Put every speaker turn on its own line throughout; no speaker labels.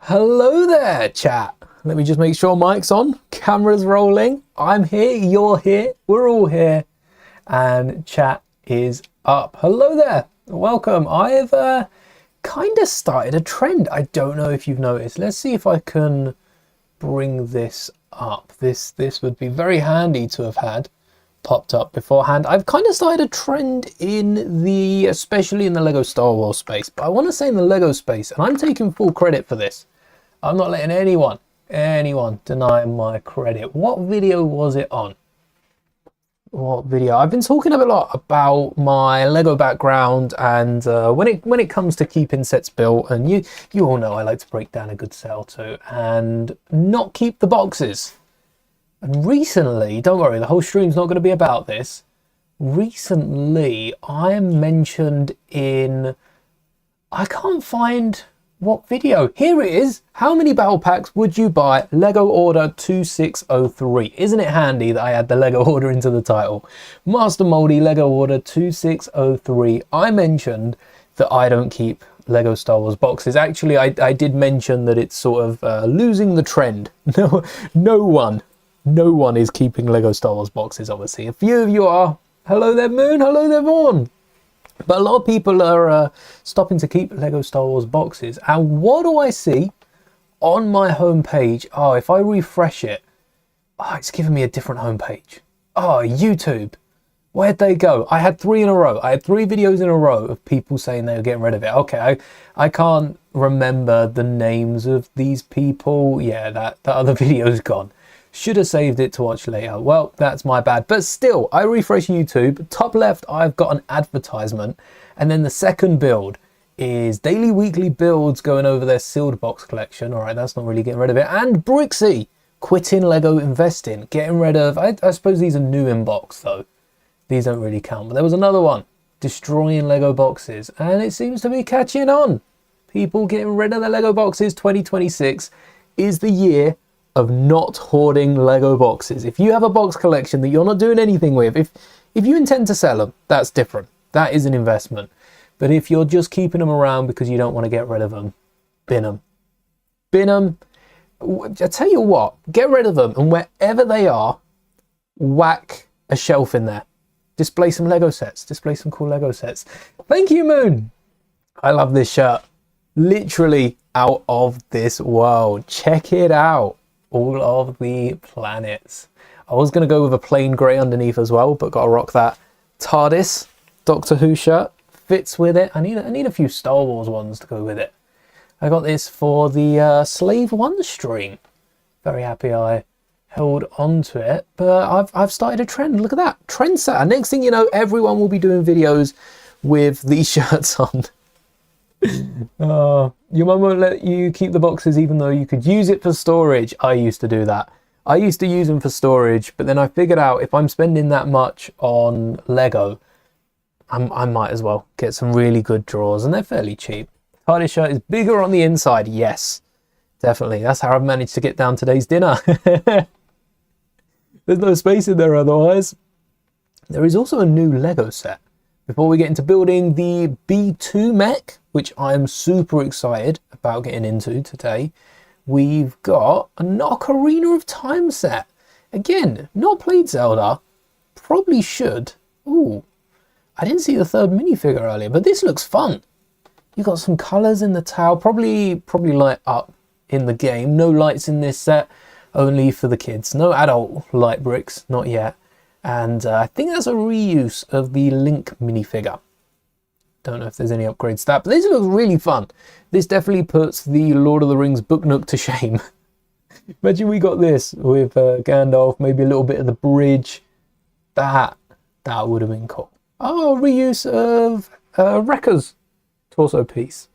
Hello there, chat. Let me just make sure mic's on, camera's rolling. I'm here, you're here, we're all here, and chat is up. Hello there, welcome. I've kind of started a trend. I don't know if you've noticed. Let's see if I can bring this up. This would be very handy to have had popped up beforehand. I've kind of started a trend especially in the Lego Star Wars space, but I want to say in the Lego space, and I'm taking full credit for this. I'm not letting anyone deny my credit. What video was it on? What video? I've been talking a lot about my Lego background, and when it comes to keeping sets built, and you all know I like to break down a good set or two and not keep the boxes. And recently, don't worry, the whole stream's not going to be about this. Recently, I am mentioned in, I can't find what video. Here it is. How many battle packs would you buy? Lego order 2603. Isn't it handy that I add the Lego order into the title? Master Mouldie Lego order 2603. I mentioned that I don't keep Lego Star Wars boxes. Actually, I did mention that it's sort of losing the trend. No one is keeping Lego Star Wars boxes, obviously. A few of you are. Hello there, Moon. Hello there, Vaughn. But a lot of people are stopping to keep Lego Star Wars boxes. And what do I see on my homepage? Oh, if I refresh it, it's giving me a different homepage. Oh, YouTube. Where'd they go? I had 3 in a row. I had 3 videos in a row of people saying they were getting rid of it. Okay, I can't remember the names of these people. Yeah, that other video's gone. Should have saved it to watch later. Well, that's my bad. But still, I refresh YouTube. Top left, I've got an advertisement. And then the second build is daily, weekly builds going over their sealed box collection. All right, that's not really getting rid of it. And Brixie, quitting Lego investing. Getting rid of, I suppose these are new in box though. These don't really count. But there was another one, destroying Lego boxes. And it seems to be catching on. People getting rid of the Lego boxes. 2026 is the year of not hoarding Lego boxes. If you have a box collection that you're not doing anything with, if you intend to sell them, that's different. That is an investment. But if you're just keeping them around because you don't want to get rid of them, bin them. Bin them. I tell you what, get rid of them, and wherever they are, whack a shelf in there. Display some Lego sets. Display some cool Lego sets. Thank you, Moon. I love this shirt. Literally out of this world. Check it out. All of the planets. I was going to go with a plain grey underneath as well, but got to rock that TARDIS Doctor Who shirt. Fits with it. I need a few Star Wars ones to go with it. I got this for the Slave 1 stream. Very happy I held on to it. But I've started a trend. Look at that. Trendsetter. Next thing you know, everyone will be doing videos with these shirts on. Your mum won't let you keep the boxes even though you could use it for storage. I used to do that. I used to use them for storage, but then I figured out if I'm spending that much on Lego, I might as well get some really good drawers, and they're fairly cheap. TARDIS shirt is bigger on the inside. Yes, definitely. That's how I've managed to get down today's dinner. There's no space in there otherwise. There is also a new Lego set. Before we get into building the B2 Mech, which I'm super excited about getting into today, we've got a Ocarina of Time set. Again, not played Zelda, probably should. Ooh, I didn't see the third minifigure earlier, but this looks fun. You've got some colours in the towel, probably light up in the game. No lights in this set, only for the kids. No adult light bricks, not yet. And I think that's a reuse of the Link minifigure. Don't know if there's any upgrades to that, but this looks really fun. This definitely puts the Lord of the Rings Book Nook to shame. Imagine we got this with Gandalf, maybe a little bit of the bridge. That would have been cool. Oh, reuse of Wrecker's torso piece.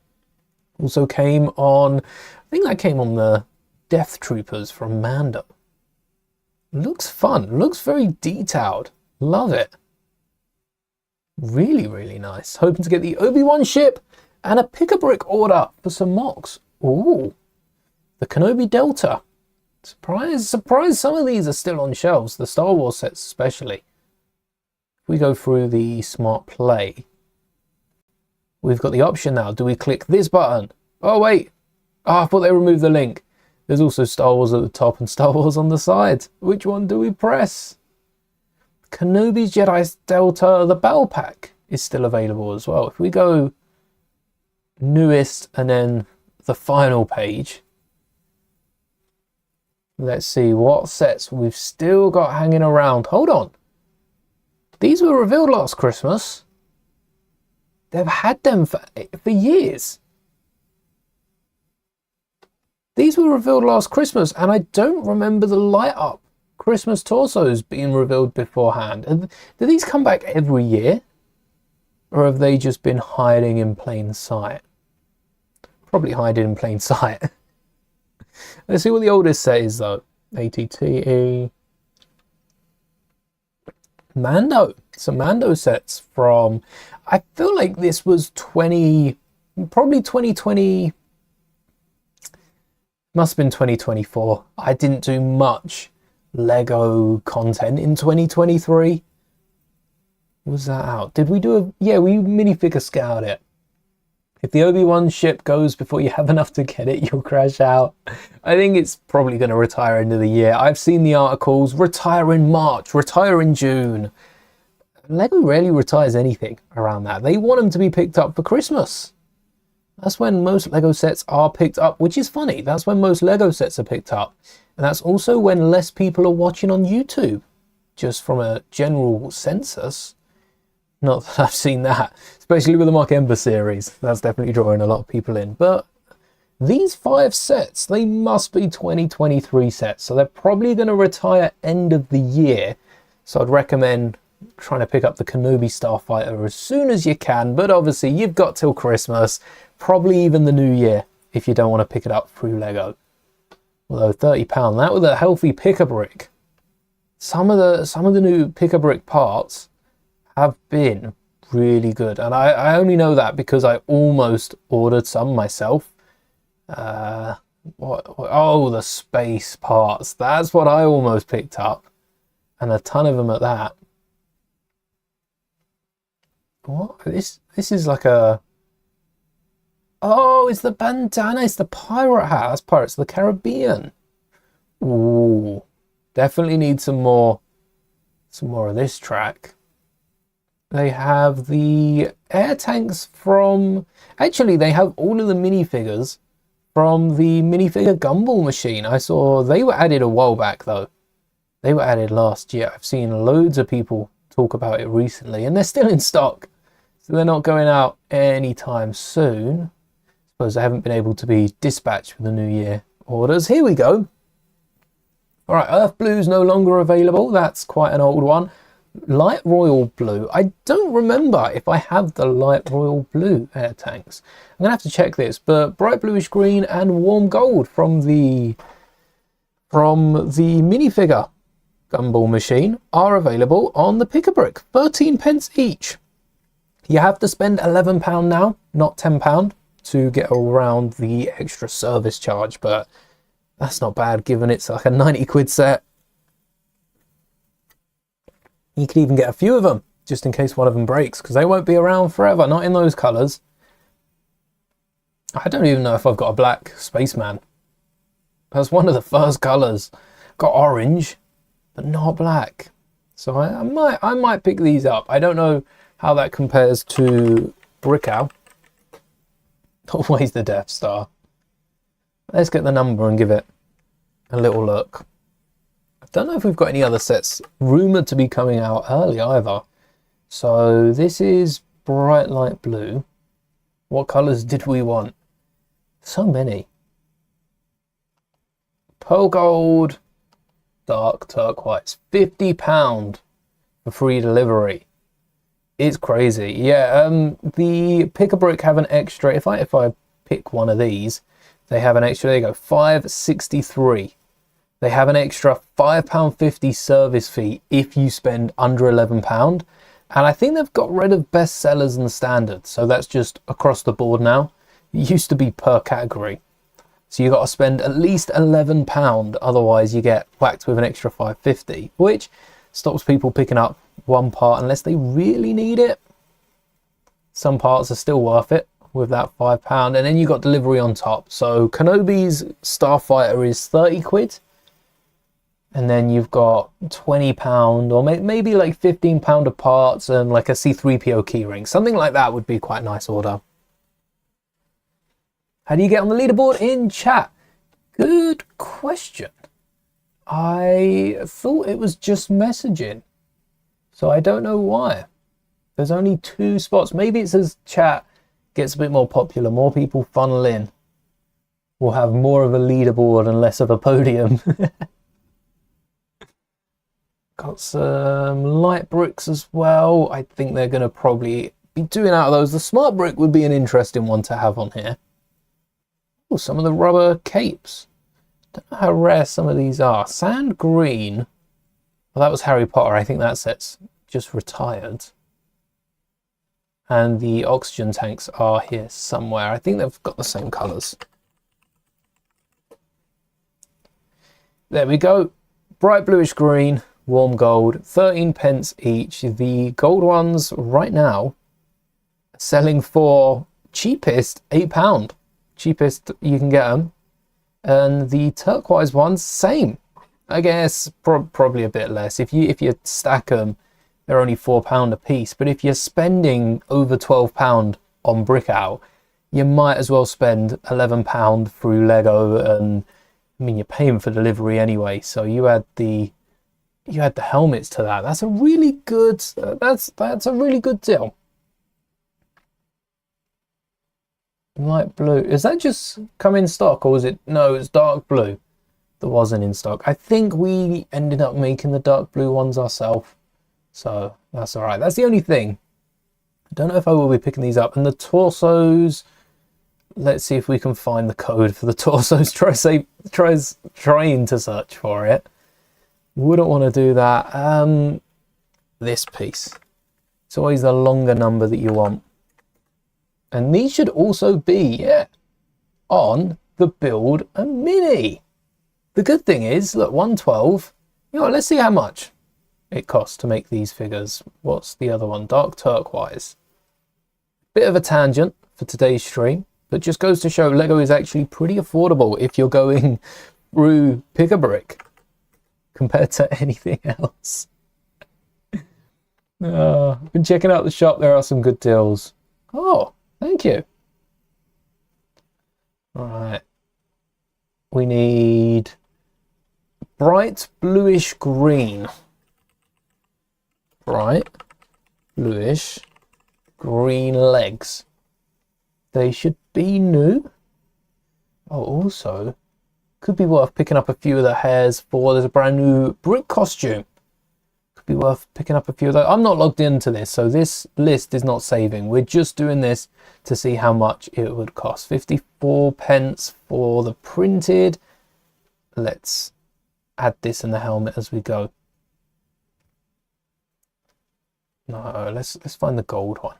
Also came on, I think that came on the Death Troopers from Mando. Looks fun. Looks very detailed. Love it. Really, really nice. Hoping to get the Obi-Wan ship and a pick-a-brick order for some mocks. Ooh. The Kenobi Delta. Surprise some of these are still on shelves. The Star Wars sets especially. If we go through the Smart Play, we've got the option now. Do we click this button? Oh, wait. Oh, I thought they removed the link. There's also Star Wars at the top and Star Wars on the side. Which one do we press? Kenobi's Jedi Delta, the Battle Pack, is still available as well. If we go newest and then the final page, let's see what sets we've still got hanging around. Hold on. These were revealed last Christmas. They've had them for years. These were revealed last Christmas, and I don't remember the light up Christmas torsos being revealed beforehand. Do these come back every year? Or have they just been hiding in plain sight? Probably hiding in plain sight. Let's see what the oldest set is though. ATTE. Mando. Some Mando sets from, I feel like this was probably 2020. Must have been 2024. I didn't do much Lego content in 2023. Was that out? Did we do a... Yeah, we minifigure scoured it. If the Obi-Wan ship goes before you have enough to get it, you'll crash out. I think it's probably going to retire end of the year. I've seen the articles. Retire in March. Retire in June. Lego rarely retires anything around that. They want them to be picked up for Christmas. That's when most Lego sets are picked up, which is funny. That's when most Lego sets are picked up. And that's also when less people are watching on YouTube, just from a general census. Not that I've seen that, especially with the Mark Ember series. That's definitely drawing a lot of people in. But these 5 sets, they must be 2023 sets. So they're probably going to retire end of the year. So I'd recommend trying to pick up the Kenobi Starfighter as soon as you can. But obviously you've got till Christmas, probably even the new year, if you don't want to pick it up through Lego. Although £30, that with a healthy pick-a-brick. Some of the new pick-a-brick parts have been really good, and I only know that because I almost ordered some myself. Oh, the space parts. That's what I almost picked up, and a ton of them at that. What? This is like a... Oh, it's the bandana. It's the pirate hat. That's Pirates of the Caribbean. Ooh, definitely need some more of this track. They have the air tanks from... Actually, they have all of the minifigures from the minifigure gumball machine. I saw they were added a while back, though. They were added last year. I've seen loads of people talk about it recently, and they're still in stock. So they're not going out anytime soon. Suppose they haven't been able to be dispatched for the New Year orders. Here we go. All right, Earth Blue's no longer available. That's quite an old one. Light Royal Blue. I don't remember if I have the Light Royal Blue air tanks. I'm going to have to check this, but bright bluish green and warm gold from the minifigure gumball machine are available on the Pick-a-Brick. 13 pence each. You have to spend £11 now, not £10, to get around the extra service charge, but that's not bad given it's like a 90 quid set. You could even get a few of them just in case one of them breaks, because they won't be around forever, not in those colours. I don't even know if I've got a black spaceman. That's one of the first colours. Got orange, but not black. So I might pick these up. I don't know how that compares to Brickow. Always the Death Star. Let's get the number and give it a little look. I don't know if we've got any other sets rumoured to be coming out early either. So this is bright light blue. What colours did we want? So many. Pearl gold, dark turquoise. £50 for free delivery. It's crazy. Yeah, the Pick-a-Brick have an extra. If I pick one of these, they have an extra. There you go, £5.63. They have an extra £5.50 service fee if you spend under £11. And I think they've got rid of bestsellers and standards. So that's just across the board now. It used to be per category. So you got to spend at least £11. Otherwise you get whacked with an extra £5.50, which stops people picking up one part unless they really need it. Some parts are still worth it. with that £5, and then you got delivery on top. So Kenobi's Starfighter is 30 quid, and then you've got £20 or maybe like £15 of parts and like a C3PO keyring. Something like that would be quite a nice order. How do you get on the leaderboard in chat? Good question. I thought it was just messaging, so I don't know why. There's only 2 spots. Maybe it's as chat gets a bit more popular, more people funnel in. We'll have more of a leaderboard and less of a podium. Got some light bricks as well. I think they're going to probably be doing out of those. The smart brick would be an interesting one to have on here. Oh, some of the rubber capes. Don't know how rare some of these are. Sand green. Well, that was Harry Potter. I think that set's just retired. And the oxygen tanks are here somewhere. I think they've got the same colours. There we go. Bright bluish green, warm gold, 13p each. The gold ones right now are selling for cheapest £8. Cheapest you can get them. And the turquoise ones, same. I guess probably a bit less. If you stack them, they're only £4 a piece. But if you're spending over £12 on brick out, you might as well spend £11 through Lego. And I mean, you're paying for delivery anyway. So you add the helmets to that. That's a really good. That's a really good deal. Light blue. Is that just come in stock, or was it? No, it's dark blue that wasn't in stock. I think we ended up making the dark blue ones ourselves, so that's all right. That's the only thing. I don't know if I will be picking these up. And the torsos, let's see if we can find the code for the torsos. Trying to search for it. Wouldn't want to do that. This piece. It's always the longer number that you want. And these should also be, on the Build a Mini. The good thing is, look, 112. You know, let's see how much it costs to make these figures. What's the other one? Dark turquoise. Bit of a tangent for today's stream, but just goes to show Lego is actually pretty affordable if you're going through Pick-a-Brick compared to anything else. I've been checking out the shop. There are some good deals. Oh, thank you. All right. We need bright bluish green. Bright bluish green legs. They should be new. Oh, also, could be worth picking up a few of the hairs for there's a brand new brick costume. Could be worth picking up a few of those. I'm not logged into this, so this list is not saving. We're just doing this to see how much it would cost. 54p for the printed. Let's add this in the helmet as we go. No, let's find the gold one.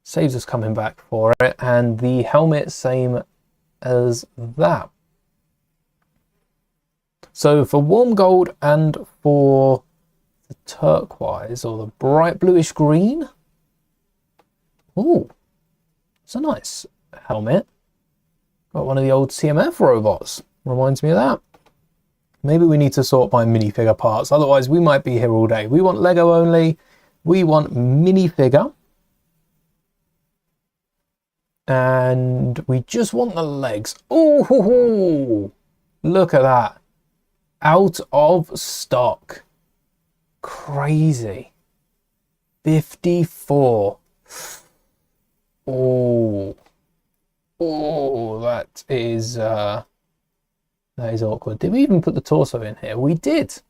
Saves us coming back for it. And the helmet, same as that. So for warm gold and for the turquoise or the bright bluish green. Oh, it's a nice helmet. Got one of the old CMF robots. Reminds me of that. Maybe we need to sort by minifigure parts. Otherwise, we might be here all day. We want Lego only. We want minifigure. And we just want the legs. Oh, look at that. Out of stock. Crazy. 54. Oh, that is awkward. Did we even put the torso in here? We did.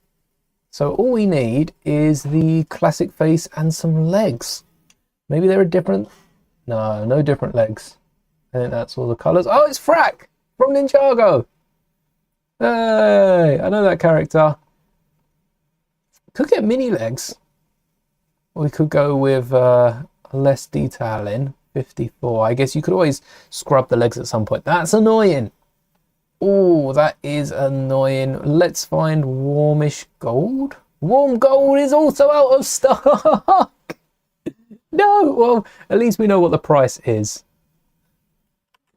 So all we need is the classic face and some legs. Maybe they're a different. No different legs. I think that's all the colours. Oh, it's Frack from Ninjago. Hey, I know that character. Could get mini legs. We could go with less detail in. 54. I guess you could always scrub the legs at some point. That's annoying. Oh, that is annoying. Let's find warmish gold. Warm gold is also out of stock. No, well, at least we know what the price is.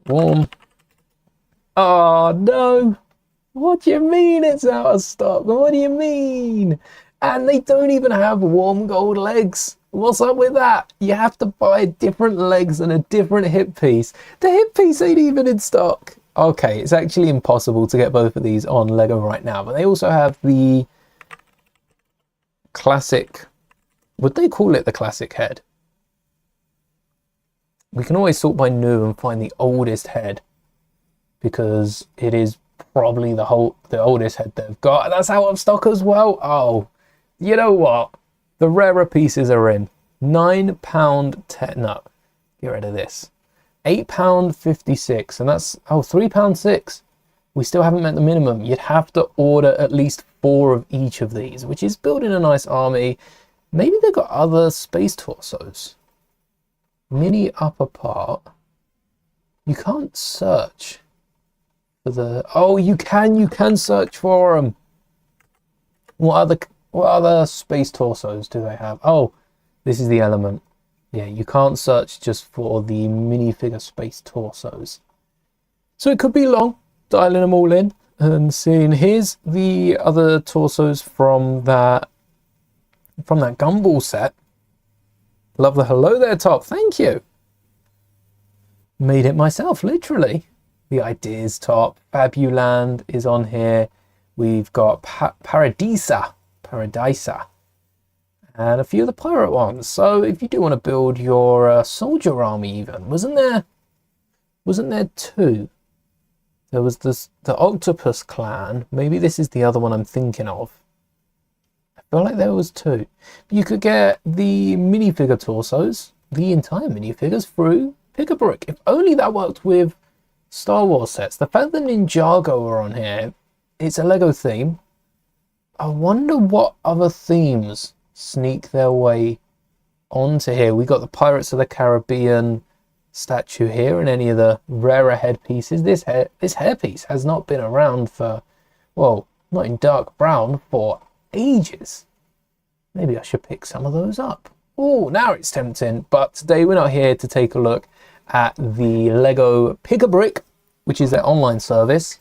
Warm. Oh no. What do you mean it's out of stock? What do you mean? And they don't even have warm gold legs. What's up with that? You have to buy different legs and a different hip piece. The hip piece ain't even in stock. Okay, it's actually impossible to get both of these on Lego right now, but they also have the classic, would they call it the classic head? We can always sort by new and find the oldest head because it is probably the oldest head they've got. And that's out of stock as well. Oh, you know what? The rarer pieces are in. £9.10. No, get rid of this. £8.56, and that's £3.6. We still haven't met the minimum. You'd have to order at least 4 of each of these, which is building a nice army. Maybe they've got other space torsos. Mini upper part. You can't search for the. Oh, you can search for them. What other space torsos do they have? Oh, this is the element. Yeah, you can't search just for the minifigure space torsos. So it could be long, dialing them all in and seeing. Here's the other torsos from that Gumball set. Love the hello there top, thank you. Made it myself, literally. The Ideas top, Fabuland is on here. We've got Paradisa, and a few of the pirate ones. So if you do want to build your soldier army, even wasn't there 2? There was the Octopus Clan. Maybe this is the other one I'm thinking of. I feel like there was 2. You could get the minifigure torsos, the entire minifigures through Pick-a-Brick. If only that worked with Star Wars sets. The fact that Ninjago are on here, it's a Lego theme. I wonder what other themes sneak their way onto here. We got the Pirates of the Caribbean statue here and any of the rarer headpieces. This hairpiece has not been around for, well, not in dark brown for ages. Maybe I should pick some of those up. Oh, now it's tempting. But today we're not here to take a look at the Lego Pick-a-Brick, which is their online service,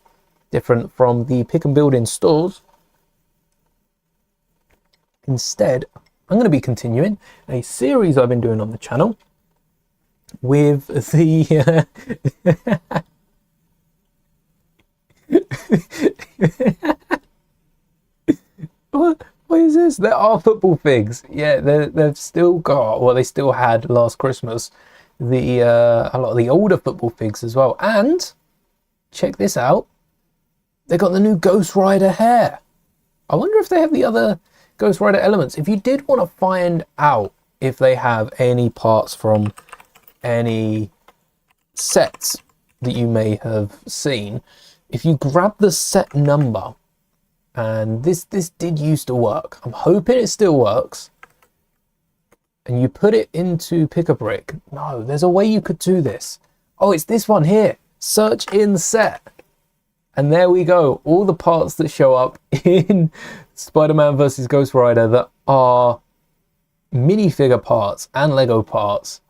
different from the pick and build in stores. Instead, I'm going to be continuing a series I've been doing on the channel with the what is this? There are football figs. Yeah, they've still got, well, they still had last Christmas, a lot of the older football figs as well. And check this out, they got the new Ghost Rider hair. I wonder if they have the other Ghost Rider elements. If you did want to find out if they have any parts from any sets that you may have seen, if you grab the set number, and this did used to work, I'm hoping it still works, and you put it into Pick-a-Brick. No, there's a way you could do this. Oh, it's this one here. Search in set. And there we go. All the parts that show up in Spider-Man vs. Ghost Rider that are minifigure parts and Lego parts.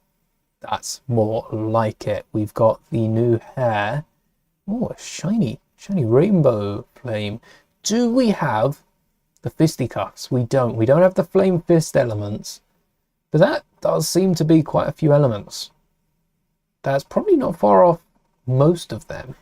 That's more like it. We've got the new hair. Oh, a shiny rainbow flame. Do we have the fisticuffs? We don't. We don't have the flame fist elements. But that does seem to be quite a few elements. That's probably not far off most of them.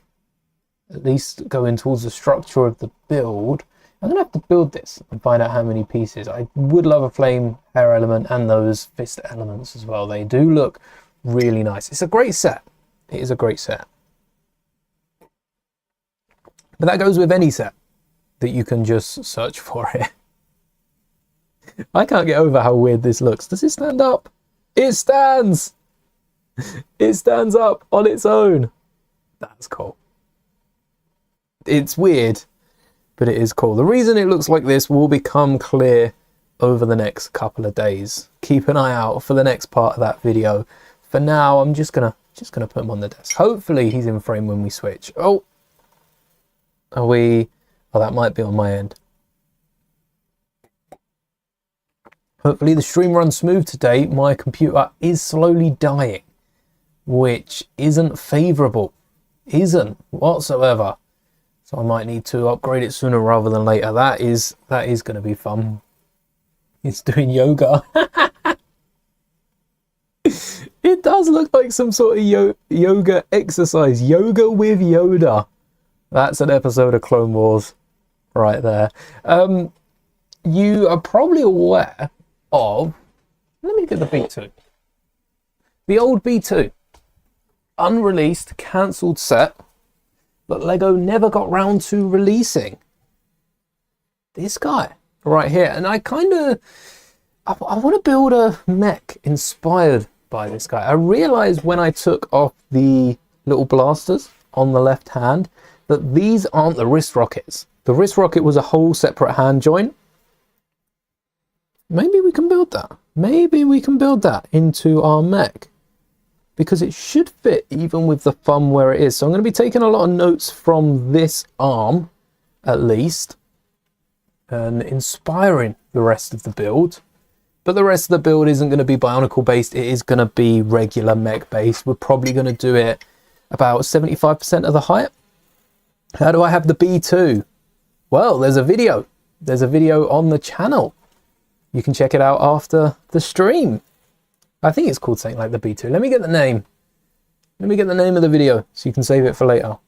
At least going towards the structure of the build. I'm going to have to build this and find out how many pieces. I would love a flame hair element and those fist elements as well. They do look really nice. It's a great set. It is a great set. But that goes with any set that you can just search for it. I can't get over how weird this looks. Does it stand up? It stands! It stands up on its own. That's cool. It's weird, but it is cool. The reason it looks like this will become clear over the next couple of days. Keep an eye out for the next part of that video. For now, I'm just gonna put him on the desk. Hopefully he's in frame when we switch. Oh, are we? Oh, that might be on my end. Hopefully the stream runs smooth today. My computer is slowly dying, which isn't favorable isn't whatsoever. So I might need to upgrade it sooner rather than later. That is going to be fun. It's doing yoga. It does look like some sort of yoga exercise. Yoga with Yoda. That's an episode of Clone Wars right there. You are probably aware of... Let me get the B2. The old B2. Unreleased, cancelled set that Lego never got round to releasing. This guy right here. And I want to build a mech inspired by this guy. I realized when I took off the little blasters on the left hand that these aren't the wrist rockets. The wrist rocket was a whole separate hand joint. Maybe we can build that. Maybe we can build that into our mech, because it should fit even with the thumb where it is. So I'm going to be taking a lot of notes from this arm, at least, and inspiring the rest of the build. But the rest of the build isn't going to be Bionicle based. It is going to be regular mech based. We're probably going to do it about 75% of the height. How do I have the B2? Well, there's a video. There's a video on the channel. You can check it out after the stream. I think it's called something like the B2. Let me get the name. Let me get the name of the video so you can save it for later.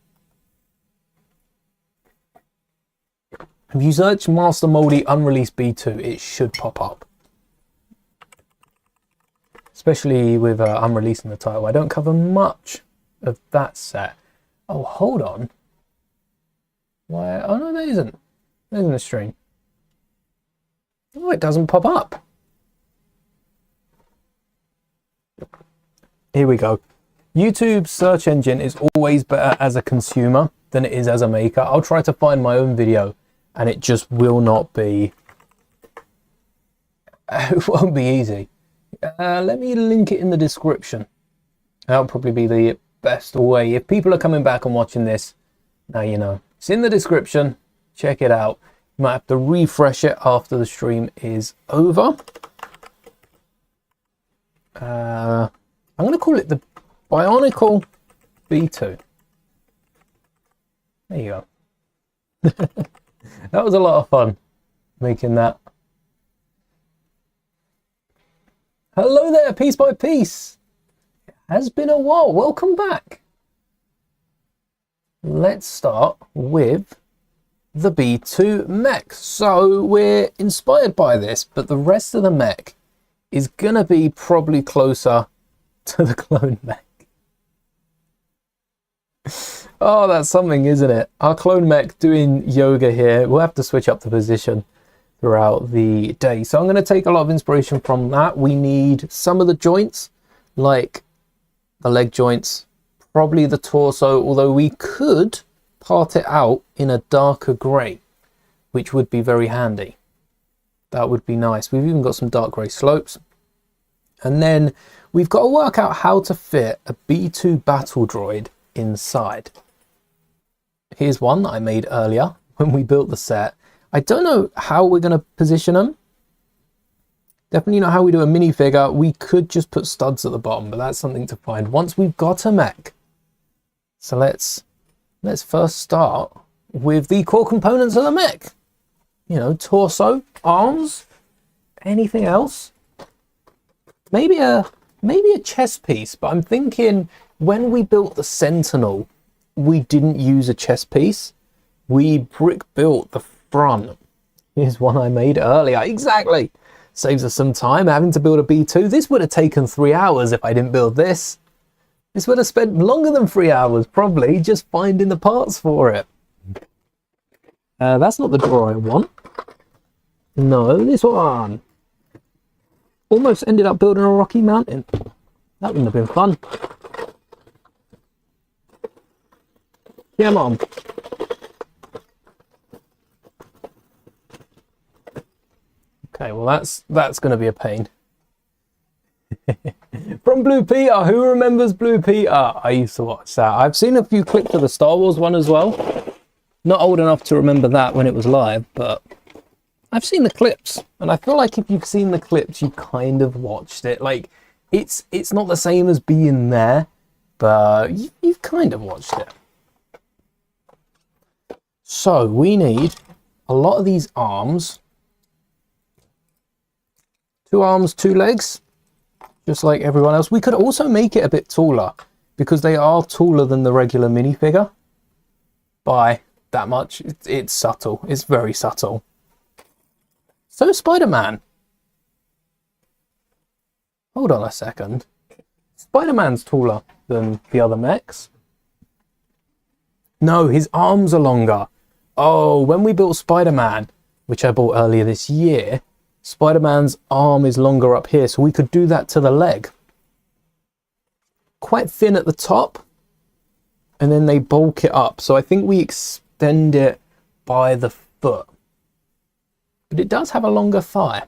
If you search Master Mouldie Unreleased B2, it should pop up. Especially with unreleased in the title. I don't cover much of that set. Oh, hold on. Why? Oh no, there isn't. There isn't a stream. Oh, it doesn't pop up. Here we go. YouTube's search engine is always better as a consumer than it is as a maker. I'll try to find my own video and it just will not be... It won't be easy. Let me link it in the description. That'll probably be the best way. If people are coming back and watching this, now you know. It's in the description. Check it out. You might have to refresh it after the stream is over. I'm going to call it the Bionicle B2. There you go. That was a lot of fun making that. Hello there, Piece by Piece. It has been a while. Welcome back. Let's start with the B2 mech. So we're inspired by this, but the rest of the mech is gonna be probably closer to the clone mech. Oh, that's something, isn't it? Our clone mech doing yoga here. We'll have to switch up the position throughout the day. So I'm going to take a lot of inspiration from that. We need some of the joints, like the leg joints, probably the torso, although we could part it out in a darker grey, which would be very handy. That would be nice. We've even got some dark grey slopes. And then we've got to work out how to fit a B2 battle droid inside. Here's one that I made earlier when we built the set. I don't know how we're going to position them. Definitely not how we do a minifigure. We could just put studs at the bottom, but that's something to find once we've got a mech. So let's first start with the core components of the mech. You know, torso, arms, anything else. Maybe a chest piece, but I'm thinking when we built the Sentinel, we didn't use a chest piece. We brick built the front. Here's one I made earlier. Exactly. Saves us some time having to build a B2. This would have taken 3 hours if I didn't build this. This would have spent longer than 3 hours, probably, just finding the parts for it. That's not the drawer I want. No, this one. Almost ended up building a rocky mountain. That wouldn't have been fun. Come on. Okay, well that's going to be a pain. From Blue Peter, who remembers Blue Peter? I used to watch that. I've seen a few clips of the Star Wars one as well. Not old enough to remember that when it was live, but I've seen the clips. And I feel like if you've seen the clips, you kind of watched it. Like, it's not the same as being there, but you've kind of watched it. So we need a lot of these arms. 2 arms, 2 legs, just like everyone else. We could also make it a bit taller because they are taller than the regular minifigure by that much. It's subtle. It's very subtle. So Spider-Man. Hold on a second. Spider-Man's taller than the other mechs. No, his arms are longer. Oh, when we built Spider-Man, which I bought earlier this year, Spider-Man's arm is longer up here, so we could do that to the leg. Quite thin at the top, and then they bulk it up. So I think we extend it by the foot. But it does have a longer thigh.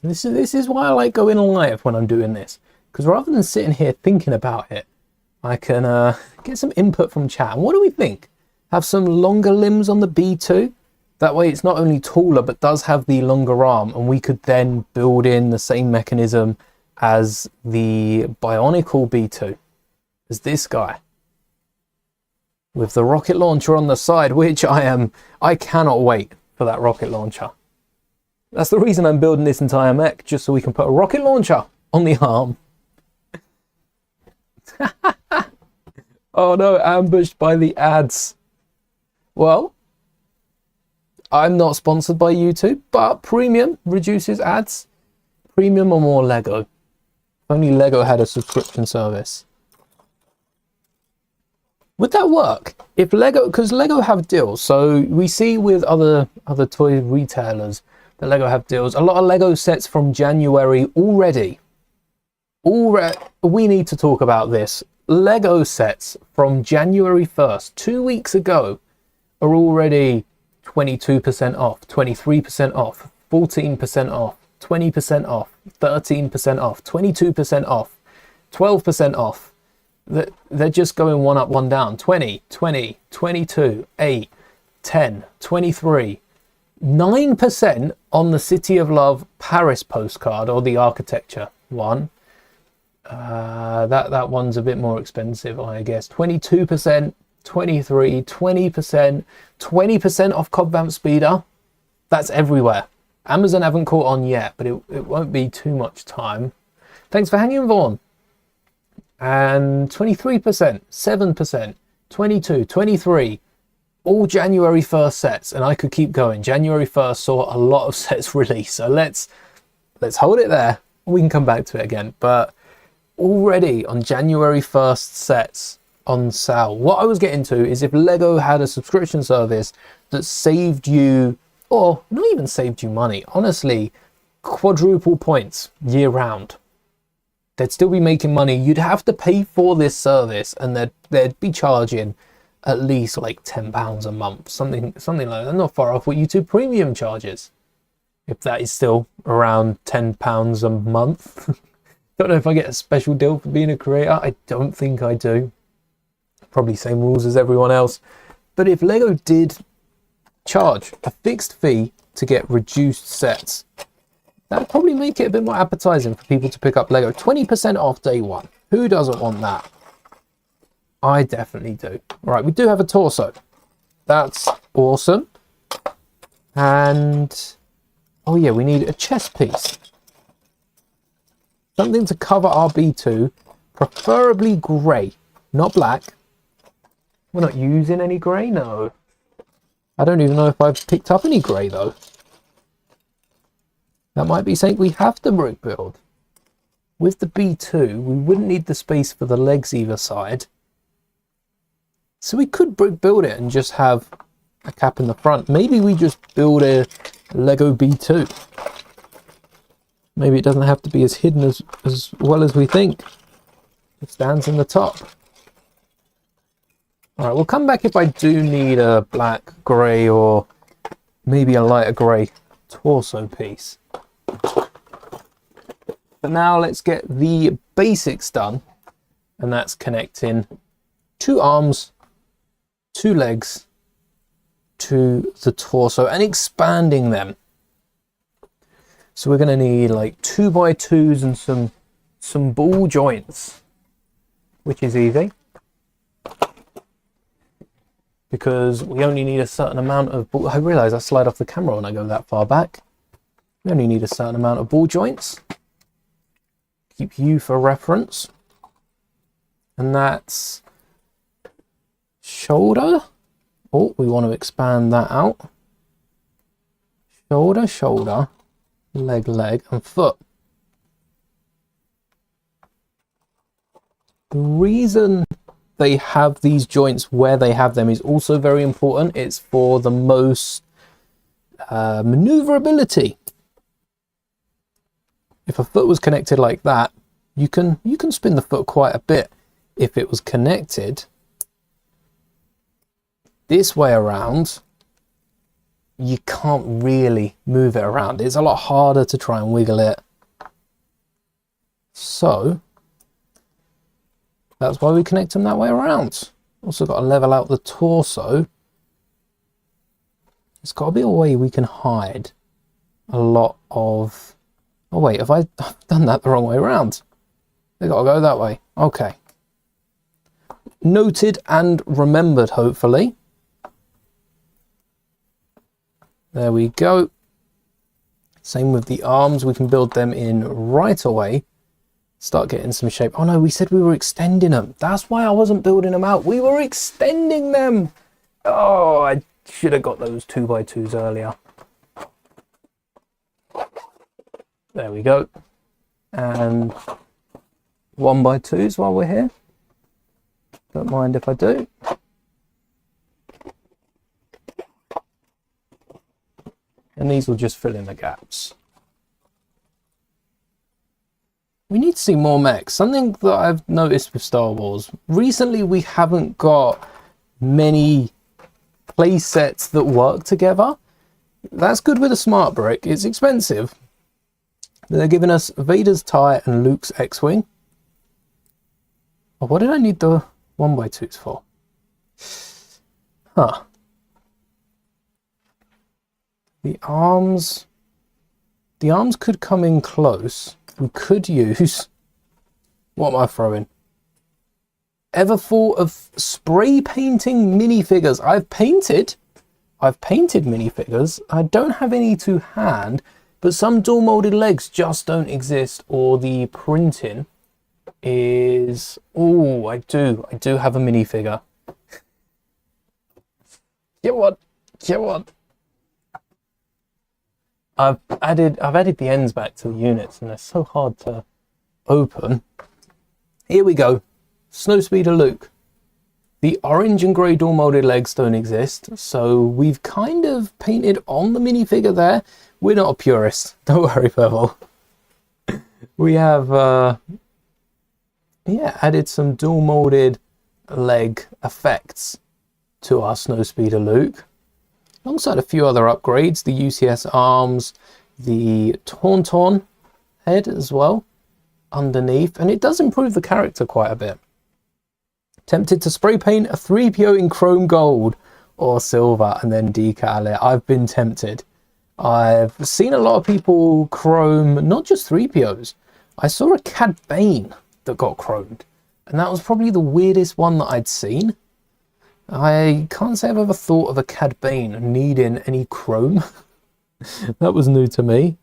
This is why I like going live when I'm doing this. Because rather than sitting here thinking about it, I can get some input from chat. And what do we think? Have some longer limbs on the B2? That way it's not only taller, but does have the longer arm. And we could then build in the same mechanism as the Bionicle B2. As this guy. With the rocket launcher on the side, which I cannot wait for that rocket launcher. That's the reason I'm building this entire mech, just so we can put a rocket launcher on the arm. Oh no, ambushed by the ads. Well, I'm not sponsored by YouTube, but Premium reduces ads. Premium or more Lego. If only Lego had a subscription service. Would that work? If Lego, because Lego have deals, so we see with other toy retailers that Lego have deals. A lot of Lego sets from January already. We need to talk about this. Lego sets from January 1st, 2 weeks ago, are already 22% off, 23% off, 14% off, 20% off, 13% off, 22% off, 12% off. They're just going one up, one down. 20, 20, 22, 8, 10, 23, 9% on the City of Love Paris postcard, or the architecture one. That one's a bit more expensive, I guess. 22%, 23, 20%, 20% off Cobb Vamp Speeder. That's everywhere. Amazon haven't caught on yet, but it won't be too much time. Thanks for hanging, Vaughn. And 23%, 7%, 22, 23, all January 1st sets, and I could keep going. January 1st saw a lot of sets release, so let's hold it there. We can come back to it again, but already on January 1st sets on sale. What I was getting to is if Lego had a subscription service that saved you, or not even saved you money, honestly, quadruple points year round. They'd still be making money. You'd have to pay for this service, and they'd be charging at least like £10 a month, something like that. Not far off what YouTube Premium charges, if that is still around £10 a month. Don't know if I get a special deal for being a creator. I don't think I do. Probably same rules as everyone else. But if Lego did charge a fixed fee to get reduced sets, that'd probably make it a bit more appetizing for people to pick up Lego. 20% off day one. Who doesn't want that? I definitely do. All right, we do have a torso. That's awesome. And, oh yeah, we need a chest piece. Something to cover our B2, preferably grey, not black. We're not using any grey, no. I don't even know if I've picked up any grey though. That might be something we have to brick build. With the B2, we wouldn't need the space for the legs either side. So we could brick build it and just have a cap in the front. Maybe we just build a Lego B2. Maybe it doesn't have to be as hidden as well as we think. It stands in the top. All right, we'll come back if I do need a black, grey, or maybe a lighter grey torso piece. But now let's get the basics done, and that's connecting 2 arms, 2 legs to the torso and expanding them. So we're going to need like 2x2s and some ball joints, which is easy. because we only need a certain amount of ball. I realise I slide off the camera when I go that far back. We only need a certain amount of ball joints. Keep you for reference. And that's shoulder. Oh, we want to expand that out. Shoulder, shoulder, leg, leg, and foot. The reason they have these joints where they have them is also very important. It's for the most maneuverability. If a foot was connected like that, you can spin the foot quite a bit. If it was connected this way around, you can't really move it around. It's a lot harder to try and wiggle it. So that's why we connect them that way around. Also got to level out the torso. It's got to be a way we can hide a lot of... Oh wait, I've done that the wrong way around. They got to go that way. Okay. Noted and remembered, hopefully. There we go. Same with the arms. We can build them in right away. Start getting some shape. Oh no, we said we were extending them. That's why I wasn't building them out. We were extending them. Oh, I should have got those 2x2s earlier. There we go. And 1x2s while we're here. Don't mind if I do. And these will just fill in the gaps. We need to see more mechs. Something that I've noticed with Star Wars. Recently we haven't got many play sets that work together. That's good with a smart brick. It's expensive. They're giving us Vader's TIE and Luke's X-Wing. Oh, what did I need the 1x2s for? Huh. The arms could come in close. We could use... What am I throwing? Ever thought of spray painting minifigures? I've painted minifigures. I don't have any to hand, but some dual molded legs just don't exist, or the printing is... Oh, I do have a minifigure. Get one. I've added the ends back to the units and they're so hard to open. Here we go. Snowspeeder Luke. The orange and grey dual molded legs don't exist, so we've kind of painted on the minifigure there. We're not a purist. Don't worry, Purple. We have added some dual molded leg effects to our Snowspeeder Luke. Alongside a few other upgrades, the UCS arms, the Tauntaun head as well, underneath, and it does improve the character quite a bit. Tempted to spray paint a 3PO in chrome gold or silver and then decal it. I've been tempted. I've seen a lot of people chrome, not just 3POs. I saw a Cad Bane that got chromed, and that was probably the weirdest one that I'd seen. I can't say I've ever thought of a Cad Bane needing any chrome. That was new to me.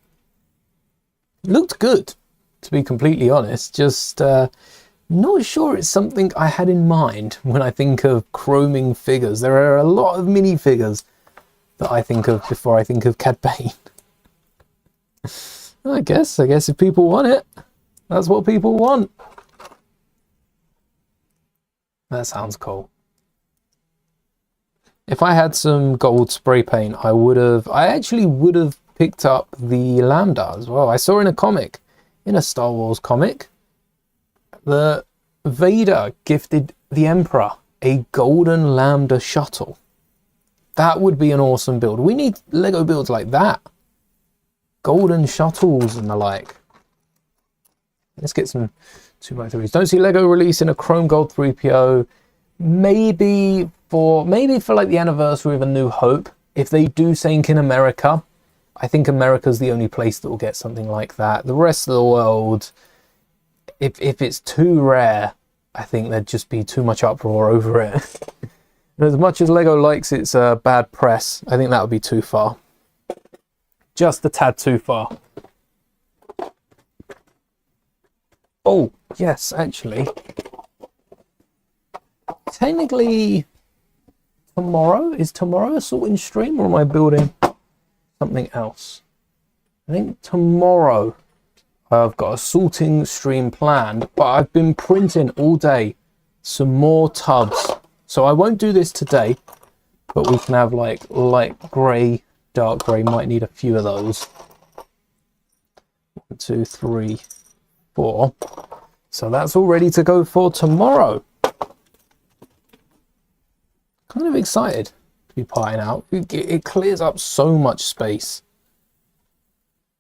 Looked good, to be completely honest. Just not sure it's something I had in mind when I think of chroming figures. There are a lot of minifigures that I think of before I think of Cad Bane. I guess if people want it, that's what people want. That sounds cool. If I had some gold spray paint, I actually would have picked up the Lambda as well. I saw in a comic, in a Star Wars comic, that Vader gifted the Emperor a golden Lambda shuttle. That would be an awesome build. We need Lego builds like that. Golden shuttles and the like. Let's get some 2x3s. Don't see Lego releasing a chrome gold 3PO. Maybe for like the anniversary of A New Hope. If they do something in America, I think America's the only place that will get something like that. The rest of the world, if it's too rare, I think there'd just be too much uproar over it. As much as Lego likes its bad press, I think that would be too far. Just a tad too far. Oh, yes, actually. Technically, tomorrow? Is tomorrow a sorting stream, or am I building something else? I think tomorrow I've got a sorting stream planned, but I've been printing all day some more tubs. So I won't do this today, but we can have like light grey, dark grey, might need a few of those. 1, 2, 3, 4. So that's all ready to go for tomorrow. Kind of excited to be parting out. It clears up so much space.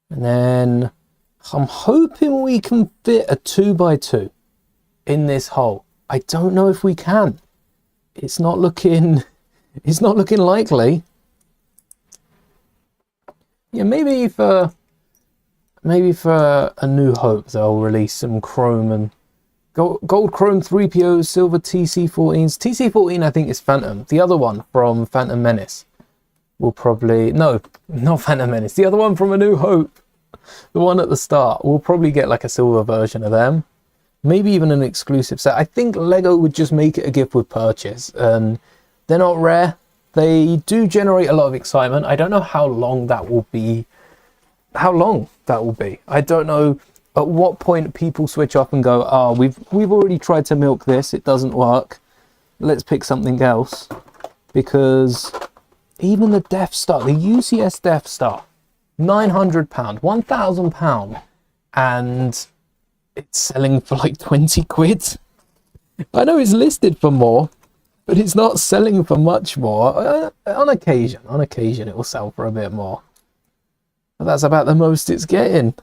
And then I'm hoping we can fit a 2x2 in this hole. I don't know if we can. It's not looking likely. Yeah, maybe for A New Hope they'll release some chrome and gold chrome 3PO, silver TC14s. TC14 I think is Phantom. The other one from Phantom Menace will probably, no, not Phantom Menace. The other one from A New Hope, the one at the start, we'll probably get like a silver version of them. Maybe even an exclusive set. I think Lego would just make it a gift with purchase, and they're not rare. They do generate a lot of excitement. I don't know how long that will be. I don't know at what point people switch off and go, oh, we've already tried to milk this, it doesn't work, let's pick something else. Because even the Death Star, the UCS Death Star, £900, £1,000, and it's selling for like 20 quid. I know it's listed for more, but it's not selling for much more. On occasion it will sell for a bit more. But that's about the most it's getting,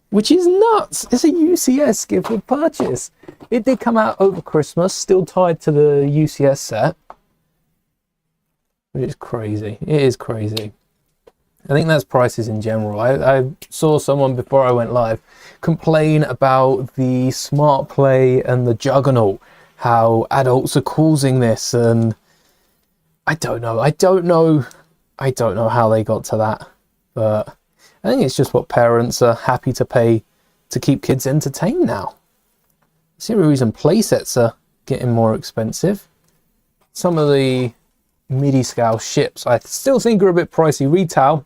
which is nuts. It's a UCS gift with purchase. It did come out over Christmas, still tied to the UCS set. But it's crazy. It is crazy. I think that's prices in general. I saw someone before I went live complain about the Smart Play and the Juggernaut, how adults are causing this, and I don't know how they got to that, but I think it's just what parents are happy to pay to keep kids entertained now. It's the only reason playsets are getting more expensive. Some of the MIDI scale ships I still think are a bit pricey retail,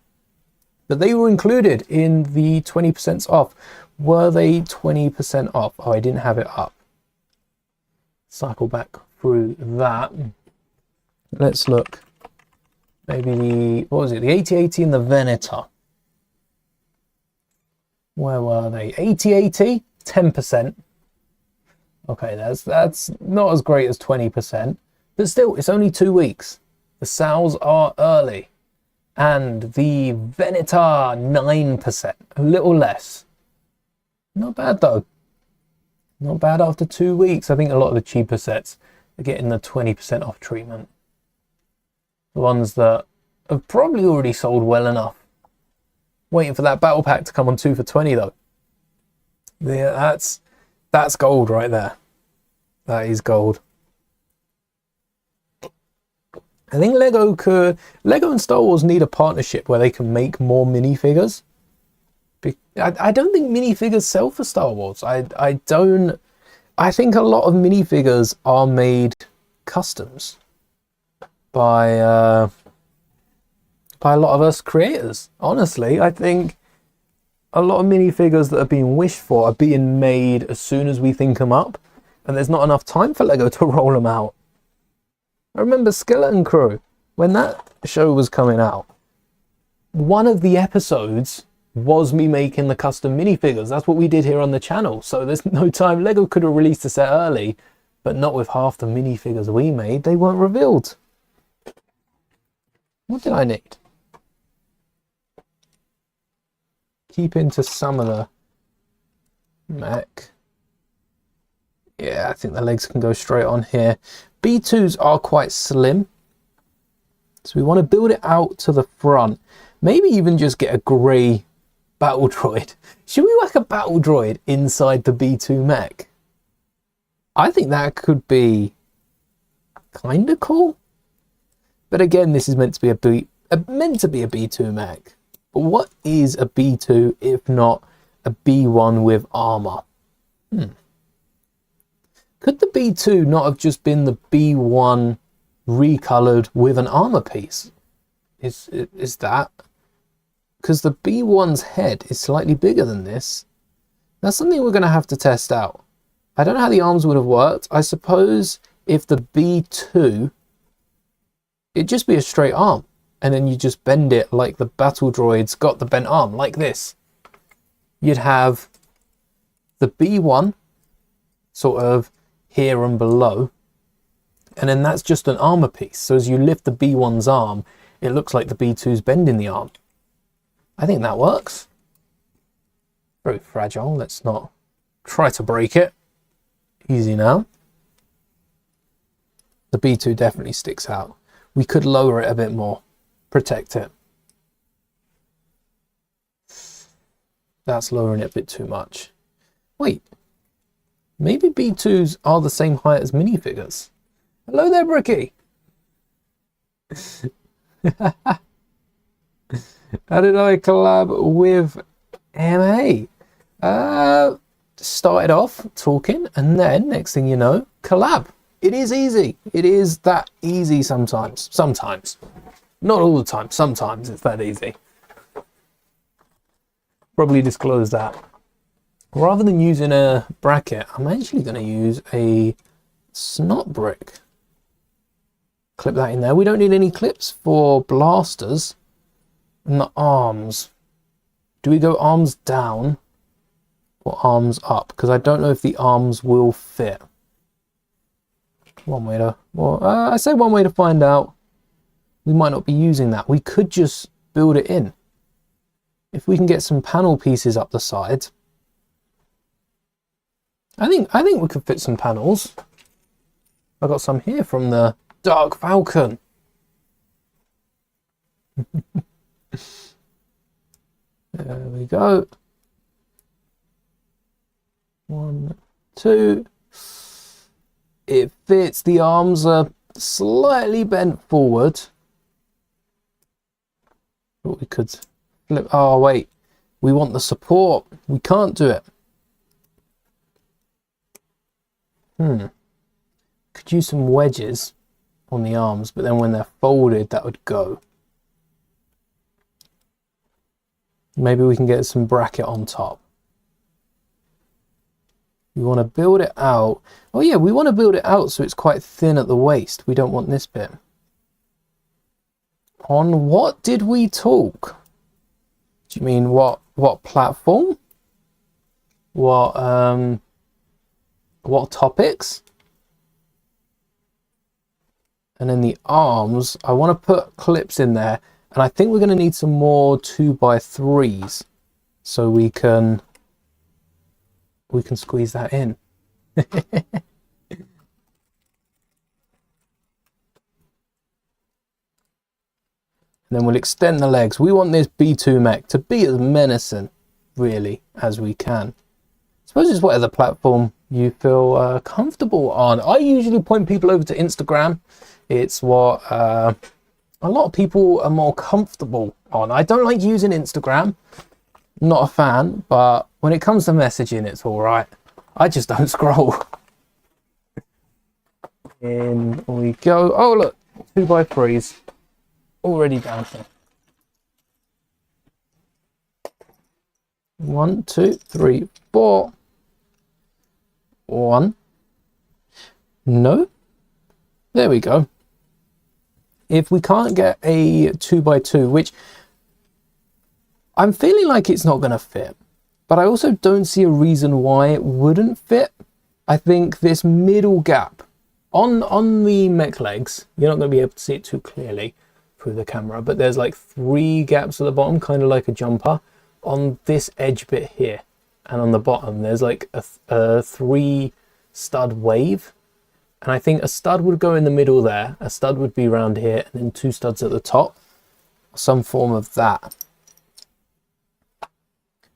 but they were included in the 20% off. Were they 20% off? Oh, I didn't have it up. Cycle back through that. Let's look. Maybe the, what was it? The 8080 and the Venator. Where were they? 8080, 10%. Okay, that's not as great as 20%, but still, it's only 2 weeks. The sales are early. And the Venator, 9%, a little less. Not bad though. Not bad after 2 weeks. I think a lot of the cheaper sets are getting the 20% off treatment. The ones that have probably already sold well enough. Waiting for that battle pack to come on 2 for 20 though. Yeah, that's gold right there. That is gold. I think Lego and Star Wars need a partnership where they can make more minifigures. I don't think minifigures sell for Star Wars. I think a lot of minifigures are made customs by a lot of us creators. Honestly, I think a lot of minifigures that are being wished for are being made as soon as we think them up, and there's not enough time for Lego to roll them out. I remember Skeleton Crew, when that show was coming out, one of the episodes was me making the custom minifigures. That's what we did here on the channel. So there's no time. Lego could have released the set early, but not with half the minifigures we made. They weren't revealed. What did I need? Keep into some of the Mech. Yeah, I think the legs can go straight on here. B2s are quite slim, so we want to build it out to the front. Maybe even just get a grey battle droid. Should we whack a battle droid inside the B2 Mech? I think that could be kind of cool. But again, this is meant to be meant to be a B2 mech. But what is a B2 if not a B1 with armor? Could the B2 not have just been the B1 recolored with an armor piece? Is that? Because the B1's head is slightly bigger than this. That's something we're going to have to test out. I don't know how the arms would have worked. I suppose if the B2, it'd just be a straight arm. And then you just bend it like the battle droid's got the bent arm, like this. You'd have the B1 sort of here and below. And then that's just an armor piece. So as you lift the B1's arm, it looks like the B2's bending the arm. I think that works. Very fragile. Let's not try to break it. Easy now. The B2 definitely sticks out. We could lower it a bit more. Protect it. That's lowering it a bit too much. Wait. Maybe B2s are the same height as minifigures. Hello there, Bricky. How did I collab with MA? Started off talking, and then next thing you know, collab. It is easy. It is that easy sometimes. Sometimes. Not all the time. Sometimes it's that easy. Probably disclose that. Rather than using a bracket, I'm actually going to use a snot brick. Clip that in there. We don't need any clips for blasters. And the arms. Do we go arms down or arms up? Because I don't know if the arms will fit. One way to... Well, I say one way to find out. We might not be using that. We could just build it in. If we can get some panel pieces up the side. I think we could fit some panels. I got some here from the Dark Falcon. There we go. 1, 2. It fits. The arms are slightly bent forward. But we could flip. Oh, wait. We want the support. We can't do it. Could use some wedges on the arms, but then when they're folded, that would go. Maybe we can get some bracket on top. We want to build it out. Oh yeah, we want to build it out so it's quite thin at the waist. We don't want this bit. On what did we talk? Do you mean what platform? What topics? And then the arms, I want to put clips in there, and I think we're going to need some more 2x3s so we can squeeze that in. And then we'll extend the legs. We want this B2 mech to be as menacing, really, as we can. I suppose it's whatever platform you feel comfortable on. I usually point people over to Instagram. It's what a lot of people are more comfortable on. I don't like using Instagram. Not a fan, but when it comes to messaging, it's all right. I just don't scroll. In we go. Oh, look, 2x3s already down here. 1, 2, 3, 4. 1. No. There we go. If we can't get a 2x2, which I'm feeling like it's not going to fit, but I also don't see a reason why it wouldn't fit. I think this middle gap on the mech legs, you're not going to be able to see it too clearly through the camera, but there's like 3 gaps at the bottom, kind of like a jumper on this edge bit here. And on the bottom, there's like a 3 stud wave. And I think a stud would go in the middle there, a stud would be around here, and then 2 studs at the top. Some form of that.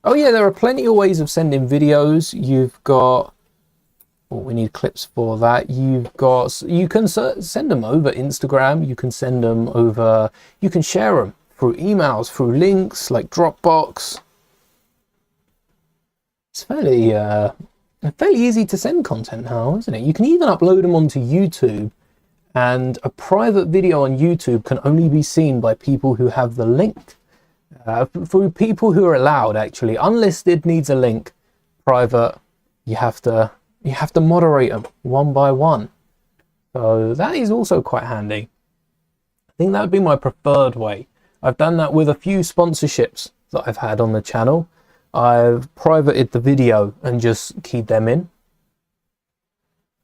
Oh yeah, there are plenty of ways of sending videos. You've got Well, we need clips for that. You've got, you can send them over Instagram. You can send them over, you can share them through emails, through links like Dropbox. It's fairly easy to send content now, isn't it? You can even upload them onto YouTube, and a private video on YouTube can only be seen by people who have the link. For people who are allowed, actually. Unlisted needs a link. Private, you have to moderate them one by one. So that is also quite handy. I think that would be my preferred way. I've done that with a few sponsorships that I've had on the channel. I've privated the video and just keep them in,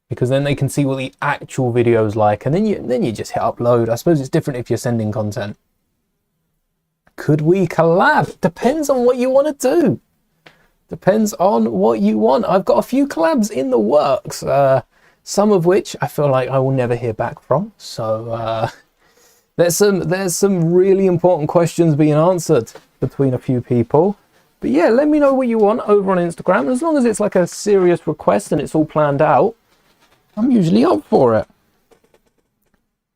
because then they can see what the actual video is like, and then you just hit upload. I suppose it's different if you're sending content. Could we collab? Depends on what you want to do. Depends on what you want. I've got a few collabs in the works, some of which I feel like I will never hear back from. So there's some really important questions being answered between a few people. But yeah, let me know what you want over on Instagram. As long as it's like a serious request and it's all planned out, I'm usually up for it.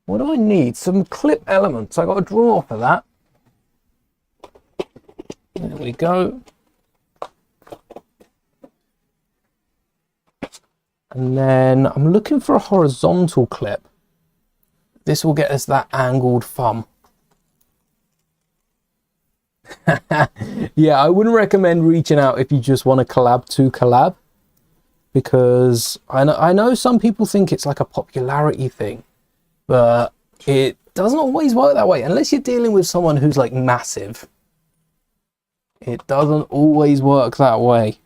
What do I need? Some clip elements. I got a drawer for that. There we go. And then I'm looking for a horizontal clip. This will get us that angled thumb. Yeah, I wouldn't recommend reaching out if you just want to collab, because I know some people think it's like a popularity thing, but it doesn't always work that way unless you're dealing with someone who's like massive. It doesn't always work that way.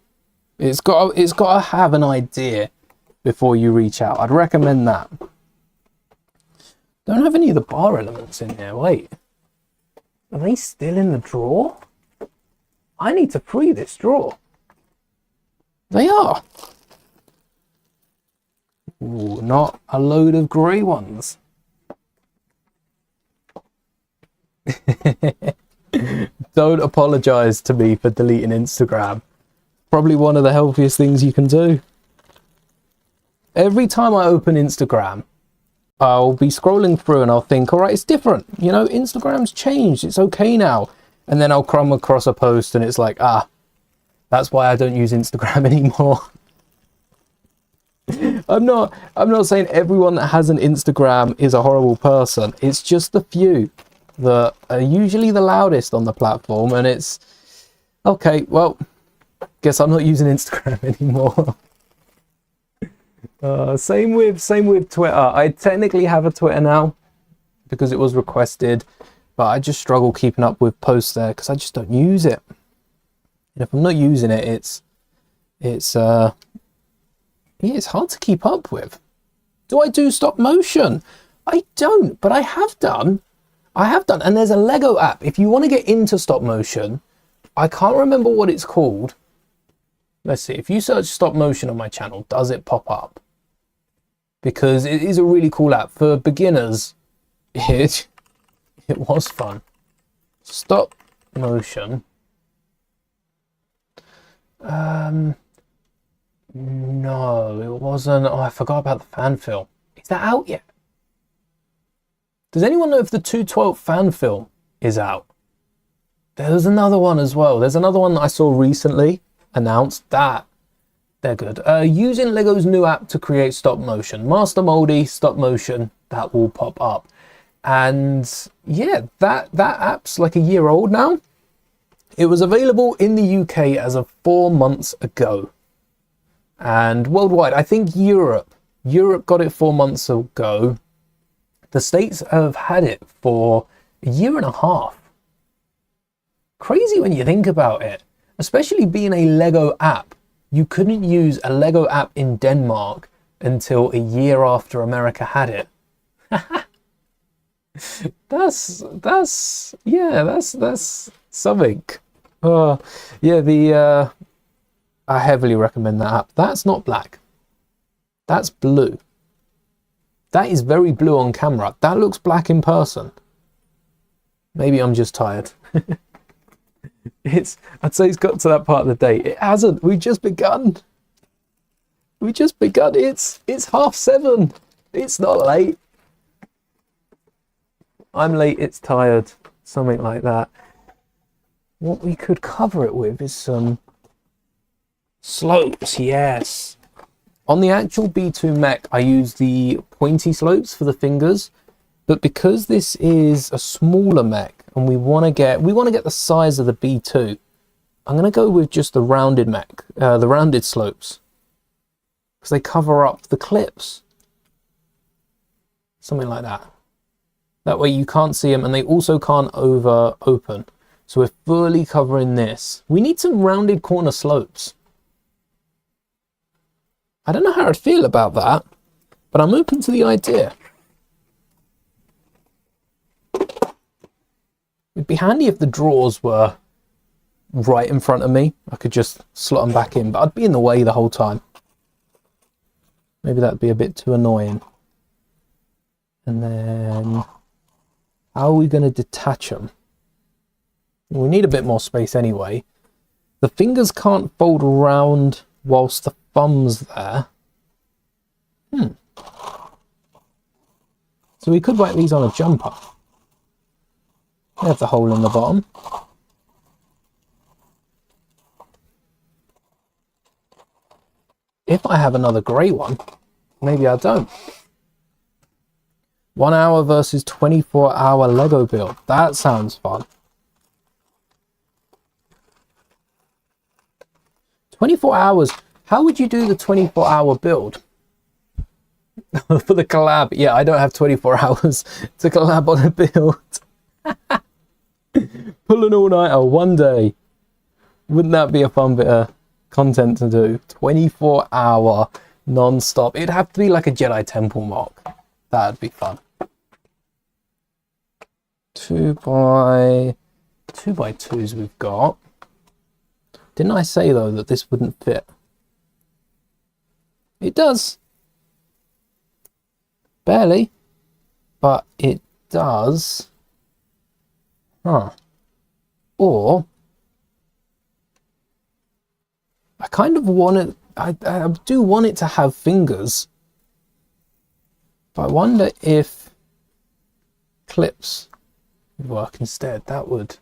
It's got to have an idea before you reach out. I'd recommend that. Don't have any of the bar elements in here. Wait, are they still in the drawer? I need to free this drawer. They are. Ooh, not a load of grey ones. Don't apologize to me for deleting Instagram. Probably one of the healthiest things you can do. Every time I open Instagram, I'll be scrolling through and I'll think, all right, it's different. You know, Instagram's changed. It's okay now. And then I'll come across a post and it's like, that's why I don't use Instagram anymore. I'm not saying everyone that has an Instagram is a horrible person. It's just the few that are usually the loudest on the platform, and it's okay, well, guess I'm not using Instagram anymore. Same with Twitter. I technically have a Twitter now because it was requested, but I just struggle keeping up with posts there because I just don't use it. And if I'm not using it, it's hard to keep up with. Do I do stop motion? I don't, but I have done. And there's a Lego app. If you want to get into stop motion, I can't remember what it's called. Let's see. If you search stop motion on my channel, does it pop up? Because it is a really cool app for beginners. It was fun. Stop motion. No, it wasn't. Oh, I forgot about the fan film. Is that out yet? Does anyone know if the 212 fan film is out? There's another one as well. There's another one that I saw recently announced. That they're good. Using Lego's new app to create stop motion. Master Mouldie stop motion. That will pop up. And yeah, that app's like a year old now. It was available in the UK as of 4 months ago. And worldwide, I think Europe got it 4 months ago. The States have had it for a year and a half. Crazy when you think about it, especially being a Lego app. You couldn't use a Lego app in Denmark until a year after America had it. That's something. Yeah, I heavily recommend that app. That's not black. That's blue. That is very blue on camera. That looks black in person. Maybe I'm just tired. I'd say it's got to that part of the day. It hasn't. We've just begun. We just begun. It's 7:30. It's not late. I'm late, it's tired. Something like that. What we could cover it with is some slopes, yes. On the actual B2 mech, I use the pointy slopes for the fingers, but because this is a smaller mech and we want to get the size of the B2, I'm going to go with just the rounded mech, the rounded slopes, because they cover up the clips. Something like that. That way you can't see them, and they also can't open. So we're fully covering this. We need some rounded corner slopes. I don't know how I'd feel about that, but I'm open to the idea. It'd be handy if the drawers were right in front of me. I could just slot them back in, but I'd be in the way the whole time. Maybe that'd be a bit too annoying. And then, how are we going to detach them? We need a bit more space anyway. The fingers can't fold around whilst the thumb's there. So we could whack these on a jumper. They have the hole in the bottom. If I have another grey one, maybe I don't. 1 hour versus 24-hour Lego build. That sounds fun. 24 hours. How would you do the 24-hour build? For the collab. Yeah, I don't have 24 hours to collab on a build. Pull an all-nighter one day. Wouldn't that be a fun bit of content to do? 24-hour non-stop. It'd have to be like a Jedi Temple mock. That'd be fun. 2x2s we've got. Didn't I say though that this wouldn't fit? It does. Barely. But it does. Huh. Or I kind of want it, I do want it to have fingers. But I wonder if clips would work instead. That would.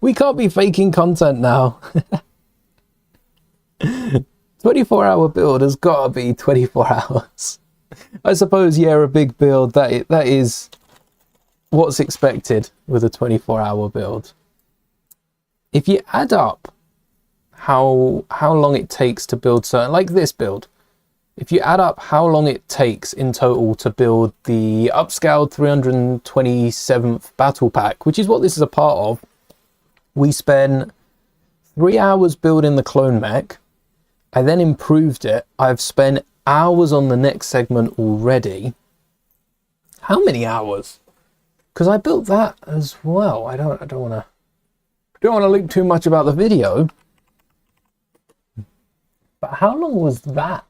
We can't be faking content now. 24-hour build has got to be 24 hours. I suppose, yeah, a big build, that is what's expected with a 24-hour build. If you add up how long it takes to build certain, like this build, if you add up how long it takes in total to build the upscaled 327th battle pack, which is what this is a part of, we spent 3 hours building the clone mech. I then improved it. I've spent hours on the next segment already. How many hours? Because I built that as well. I don't want to leak too much about the video. But how long was that?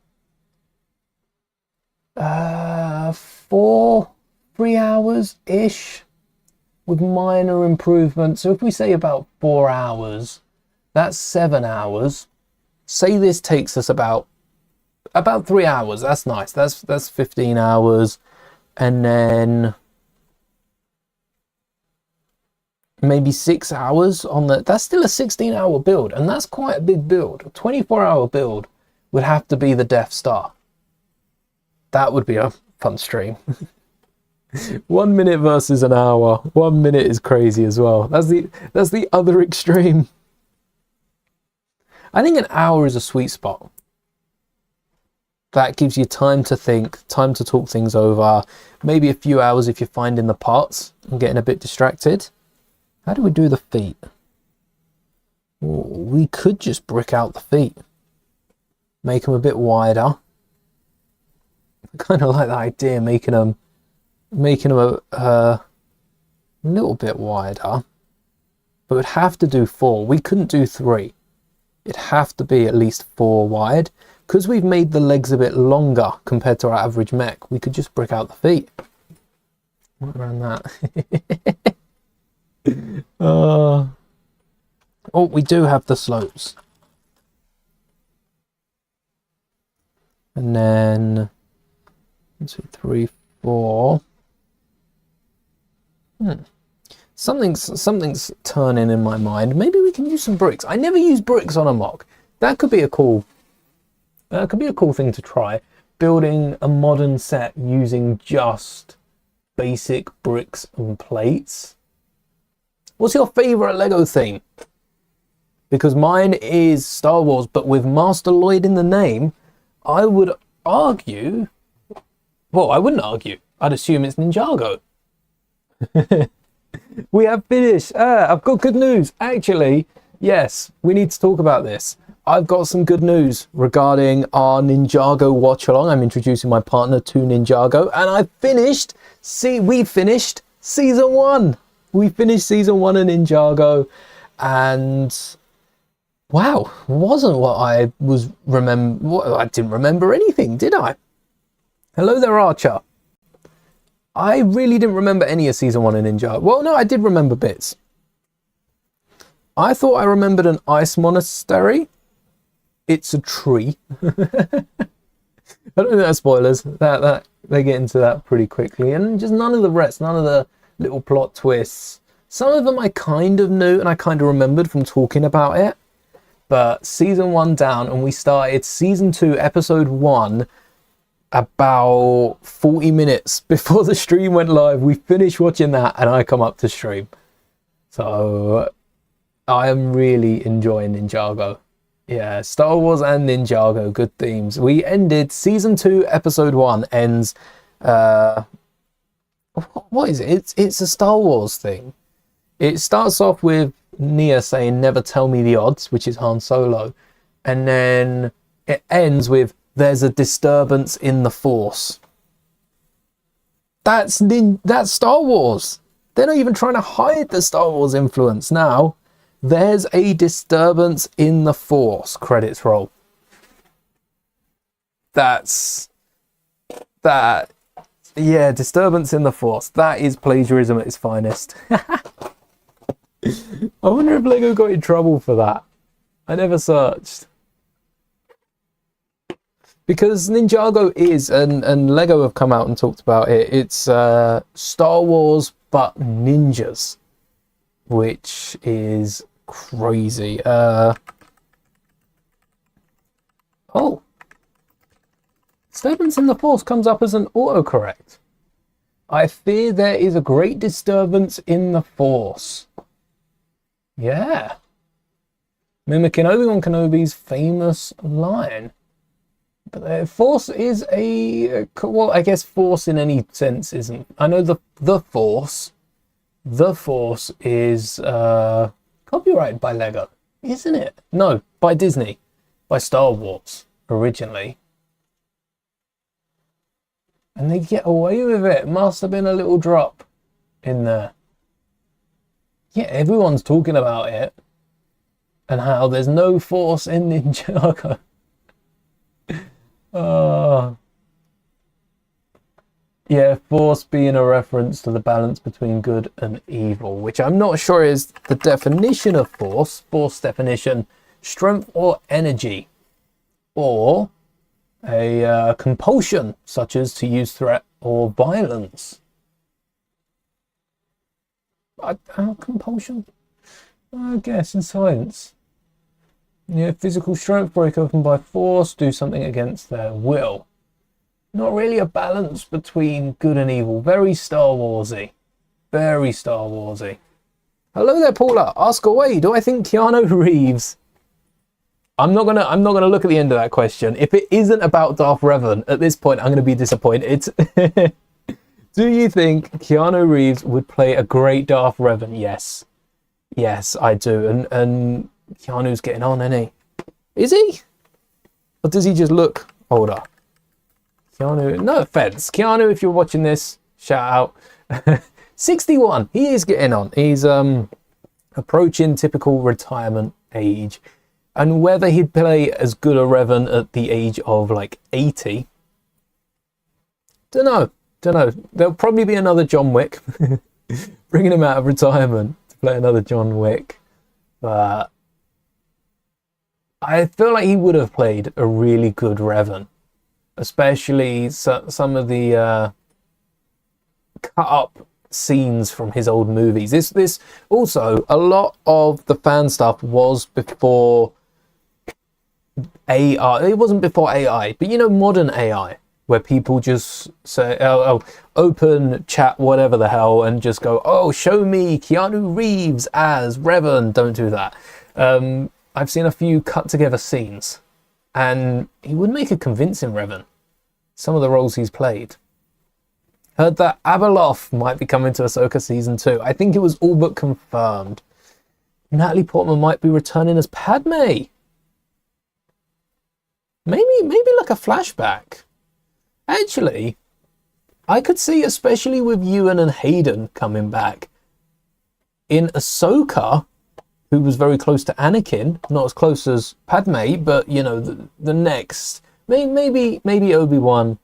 3 hours ish with minor improvements. So if we say about 4 hours, that's 7 hours. Say this takes us about 3 hours. That's nice. That's 15 hours. And then maybe 6 hours on the, that's still a 16-hour build, and that's quite a big build. A 24-hour build would have to be the Death Star. That would be a fun stream. 1 minute versus an hour. 1 minute is crazy as well. That's the other extreme. I think an hour is a sweet spot. That gives you time to think, time to talk things over. Maybe a few hours if you're finding the parts and getting a bit distracted. How do we do the feet? Ooh, we could just brick out the feet. Make them a bit wider. I kind of like that idea, making them a little bit wider. But we'd have to do 4. We couldn't do 3. It'd have to be at least 4 wide. Because we've made the legs a bit longer compared to our average mech, we could just brick out the feet. What around that? Oh, we do have the slopes. And then 1, 2, 3, 4. Something's turning in my mind. Maybe we can use some bricks. I never use bricks on a mock. That could be a cool thing to try. Building a modern set using just basic bricks and plates. What's your favorite Lego theme? Because mine is Star Wars, but with Master Lloyd in the name, I would argue... Well, I wouldn't argue. I'd assume it's Ninjago. We have finished. I've got good news. Actually, yes, we need to talk about this. I've got some good news regarding our Ninjago watch along. I'm introducing my partner to Ninjago, and we finished season 1. We finished season 1 of Ninjago, and wow, wasn't what I was I didn't remember anything, did I? Hello there, Archer. I really didn't remember any of season 1 of Ninjago. Well, no, I did remember bits. I thought I remembered an ice monastery. It's a tree. I don't think that's spoilers. That they get into that pretty quickly, and just none of the rest, none of the little plot twists. Some of them I kind of knew and I kind of remembered from talking about it. But season 1 down, and we started season 2, episode 1. About 40 minutes before the stream went live. We finished watching that and I come up to stream. So I am really enjoying Ninjago. Yeah, Star Wars and Ninjago, good themes. We ended season 2, episode 1 ends. What is it? It's a Star Wars thing. It starts off with Nia saying, "Never tell me the odds," which is Han Solo. And then it ends with, "There's a disturbance in the Force." That's Star Wars. They're not even trying to hide the Star Wars influence now. There's a disturbance in the Force. Credits roll. Yeah, disturbance in the Force. That is plagiarism at its finest. I wonder if Lego got in trouble for that. I never searched. Because Ninjago is, and Lego have come out and talked about it, it's Star Wars but ninjas, which is crazy. Oh, disturbance in the Force comes up as an autocorrect. I fear there is a great disturbance in the Force. Yeah. Mimicking Obi-Wan Kenobi's famous line. But Force is well, I guess Force in any sense isn't. I know the Force is copyrighted by Lego, isn't it? No, by Disney, by Star Wars originally. And they get away with it. Must have been a little drop in there. Yeah, everyone's talking about it and how there's no Force in Ninjago. Yeah, Force being a reference to the balance between good and evil, which I'm not sure is the definition of Force. Force definition, strength or energy, or a compulsion, such as to use threat or violence. Compulsion? I guess in science. Yeah, physical strength, break open by force, do something against their will. Not really a balance between good and evil. Very Star Warsy. Very Star Warsy. Hello there, Paula. Ask away. Do I think Keanu Reeves? I'm not gonna look at the end of that question. If it isn't about Darth Revan, at this point I'm gonna be disappointed. Do you think Keanu Reeves would play a great Darth Revan? Yes. Yes, I do. And Keanu's getting on, isn't he? Is he? Or does he just look older? Keanu, no offense. Keanu, if you're watching this, shout out. 61. He is getting on. He's approaching typical retirement age. And whether he'd play as good a Revan at the age of like 80, don't know. There'll probably be another John Wick. Bringing him out of retirement to play another John Wick. But I feel like he would have played a really good Revan. especially some of the cut up scenes from his old movies. This also, a lot of the fan stuff was before AI. It wasn't before AI, but you know, modern AI, where people just say, oh, open chat, whatever the hell, and just go, oh, show me Keanu Reeves as Revan. Don't do that. I've seen a few cut together scenes, and he would make a convincing Revan. Some of the roles he's played. Heard that Abeloth might be coming to Ahsoka Season 2. I think it was all but confirmed. Natalie Portman might be returning as Padme. Maybe like a flashback. Actually, I could see, especially with Ewan and Hayden coming back, in Ahsoka, who was very close to Anakin, not as close as Padme, but you know, the next, maybe Obi-Wan.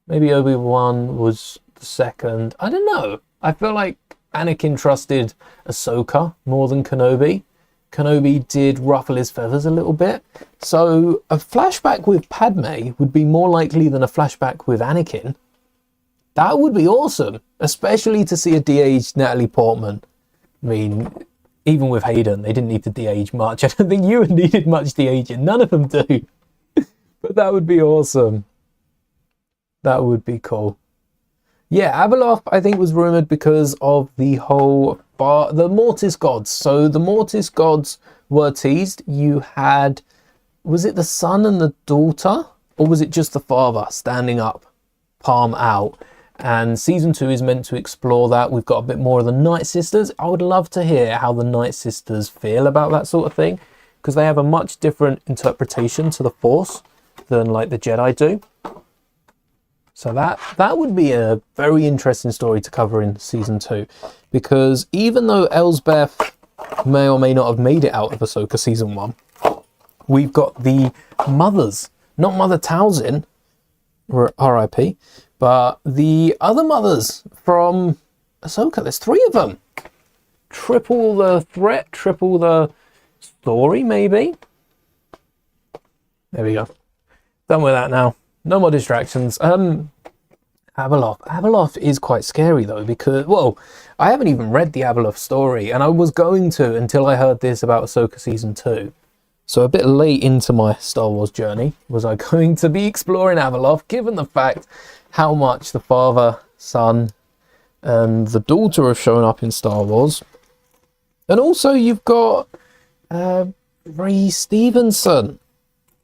Maybe Obi-Wan was the second. I don't know. I feel like Anakin trusted Ahsoka more than Kenobi. Kenobi did ruffle his feathers a little bit. So a flashback with Padme would be more likely than a flashback with Anakin. That would be awesome, especially to see a de-aged Natalie Portman. I mean, even with Hayden, they didn't need to de-age much. I don't think Ewan needed much de-aging. None of them do. But that would be awesome. That would be cool. Yeah, Abeloth, I think, was rumoured because of the whole the Mortis gods. So the Mortis gods were teased. You had, was it the son and the daughter? Or was it just the father standing up, palm out? And Season 2 is meant to explore that. We've got a bit more of the Night Sisters. I would love to hear how the Night Sisters feel about that sort of thing, because they have a much different interpretation to the Force than like the Jedi do. So that would be a very interesting story to cover in Season 2, because even though Elsbeth may or may not have made it out of Ahsoka Season 1, we've got the mothers, not Mother Talzin, R.I.P., but the other mothers from Ahsoka. There's 3 of them. Triple the threat, triple the story, maybe. There we go. Done with that now. No more distractions. Abeloth is quite scary though, because, well, I haven't even read the Abeloth story, and I was going to until I heard this about Ahsoka Season 2. So a bit late into my Star Wars journey was I going to be exploring Abeloth, given the fact how much the father, son, and the daughter have shown up in Star Wars. And also you've got Ray Stevenson.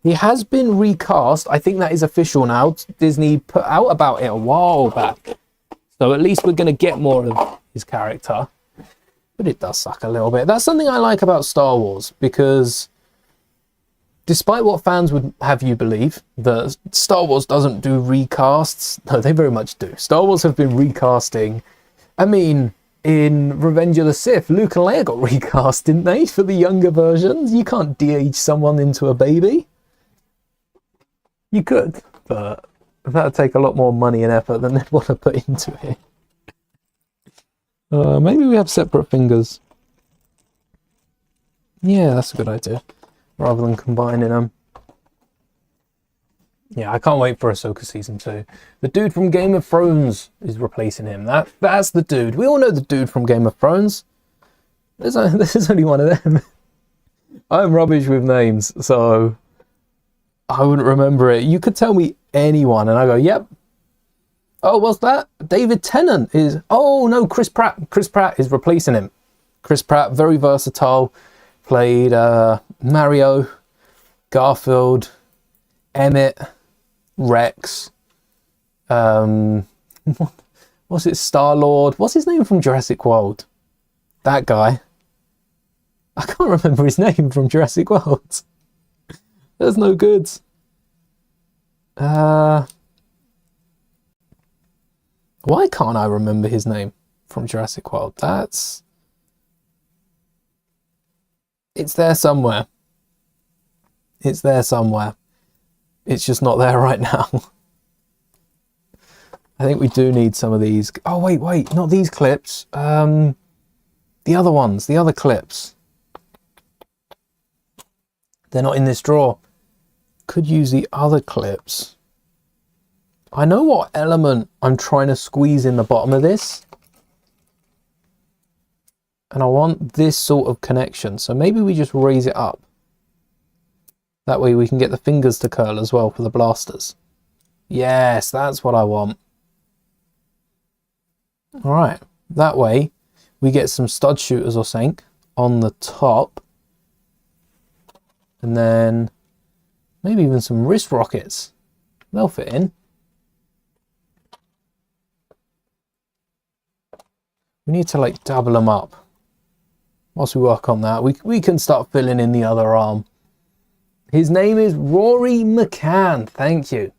He has been recast. I think that is official now. Disney put out about it a while back. So at least we're going to get more of his character. But it does suck a little bit. That's something I like about Star Wars, because despite what fans would have you believe, that Star Wars doesn't do recasts. No, they very much do. Star Wars have been recasting. I mean, in Revenge of the Sith, Luke and Leia got recast, didn't they? For the younger versions. You can't de-age someone into a baby. You could, but that would take a lot more money and effort than they'd want to put into it. Maybe we have separate fingers. Yeah, that's a good idea. Rather than combining them. Yeah, I can't wait for Ahsoka Season 2. The dude from Game of Thrones is replacing him. That's the dude. We all know the dude from Game of Thrones. There's only one of them. I'm rubbish with names, so I wouldn't remember it. You could tell me anyone and I go, yep. Oh, what's that? David Tennant is... Oh, no, Chris Pratt. Chris Pratt is replacing him. Chris Pratt, very versatile. Played Mario, Garfield, Emmett, Rex. What's it? Star-Lord. What's his name from Jurassic World? That guy. I can't remember his name from Jurassic World. There's no good. Why can't I remember his name from Jurassic World? It's there somewhere. It's there somewhere. It's just not there right now. I think we do need some of these. Oh, wait, not these clips. The other ones, the other clips. They're not in this drawer. Could use the other clips. I know what element I'm trying to squeeze in the bottom of this. And I want this sort of connection. So maybe we just raise it up. That way we can get the fingers to curl as well for the blasters. Yes, that's what I want. All right. That way we get some stud shooters or something on the top. And then maybe even some wrist rockets. They'll fit in. We need to like double them up. Whilst we work on that, we can start filling in the other arm. His name is Rory McCann. Thank you.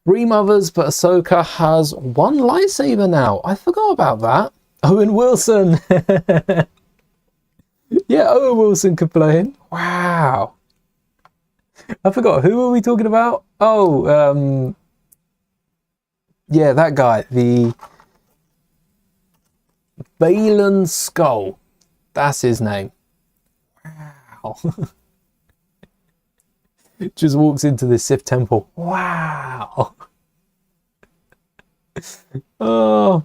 3 mothers, but Ahsoka has 1 lightsaber now. I forgot about that. Owen Wilson. Yeah, Owen Wilson could play him. Wow. I forgot. Who were we talking about? Oh, yeah, that guy. The Balin Skull. That's his name. Wow. Just walks into the Sith temple. Wow. Oh.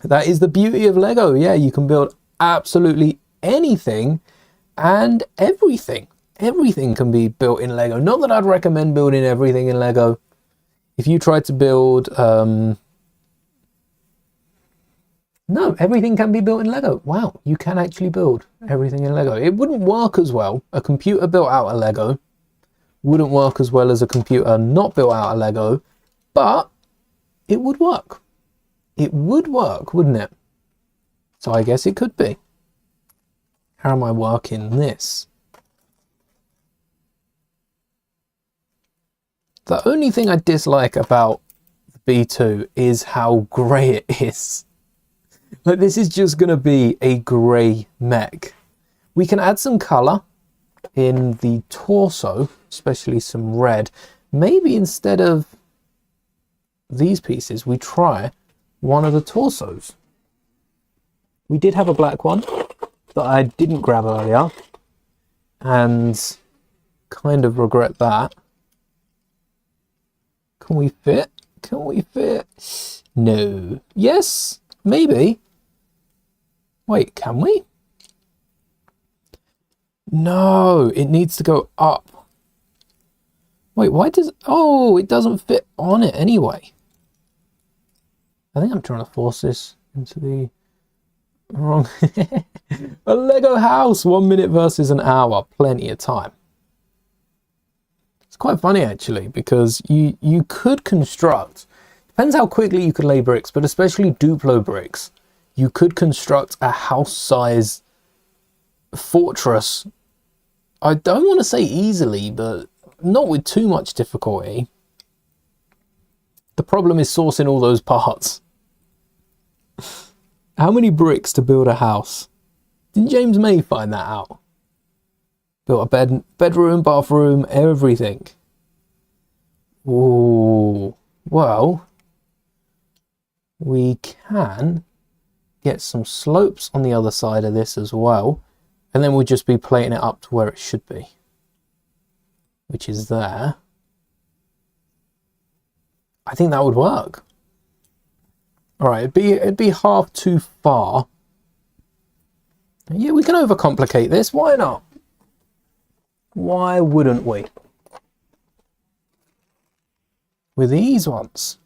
That is the beauty of Lego. Yeah, you can build absolutely anything and everything. Everything can be built in Lego. Not that I'd recommend building everything in Lego. If you try to build... No, everything can be built in Lego. Wow, you can actually build everything in Lego. It wouldn't work as well. A computer built out of Lego wouldn't work as well as a computer not built out of Lego, but it would work. It would work, wouldn't it? So I guess it could be. How am I working this? The only thing I dislike about the B2 is how grey it is. Like, this is just going to be a grey mech. We can add some colour in the torso, especially some red. Maybe instead of these pieces, we try one of the torsos. We did have a black one that I didn't grab earlier, and kind of regret that. Can we fit? Can we fit? No. Yes, maybe. Wait, can we? No, it needs to go up. Wait, why does... Oh, it doesn't fit on it anyway. I think I'm trying to force this into the wrong... A Lego house, 1 minute versus an hour. Plenty of time. It's quite funny, actually, because you could construct... Depends how quickly you could lay bricks, but especially Duplo bricks. You could construct a house-size fortress. I don't want to say easily, but not with too much difficulty. The problem is sourcing all those parts. How many bricks to build a house? Didn't James May find that out? Built a bedroom, bathroom, everything. Ooh, well, we can get some slopes on the other side of this as well, and then we'll just be plating it up to where it should be, which is there. I think that would work. All right, it'd be half too far. Yeah, we can overcomplicate this. Why not? Why wouldn't we? With these ones.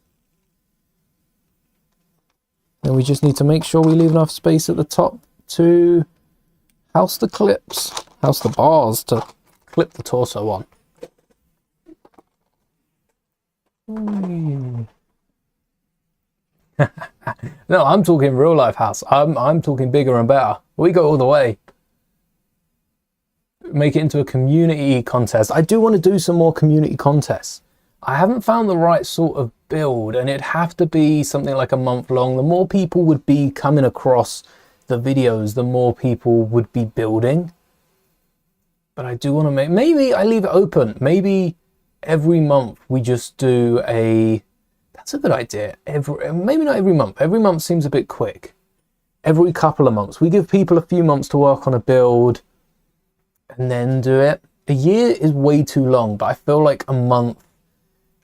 Then we just need to make sure we leave enough space at the top to house the clips, house the bars to clip the torso on. No, I'm talking real life house. I'm talking bigger and better. We go all the way. Make it into a community contest. I do want to do some more community contests. I haven't found the right sort of build, and it'd have to be something like a month long. The more people would be coming across the videos, the more people would be building. But I do want to make, maybe I leave it open. Maybe every month we just do a, that's a good idea. Maybe not every month. Every month seems a bit quick. Every couple of months. We give people a few months to work on a build and then do it. A year is way too long, but I feel like a month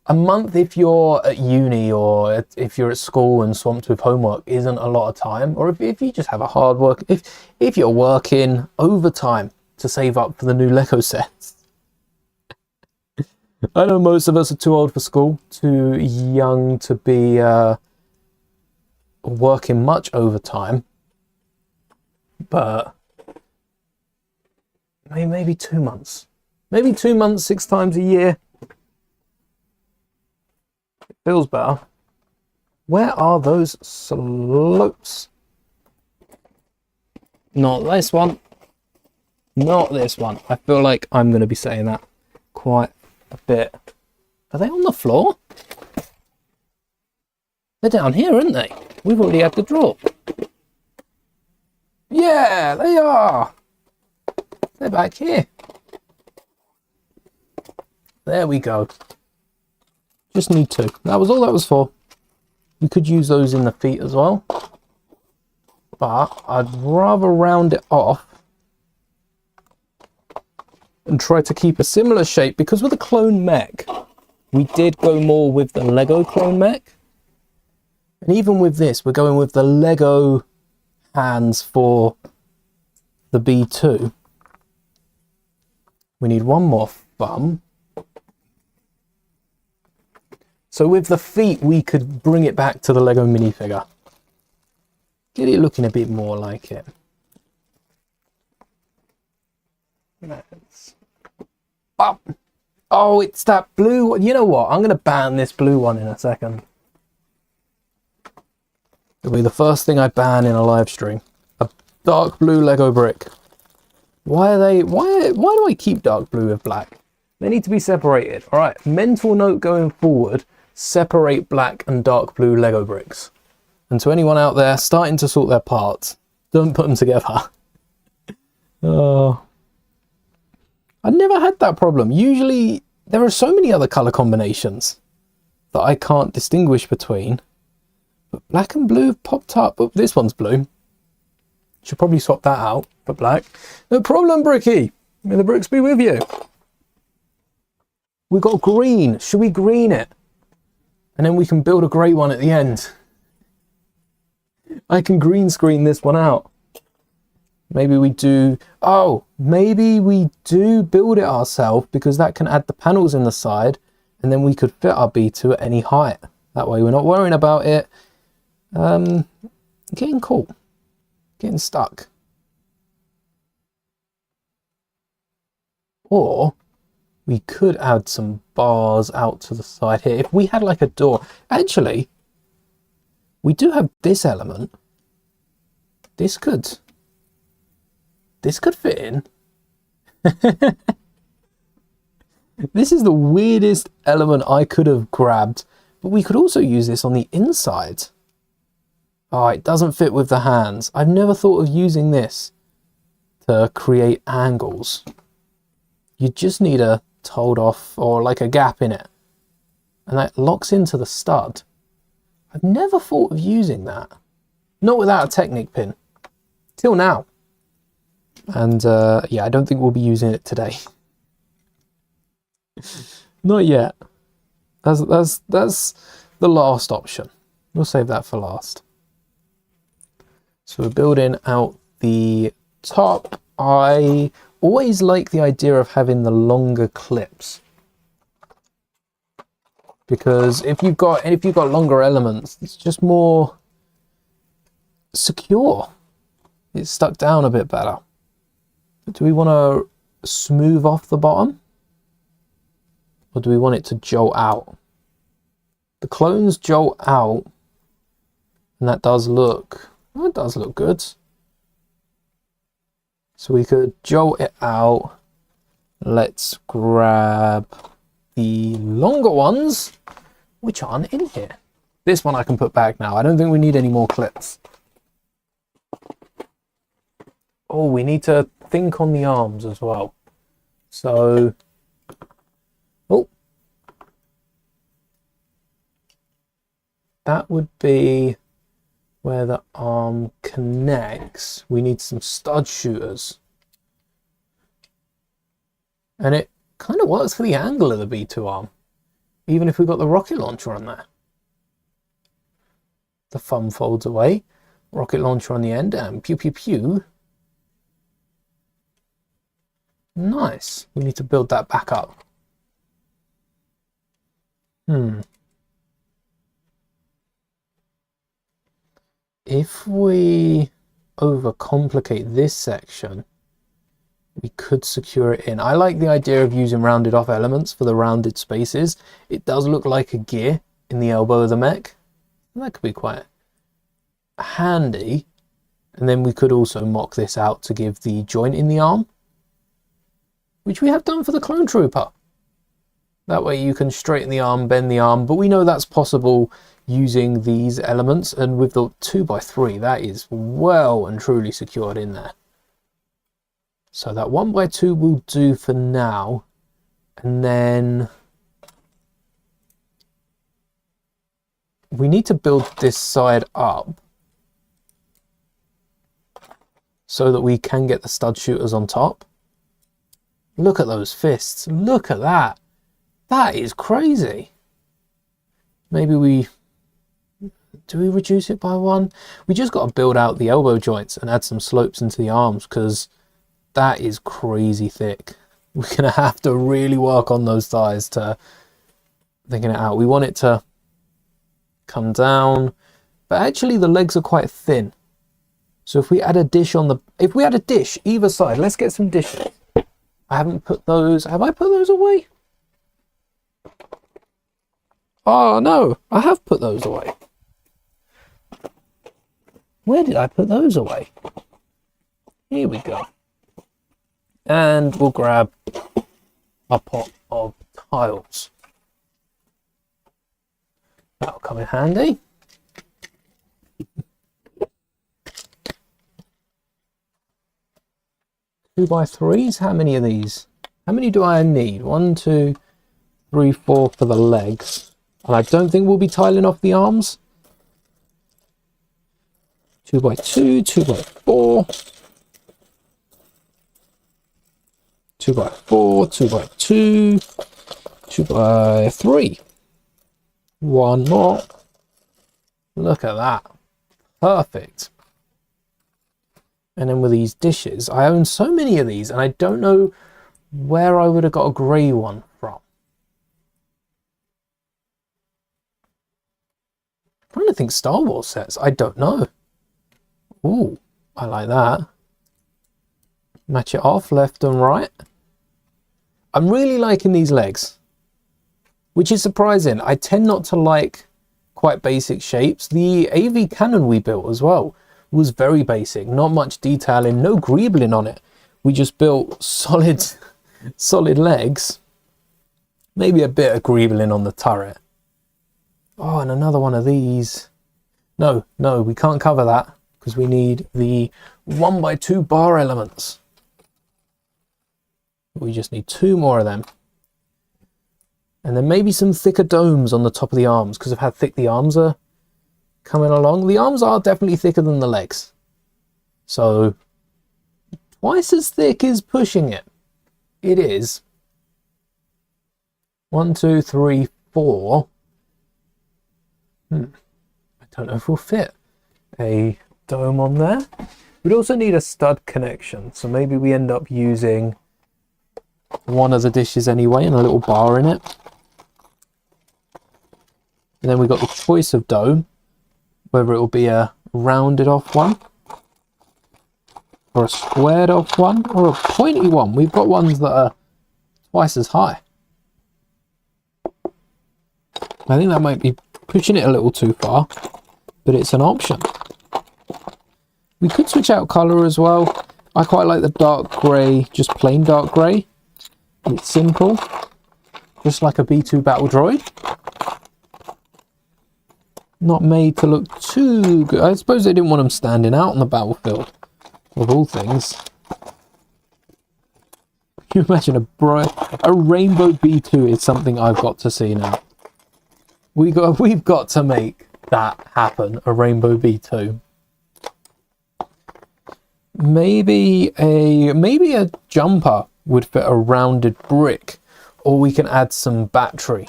A month if you're at uni or if you're at school and swamped with homework isn't a lot of time. Or if you just have a hard work, if you're working overtime to save up for the new Lego sets. I know most of us are too old for school, too young to be working much overtime, but maybe 2 months. Maybe 2 months, 6 times a year. It feels better. Where are those slopes? Not this one. Not this one. I feel like I'm going to be saying that quite a bit. Are they on the floor? They're down here, aren't they? We've already had the drop. Yeah, they are. They're back here. There we go. Just need 2. That was all that was for. You could use those in the feet as well. But I'd rather round it off and try to keep a similar shape, because with the clone mech, we did go more with the Lego clone mech. And even with this, we're going with the Lego hands for the B2. We need one more thumb. So with the feet, we could bring it back to the Lego minifigure. Get it looking a bit more like it. Oh, oh, it's that blue one. You know what? I'm going to ban this blue one in a second. It'll be the first thing I ban in a live stream. A dark blue Lego brick. Why do I keep dark blue with black? They need to be separated. All right, mental note going forward, separate black and dark blue Lego bricks. And to anyone out there starting to sort their parts, don't put them together. Oh. I never had that problem. Usually there are so many other color combinations that I can't distinguish between. But black and blue have popped up. Oh, this one's blue. Should probably swap that out for black. No problem, Bricky. May the bricks be with you. We got green. Should we green it? And then we can build a great one at the end. I can green screen this one out. Maybe we do... Oh, maybe we do build it ourselves, because that can add the panels in the side, and then we could fit our B2 at any height. That way we're not worrying about it getting caught, getting stuck. Or we could add some bars out to the side here. If we had like a door... Actually, we do have this element. This could fit in. This is the weirdest element I could have grabbed, but we could also use this on the inside. Oh, it doesn't fit with the hands. I've never thought of using this to create angles. You just need a told off or like a gap in it, and that locks into the stud. I've never thought of using that. Not without a Technic pin. Till now. And yeah, I don't think we'll be using it today. Not yet. That's the last option. We'll save that for last. So we're building out the top. I always like the idea of having the longer clips, because if you've got longer elements, it's just more secure. It's stuck down a bit better. Do we want to smooth off the bottom, or do we want it to jolt out? The clones jolt out, and that does look good. So we could jolt it out. Let's grab the longer ones, which aren't in here. This one I can put back now. I don't think we need any more clips. Oh, we need to think on the arms as well. So, oh, that would be where the arm connects. We need some stud shooters. And it kind of works for the angle of the B2 arm. Even if we got the rocket launcher on there. The thumb folds away. Rocket launcher on the end and pew pew pew. Nice. We need to build that back up. If we overcomplicate this section, we could secure it in. I like the idea of using rounded off elements for the rounded spaces. It does look like a gear in the elbow of the mech. That could be quite handy. And then we could also mock this out to give the joint in the arm, which we have done for the clone trooper. That way you can straighten the arm, bend the arm, but we know that's possible using these elements, and with the 2x3 that is well and truly secured in there. So that 1x2 will do for now, and then we need to build this side up so that we can get the stud shooters on top. Look at those fists, look at that. That is crazy. Maybe do we reduce it by 1? We just got to build out the elbow joints and add some slopes into the arms, because that is crazy thick. We're going to have to really work on those thighs to thinking it out. We want it to come down, but actually the legs are quite thin. So if we add a dish either side, let's get some dishes. I haven't put those, have I put those away? Oh no, I have put those away. Where did I put those away? Here we go. And we'll grab a pot of tiles. That'll come in handy. Two by threes, how many of these? How many do I need? 1, 2, 3, 4 for the legs. And I don't think we'll be tiling off the arms. 2 by 2, 2 by 4. 2 by 4, 2 by 2, 2 by 3. One more. Look at that. Perfect. And then with these dishes, I own so many of these and I don't know where I would have got a grey one from. I'm trying to think Star Wars sets. I don't know. Ooh, I like that. Match it off left and right. I'm really liking these legs, which is surprising. I tend not to like quite basic shapes. The AV cannon we built as well was very basic, not much detailing, no greebling on it. We just built solid legs, maybe a bit of greebling on the turret. Oh, and another one of these. No, we can't cover that because we need the 1x2 bar elements. We just need 2 more of them. And then maybe some thicker domes on the top of the arms because of how thick the arms are coming along. The arms are definitely thicker than the legs. So twice as thick is pushing it. It is. 1, 2, 3, 4. I don't know if we'll fit a dome on there. We'd also need a stud connection. So maybe we end up using one of the dishes anyway and a little bar in it. And then we've got the choice of dome, whether it will be a rounded off one, or a squared off one, or a pointy one. We've got ones that are twice as high. I think that might be pushing it a little too far, but it's an option. We could switch out colour as well. I quite like the dark grey, just plain dark grey. It's simple, just like a B2 battle droid. Not made to look too good. I suppose they didn't want them standing out on the battlefield, of all things. Can you imagine a rainbow B2 is something I've got to see now. We've got to make that happen, a rainbow B2. Maybe a jumper would fit a rounded brick, or we can add some battery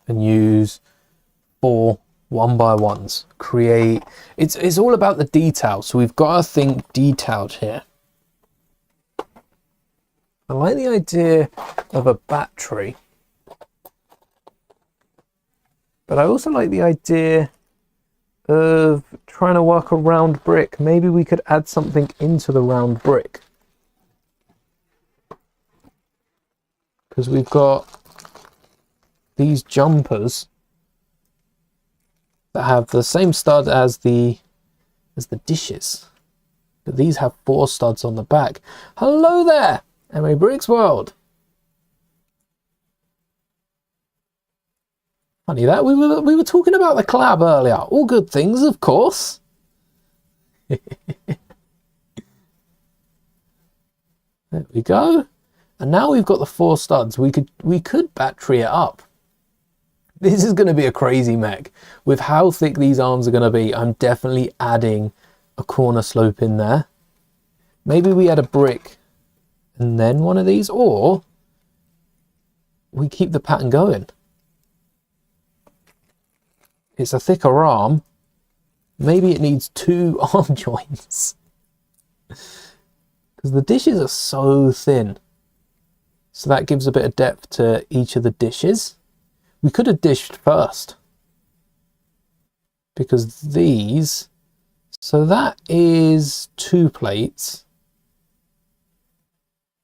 and use 4 1x1s. Create, it's all about the detail, so we've got to think detailed here. I like the idea of a battery, but I also like the idea of trying to work a round brick. Maybe we could add something into the round brick, because we've got these jumpers that have the same stud as the dishes, but these have 4 studs on the back. Hello there, MA Bricks World. Funny that we were talking about the collab earlier. All good things, of course. There we go. And now we've got the 4 studs. We could battery it up. This is going to be a crazy mech. With how thick these arms are going to be, I'm definitely adding a corner slope in there. Maybe we add a brick and then one of these, or we keep the pattern going. It's a thicker arm. Maybe it needs 2 arm joints, because the dishes are so thin. So that gives a bit of depth to each of the dishes. We could have dished first, because these, so that is 2 plates.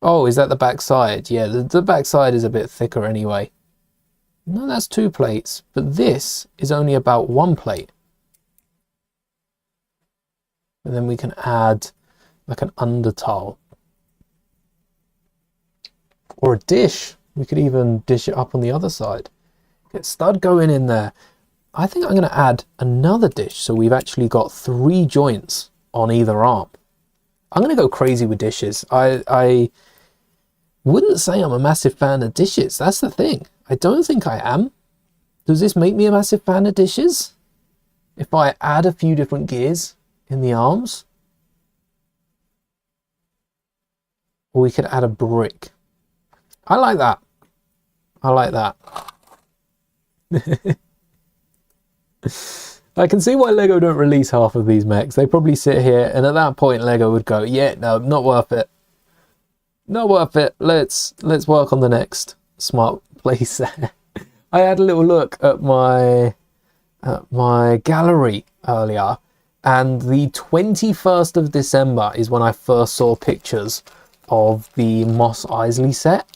Oh, is that the back side? Yeah, the back side is a bit thicker anyway. No, that's 2 plates, but this is only about 1 plate. And then we can add like an under tile. Or a dish. We could even dish it up on the other side. Get stud going in there. I think I'm going to add another dish, so we've actually got 3 joints on either arm. I'm going to go crazy with dishes. I wouldn't say I'm a massive fan of dishes. That's the thing. I don't think I am. Does this make me a massive fan of dishes? If I add a few different gears in the arms? Or we could add a brick. I like that. I like that. I can see why Lego don't release half of these mechs. They probably sit here, and at that point Lego would go, yeah, no, not worth it. Not worth it. Let's work on the next smart place. I had a little look at my gallery earlier, and the 21st of December is when I first saw pictures of the Mos Eisley set,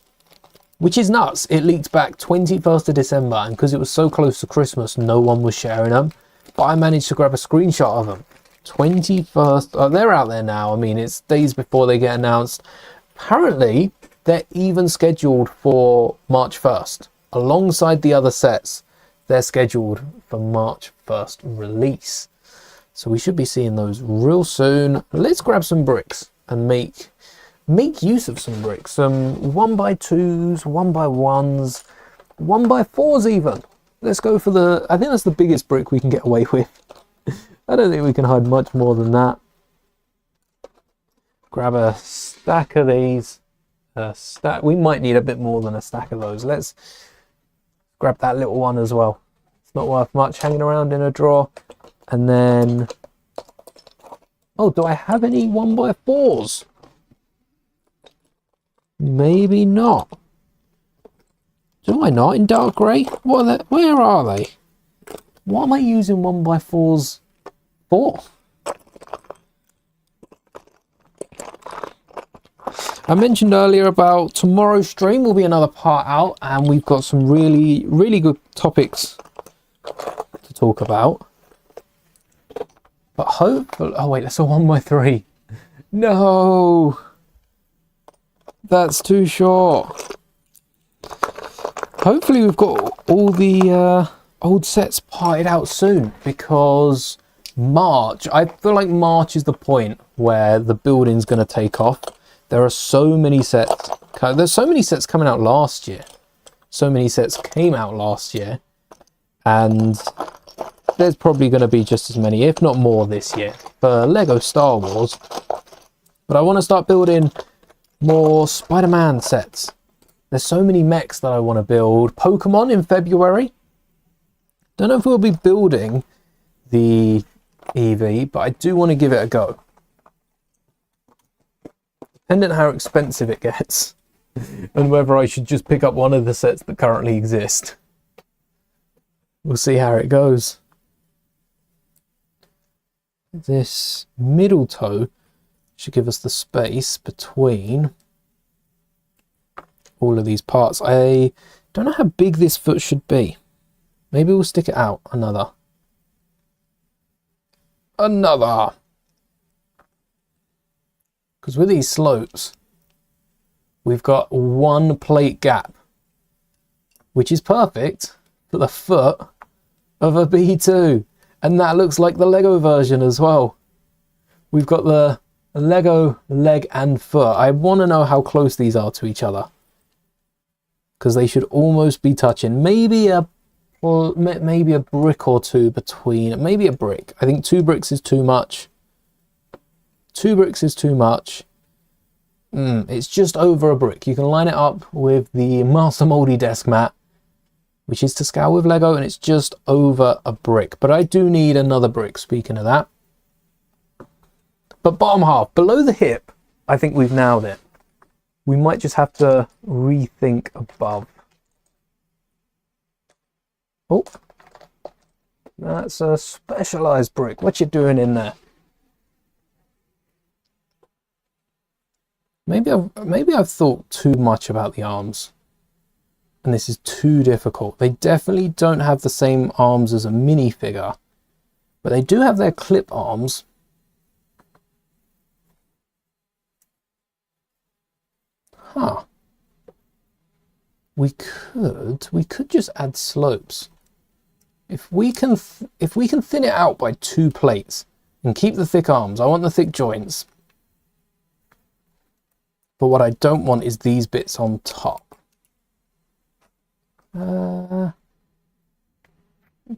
which is nuts. It leaked back 21st of December, and because it was so close to Christmas, no one was sharing them, but I managed to grab a screenshot of them. 21st, oh, they're out there now. I mean, it's days before they get announced. Apparently, they're even scheduled for March 1st. Alongside the other sets, they're scheduled for March 1st release. So we should be seeing those real soon. Let's grab some bricks and make use of some bricks. Some 1x2s, 1x1s, 1x4s even. Let's go for the, I think that's the biggest brick we can get away with. I don't think we can hide much more than that. Grab a stack of these. We might need a bit more than a stack of those. Let's grab that little one as well. It's not worth much hanging around in a drawer. And then, oh, do I have any 1x4s? Maybe not. Do I not in dark grey? What are they? Where are they? What am I using 1x4s for? I mentioned earlier about tomorrow's stream will be another part out, and we've got some really good topics to talk about. But hopefully, oh wait, that's a 1x3. No, that's too short. Hopefully we've got all the old sets parted out soon, because March, I feel like March is the point where the building's going to take off. There are so many sets. There's so many sets coming out last year. So many sets came out last year. And there's probably going to be just as many, if not more, this year for Lego Star Wars. But I want to start building more Spider-Man sets. There's so many mechs that I want to build. Pokemon in February. Don't know if we'll be building the EV, but I do want to give it a go. Depending on how expensive it gets, and whether I should just pick up one of the sets that currently exist. We'll see how it goes. This middle toe should give us the space between all of these parts. I don't know how big this foot should be. Maybe we'll stick it out another. Because with these slopes, we've got 1 plate gap, which is perfect for the foot of a B2. And that looks like the Lego version as well. We've got the Lego leg and foot. I want to know how close these are to each other, because they should almost be touching. Maybe a brick or two between. Maybe a brick. I think 2 bricks is too much. 2 bricks is too much. It's just over a brick. You can line it up with the Master Mouldie desk mat, which is to scale with Lego, and it's just over a brick. But I do need another brick, speaking of that. But bottom half, below the hip, I think we've nailed it. We might just have to rethink above. Oh, that's a specialized brick. What you doing in there? Maybe I've thought too much about the arms, and this is too difficult. They definitely don't have the same arms as a minifigure, but they do have their clip arms. Huh. We could just add slopes. If we can thin it out by 2 plates and keep the thick arms. I want the thick joints. But what I don't want is these bits on top. No,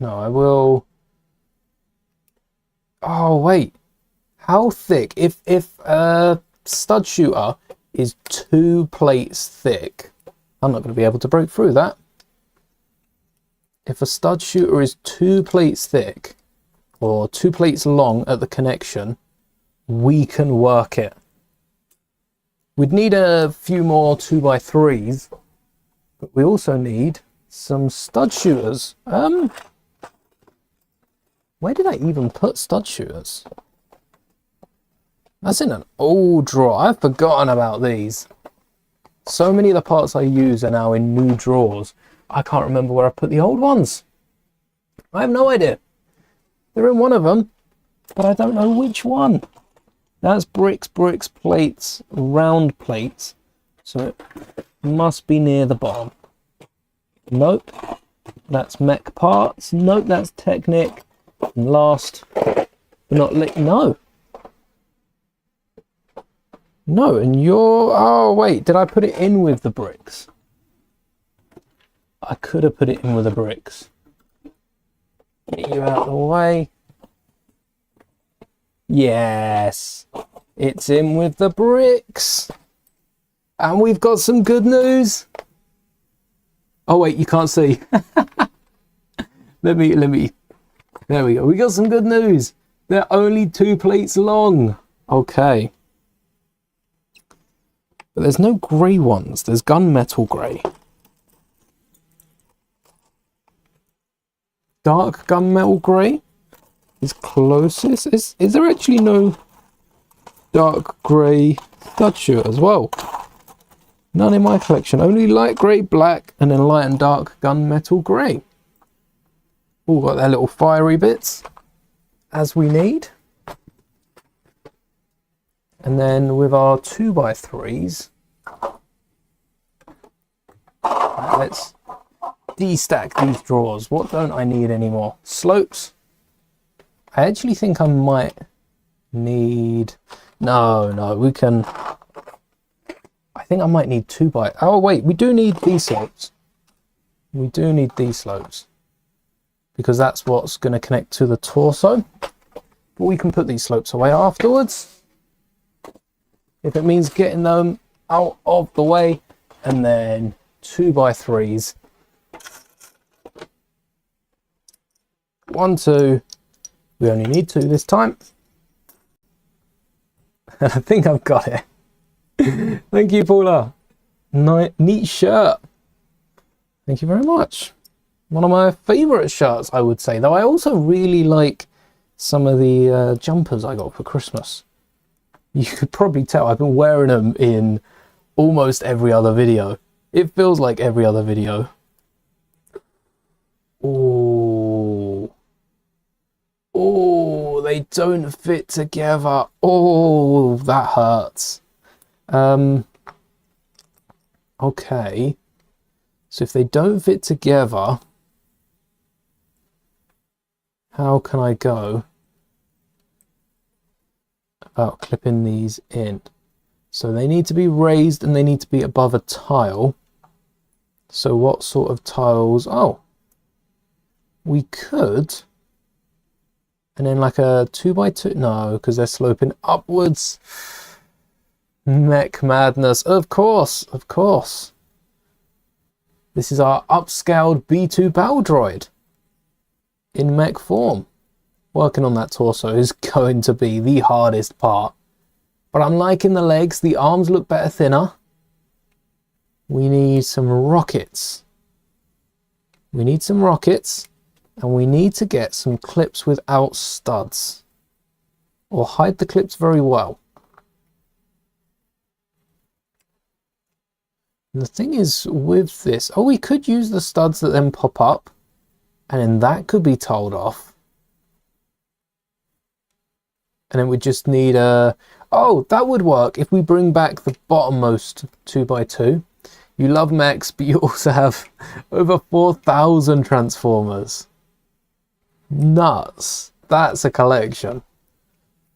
I will. Oh wait, how thick? If a stud shooter is 2 plates thick, I'm not going to be able to break through that. If a stud shooter is 2 plates thick or 2 plates long at the connection, we can work it. We'd need a few more 2x3s, but we also need some stud shooters. Where did I even put stud shooters? That's in an old drawer. I've forgotten about these. So many of the parts I use are now in new drawers. I can't remember where I put the old ones. I have no idea. They're in one of them, but I don't know which one. That's bricks, plates, round plates. So it must be near the bottom. Nope. That's mech parts. Nope, that's Technic. And last but not least, no. No, and you're... Oh, wait. Did I put it in with the bricks? I could have put it in with the bricks. Get you out of the way. Yes. It's in with the bricks. And we've got some good news. Oh, wait. You can't see. Let me... There we go. We got some good news. They're only 2 plates long. Okay. But there's no grey ones. There's gunmetal grey. Dark gunmetal grey is closest. Is there actually no dark grey stud shooter as well? None in my collection. Only light grey, black, and then light and dark gunmetal grey. All got their little fiery bits as we need. And then with our 2x3s, let's destack these drawers. What don't I need anymore? Slopes. I actually think I might need... No, we can... I think I might need 2x... Oh, wait, we do need these slopes. We do need these slopes, because that's what's going to connect to the torso. But we can put these slopes away afterwards, if it means getting them out of the way. And then 2x3s. 1, 2. We only need 2 this time. I think I've got it. Thank you, Paula. Neat shirt. Thank you very much. One of my favourite shirts, I would say. Though I also really like some of the jumpers I got for Christmas. You could probably tell I've been wearing them in almost every other video. It feels like every other video. Oh. Oh, they don't fit together. Oh, that hurts. Okay. So if they don't fit together, how can I go about clipping these in? So they need to be raised and they need to be above a tile. So what sort of tiles? Oh, we could, and then like a 2x2. No, because they're sloping upwards. Mech madness. Of course, of course. This is our upscaled B2 battle droid in mech form. Working on that torso is going to be the hardest part. But I'm liking the legs. The arms look better thinner. We need some rockets. We need some rockets. And we need to get some clips without studs. Or hide the clips very well. And the thing is with this... Oh, we could use the studs that then pop up. And then that could be told off. And then we just need a... Oh, that would work if we bring back the bottommost 2x2. You love mechs, but you also have over 4,000 transformers. Nuts. That's a collection.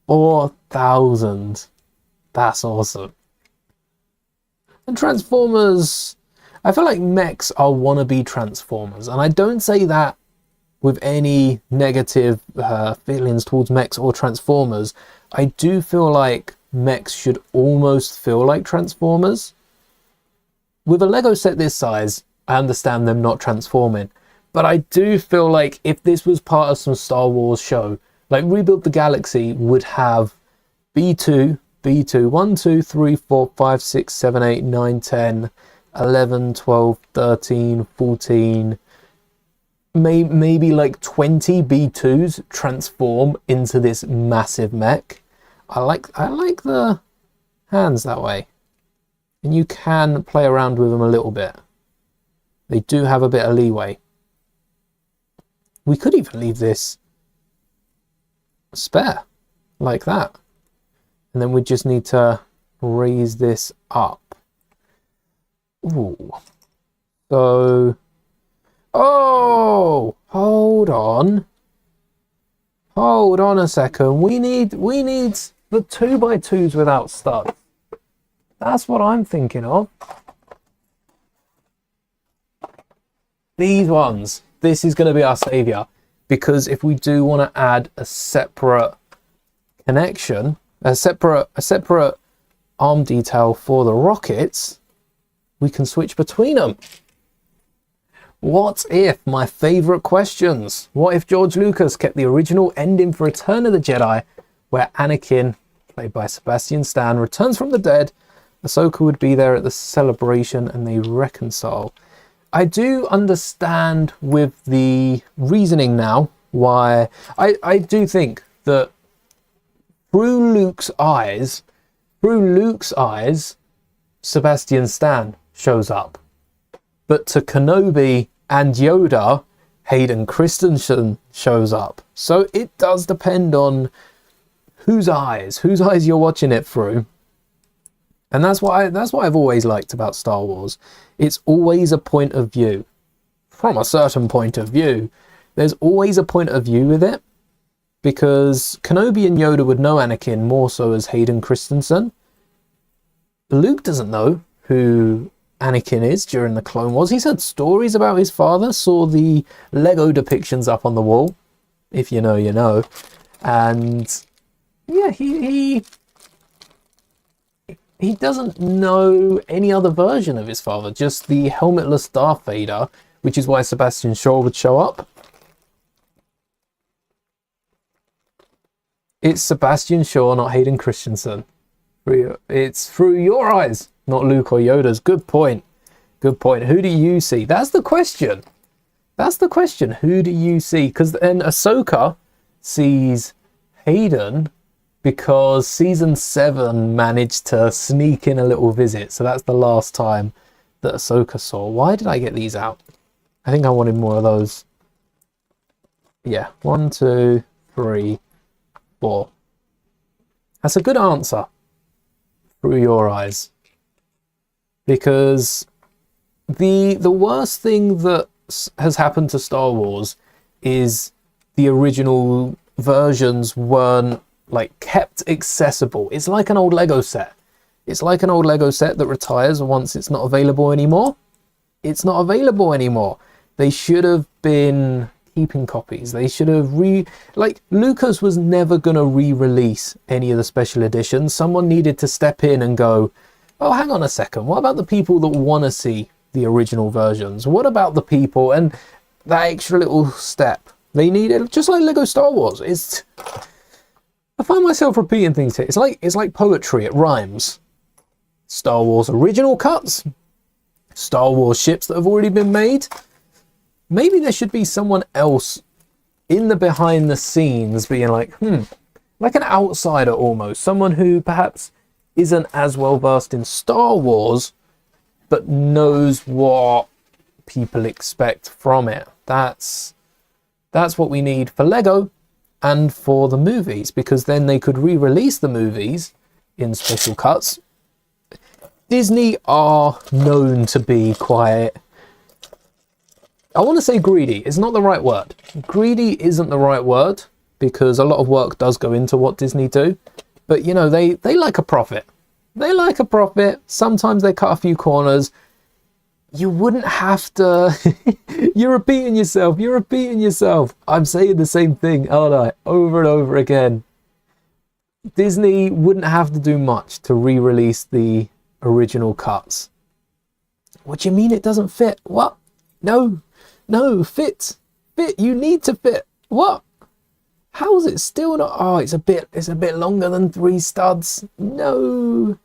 4,000. That's awesome. And transformers... I feel like mechs are wannabe transformers. And I don't say that with any negative feelings towards mechs or transformers. I do feel like mechs should almost feel like transformers. With a Lego set this size, I understand them not transforming. But I do feel like if this was part of some Star Wars show, like Rebuild the Galaxy would have B2, 1, 2, 3, 4, 5, 6, 7, 8, 9, 10, 11, 12, 13, 14... maybe like 20 B2s transform into this massive mech. I like the hands that way. And you can play around with them a little bit. They do have a bit of leeway. We could even leave this spare, like that. And then we just need to raise this up. Ooh. So... Oh, hold on. Hold on a second. We need the 2x2s without studs. That's what I'm thinking of. These ones. This is going to be our savior, because if we do want to add a separate connection, a separate arm detail for the rockets, we can switch between them. What if, my favourite questions, what if George Lucas kept the original ending for Return of the Jedi, where Anakin, played by Sebastian Stan, returns from the dead, Ahsoka would be there at the celebration and they reconcile? I do understand with the reasoning now why, I do think that through Luke's eyes, Sebastian Stan shows up. But to Kenobi and Yoda, Hayden Christensen shows up. So it does depend on whose eyes you're watching it through. And that's what I've always liked about Star Wars. It's always a point of view. From a certain point of view. There's always a point of view with it. Because Kenobi and Yoda would know Anakin more so as Hayden Christensen. Luke doesn't know who Anakin is during the Clone Wars. He's heard stories about his father, saw the Lego depictions up on the wall. If you know, you know. And yeah, he doesn't know any other version of his father, just the helmetless Darth Vader, which is why Sebastian Shaw would show up. It's Sebastian Shaw, not Hayden Christensen. It's through your eyes, not Luke or Yoda's. Good point. Good point. Who do you see? That's the question. That's the question. Who do you see? Because then Ahsoka sees Hayden because season 7 managed to sneak in a little visit. So that's the last time that Ahsoka saw. Why did I get these out? I think I wanted more of those. Yeah, 1, 2, 3, 4. That's a good answer. Through your eyes. Because the worst thing that has happened to Star Wars is the original versions weren't like kept accessible. It's like an old Lego set. It's like an old Lego set that retires once it's not available anymore. It's not available anymore. They should have been keeping copies. They should have like Lucas was never going to re-release any of the special editions. Someone needed to step in and go, oh, hang on a second. What about the people that want to see the original versions? What about the people and that extra little step they needed? Just like Lego Star Wars. I find myself repeating things here. It's like poetry. It rhymes. Star Wars original cuts. Star Wars ships that have already been made. Maybe there should be someone else in the behind the scenes being like, like an outsider almost. Someone who perhaps isn't as well versed in Star Wars, but knows what people expect from it. That's what we need for Lego and for the movies, because then they could re-release the movies in special cuts. Disney are known to be quite, I want to say greedy. It's not the right word. Greedy isn't the right word, because a lot of work does go into what Disney do. But, you know, they like a profit. They like a profit. Sometimes they cut a few corners. You wouldn't have to... You're repeating yourself. You're repeating yourself. I'm saying the same thing, aren't I? Over and over again. Disney wouldn't have to do much to re-release the original cuts. What do you mean it doesn't fit? What? No, fit. You need to fit. What? How is it still not? Oh, it's a bit longer than 3 studs. No.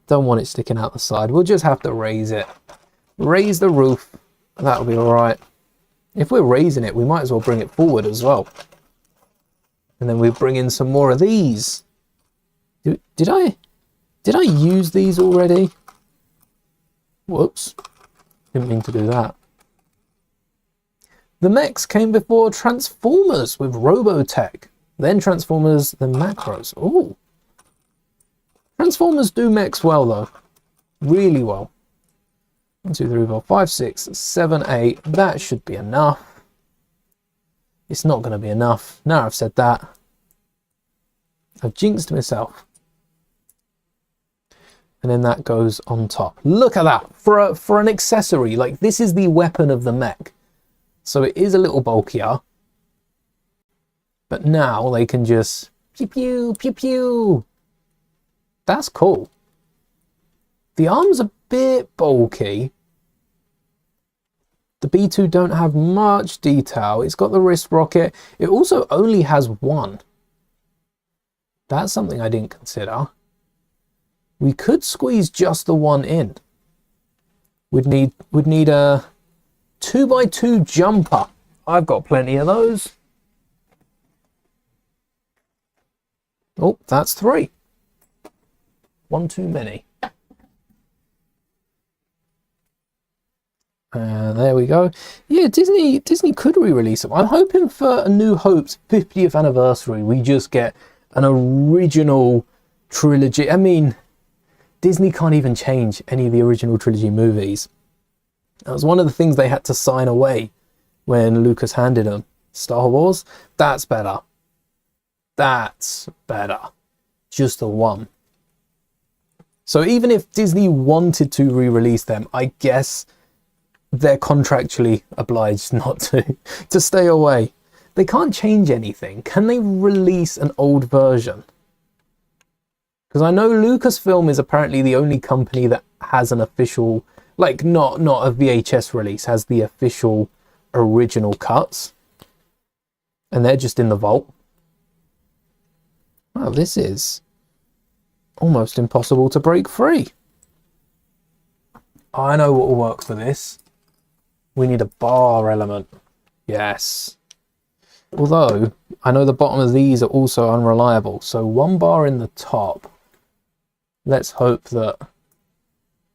Don't want it sticking out the side. We'll just have to raise it. Raise the roof. That'll be all right. If we're raising it, we might as well bring it forward as well. And then we bring in some more of these. Did I use these already? Whoops. Didn't mean to do that. The mechs came before Transformers with Robotech. Then Transformers, then Macros. Ooh. Transformers do mechs well though. Really well. 1, 2, 3, 4, 5, 6, 7, 8. That should be enough. It's not going to be enough. Now I've said that, I've jinxed myself. And then that goes on top. Look at that. For an accessory, like this is the weapon of the mech. So it is a little bulkier. But now they can just pew pew pew pew. That's cool. The arm's a bit bulky. The B2 don't have much detail. It's got the wrist rocket. It also only has 1. That's something I didn't consider. We could squeeze just the 1 in. We'd need a 2x2 jumper. I've got plenty of those. Oh, that's 3. 1 too many. There we go. Yeah, Disney could re-release them. I'm hoping for A New Hope's 50th anniversary, we just get an original trilogy. I mean, Disney can't even change any of the original trilogy movies. That was one of the things they had to sign away when Lucas handed them Star Wars. That's better. That's better. Just the 1. So even if Disney wanted to re-release them, I guess they're contractually obliged not to stay away. They can't change anything. Can they release an old version? Because I know Lucasfilm is apparently the only company that has an official, like not a VHS release, has the official original cuts. and they're just in the vault. Wow, this is almost impossible to break free. I know what will work for this. We need a bar element. Yes. Although, I know the bottom of these are also unreliable. So 1 bar in the top. Let's hope that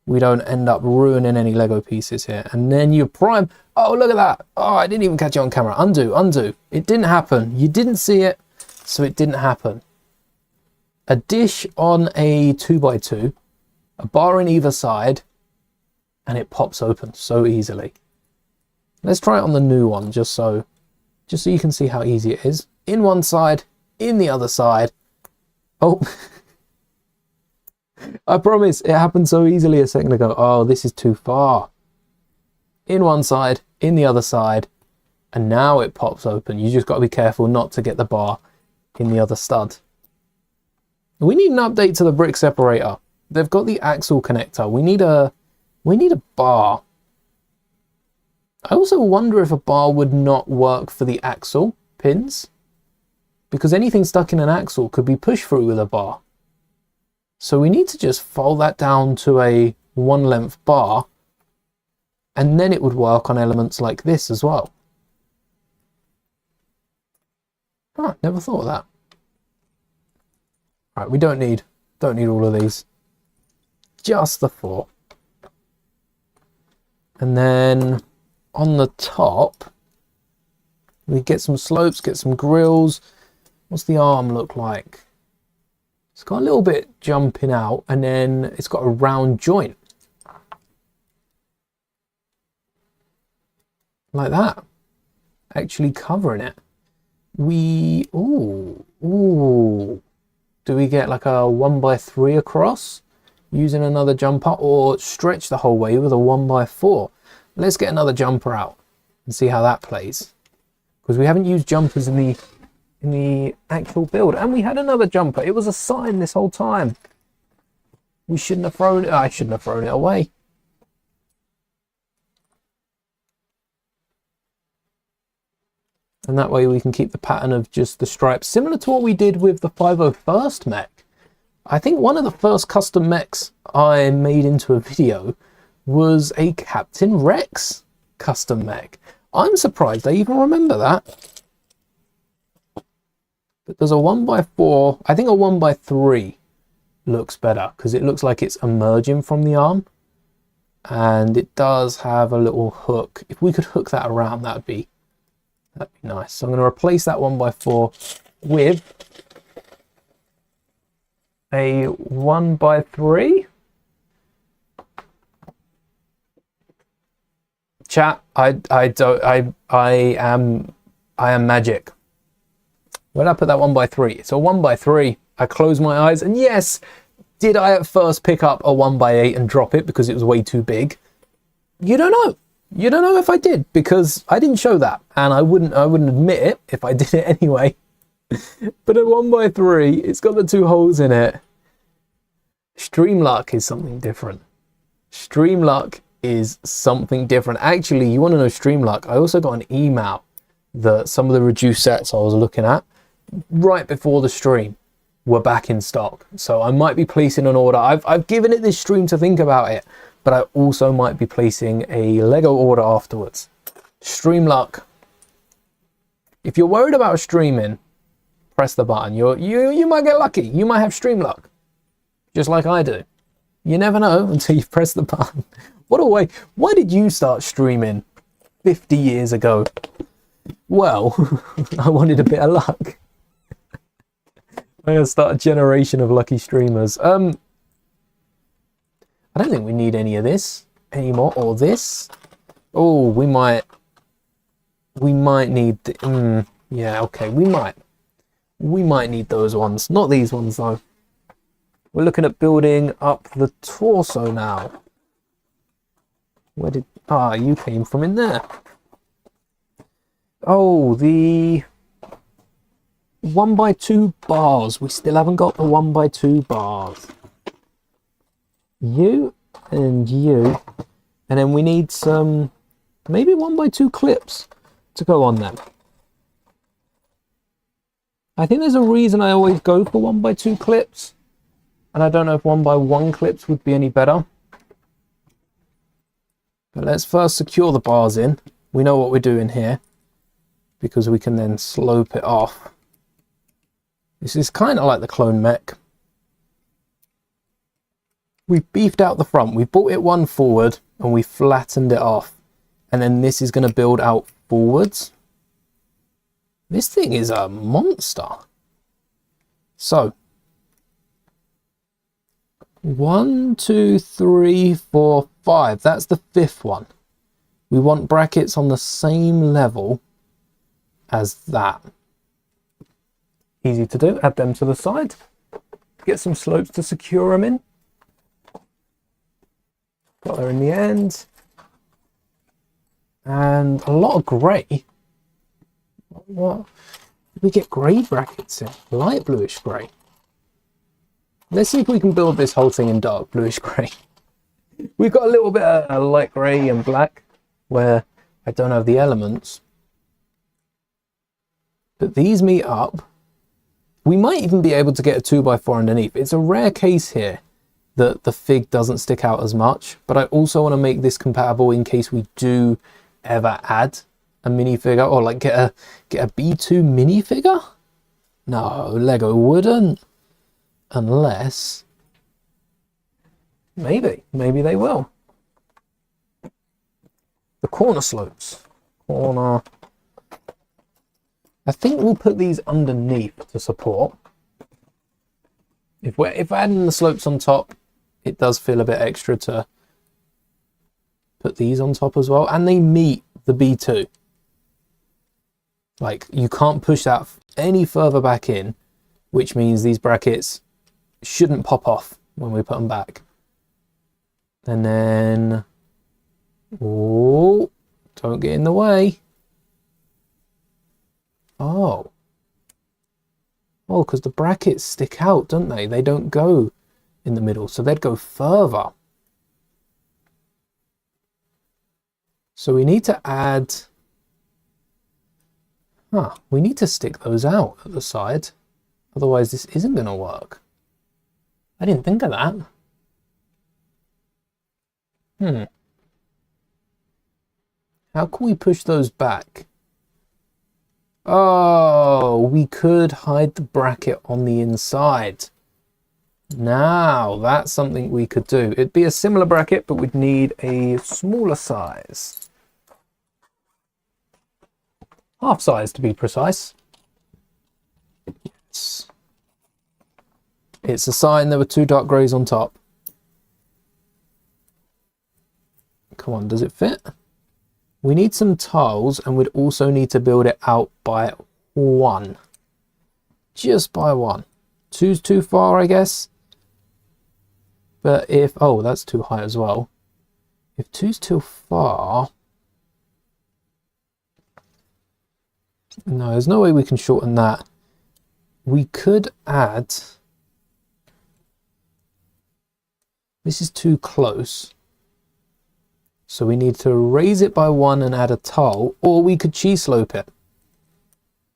we don't end up ruining any Lego pieces here. And then you prime. Oh, look at that. Oh, I didn't even catch it on camera. Undo, undo. It didn't happen. You didn't see it, so it didn't happen. A dish on a 2x2, a bar in either side, and it pops open so easily. Let's try it on the new one, just so you can see how easy it is. In one side, in the other side. Oh, I promise it happened so easily a second ago. Oh, this is too far. In one side, in the other side, and now it pops open. You just got to be careful not to get the bar in the other stud. We need an update to the brick separator. They've got the axle connector. We need a bar. I also wonder if a bar would not work for the axle pins, because anything stuck in an axle could be pushed through with a bar. So we need to just fold that down to a 1 length bar, and then it would work on elements like this as well. Oh, never thought of that. Right, we don't need all of these. Just the 4. And then on the top, we get some slopes, get some grills. What's the arm look like? It's got a little bit jumping out, and then it's got a round joint. Like that. Actually covering it. Ooh. Do we get like a 1x3 across using another jumper, or stretch the whole way with a 1x4? Let's get another jumper out and see how that plays, because we haven't used jumpers in the actual build. And we had another jumper. It was a sign this whole time. We shouldn't have thrown it. I shouldn't have thrown it away. And that way we can keep the pattern of just the stripes, similar to what we did with the 501st mech. I think one of the first custom mechs I made into a video was a Captain Rex custom mech. I'm surprised I even remember that. But there's a 1x4, I think a 1x3 looks better, because it looks like it's emerging from the arm. And it does have a little hook. If we could hook that around, that'd be nice. So I'm going to replace that 1x4 with a 1x3. Chat, I am magic. When I put that 1x3, it's a 1x3. I close my eyes, and yes, did I at first pick up a 1x8 and drop it because it was way too big? You don't know. You don't know if I did, because I didn't show that, and I wouldn't admit it if I did it anyway. But a 1x3, it's got the 2 holes in it. Stream luck is something different. Stream luck is something different. Actually, you want to know stream luck? I also got an email that some of the reduced sets I was looking at right before the stream were back in stock. So I might be placing an order. I've given it this stream to think about it, but I also might be placing a Lego order afterwards. Stream luck. If you're worried about streaming, press the button. You might get lucky. You might have stream luck, just like I do. You never know until you press the button. What a way. Why did you start streaming 50 years ago? Well, I wanted a bit of luck. I'm going to start a generation of lucky streamers. I don't think we need any of this anymore, or this. Oh, we might need the, yeah, okay, we might need those ones. Not these ones though. We're looking at building up the torso now. Where did, you came from in there. Oh, the 1x2 bars. We still haven't got the 1x2 bars. You and you, and then we need some maybe 1x2 clips to go on them. I think there's a reason I always go for 1x2 clips. And I don't know if 1x1 clips would be any better. But let's first secure the bars in. We know what we're doing here, because we can then slope it off. This is kind of like the clone mech. We beefed out the front. We brought it one forward and we flattened it off. And then this is going to build out forwards. This thing is a monster. So 1, 2, 3, 4, 5. That's the 5th one. We want brackets on the same level as that. Easy to do. Add them to the side. Get some slopes to secure them in. Got there in the end. And a lot of grey. What? We get grey brackets in. Light bluish grey. Let's see if we can build this whole thing in dark bluish grey. We've got a little bit of light grey and black where I don't have the elements. But these meet up. We might even be able to get a 2x4 underneath. It's a rare case here that the fig doesn't stick out as much, but I also want to make this compatible in case we do ever add a minifigure, or like get a B2 minifigure. No, Lego wouldn't, unless maybe they will. The corner slopes, I think we'll put these underneath to support. If we're adding the slopes on top, it does feel a bit extra to put these on top as well. And they meet the B2. Like, you can't push that any further back in, which means these brackets shouldn't pop off when we put them back. And then, oh, don't get in the way. Oh, because the brackets stick out, don't they? They don't go in the middle, so they'd go further. So we need to add... we need to stick those out at the side. Otherwise, this isn't going to work. I didn't think of that. How can we push those back? Oh, we could hide the bracket on the inside. Now, that's something we could do. It'd be a similar bracket, but we'd need a smaller size. Half size, to be precise. Yes. It's a sign there were 2 dark greys on top. Come on, does it fit? We need some tiles, and we'd also need to build it out by 1. Just by 1. 2's too far, I guess. But if... oh, that's too high as well. If 2's too far... no, there's no way we can shorten that. We could add... this is too close. So we need to raise it by 1 and add a tile, or we could cheese slope it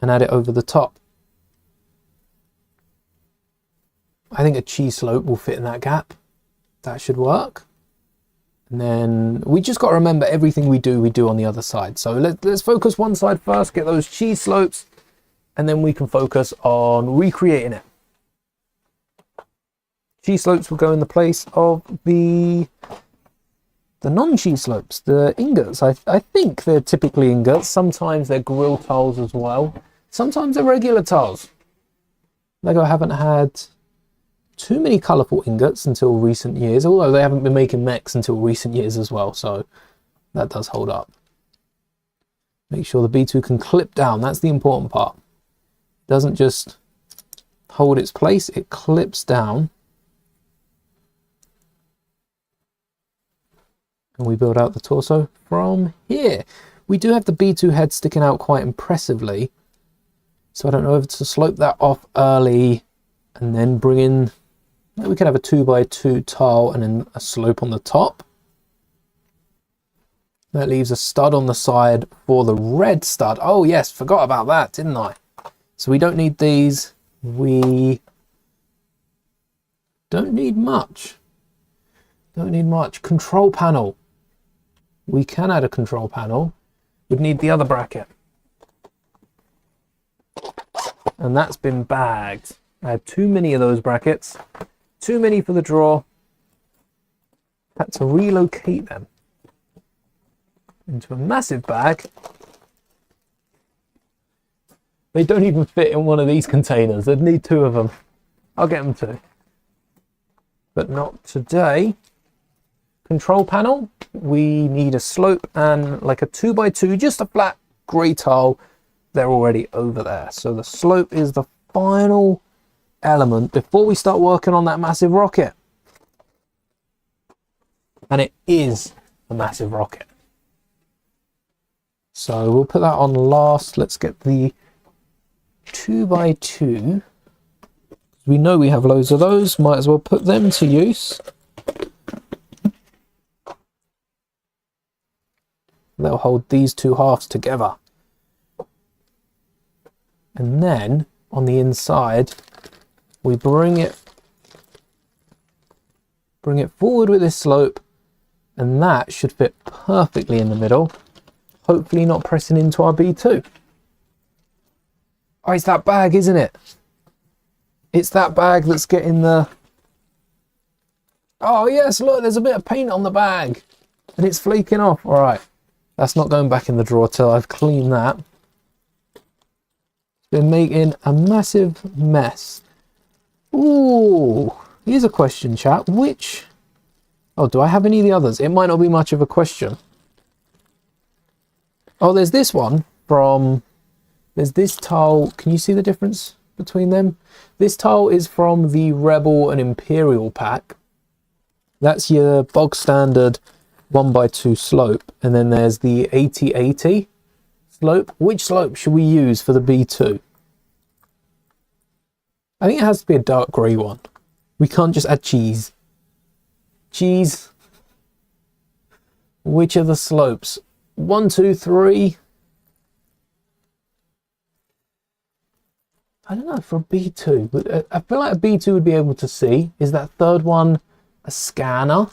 and add it over the top. I think a cheese slope will fit in that gap. That should work. And then we just got to remember everything we do on the other side. So let's focus one side first, get those cheese slopes, and then we can focus on recreating it. Cheese slopes will go in the place of the non-cheese slopes, the ingots. I think they're typically ingots. Sometimes they're grill tiles as well. Sometimes they're regular tiles. Lego haven't had too many colourful ingots until recent years, although they haven't been making mechs until recent years as well, so that does hold up. Make sure the B2 can clip down. That's the important part. It doesn't just hold its place, it clips down. And we build out the torso from here. We do have the B2 head sticking out quite impressively. So I don't know if it's to slope that off early and then bring in... we could have a 2x2 tile and then a slope on the top. That leaves a stud on the side for the red stud. Oh yes, forgot about that, didn't I? So we don't need these. We don't need much. Don't need much. Control panel. We can add a control panel. We'd need the other bracket. And that's been bagged. I had too many of those brackets. Too many for the drawer. Had to relocate them into a massive bag. They don't even fit in one of these containers. I'd need two of them. I'll get them too. But not today. Control panel. We need a slope and like a 2x2, just a flat grey tile. They're already over there. So the slope is the final element before we start working on that massive rocket. And it is a massive rocket. So we'll put that on last. Let's get the 2x2. We know we have loads of those. Might as well put them to use. They'll hold these two halves together. And then on the inside, we bring it forward with this slope, and that should fit perfectly in the middle. Hopefully not pressing into our B2. Oh, it's that bag, isn't it? It's that bag that's getting the... Oh yes, look, there's a bit of paint on the bag and it's flaking off. All right, that's not going back in the drawer till I've cleaned that. It's been making a massive mess. Ooh, here's a question, chat. Which... Oh, do I have any of the others? It might not be much of a question. Oh, there's this one from... There's this tile. Can you see the difference between them? This tile is from the Rebel and Imperial pack. That's your bog standard 1x2 slope. And then there's the 80/80 slope. Which slope should we use for the B2? I think it has to be a dark grey one. We can't just add cheese. Cheese. Which are the slopes? 1, 2, 3. I don't know, for a B2. I feel like a B2 would be able to see. Is that third one a scanner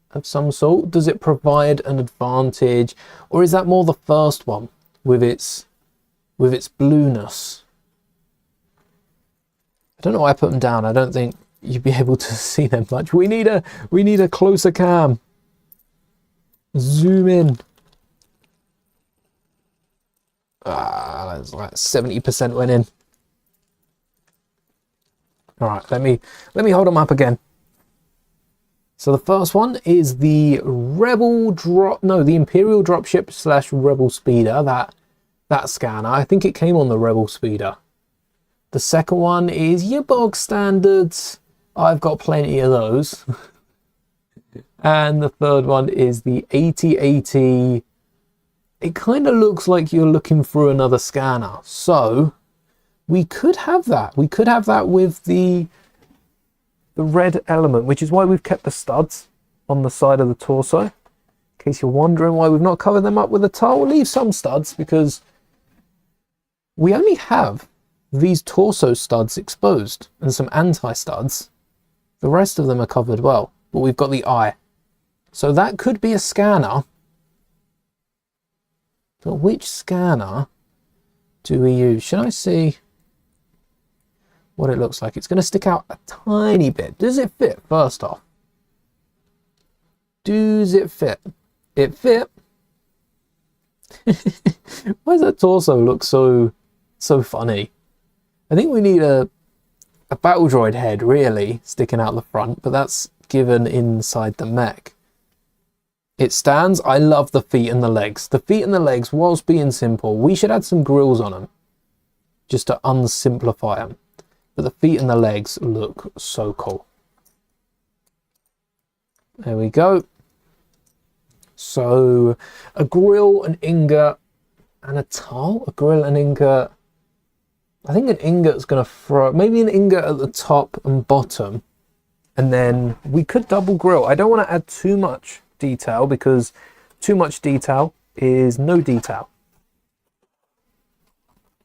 of some sort? Does it provide an advantage? Or is that more the first one with its blueness? I don't know why I put them down. I don't think you'd be able to see them much. We need a closer cam. Zoom in. Ah, that's like 70% went in. All right, let me hold them up again. So the first one is the Imperial dropship / Rebel speeder, that scanner. I think it came on the Rebel speeder. The second one is your bog standards. I've got plenty of those. And the third one is the 80/80. It kind of looks like you're looking through another scanner. So we could have that. We could have that with the red element, which is why we've kept the studs on the side of the torso. In case you're wondering why we've not covered them up with a tile, we'll leave some studs because we only have these torso studs exposed and some anti-studs. The rest of them are covered well, but we've got the eye. So that could be a scanner. But which scanner do we use? Should I see what it looks like? It's going to stick out a tiny bit. Does it fit, first off? Does it fit? It fit. Why does that torso look so funny? I think we need a battle droid head, really, sticking out the front, but that's given inside the mech. It stands. I love the feet and the legs. The feet and the legs, whilst being simple, we should add some grills on them just to unsimplify them. But the feet and the legs look so cool. There we go. So a grill, an ingot, and a tile. A grill, an ingot. I think an ingot's going to throw, maybe an ingot at the top and bottom. And then we could double grill. I don't want to add too much detail because too much detail is no detail.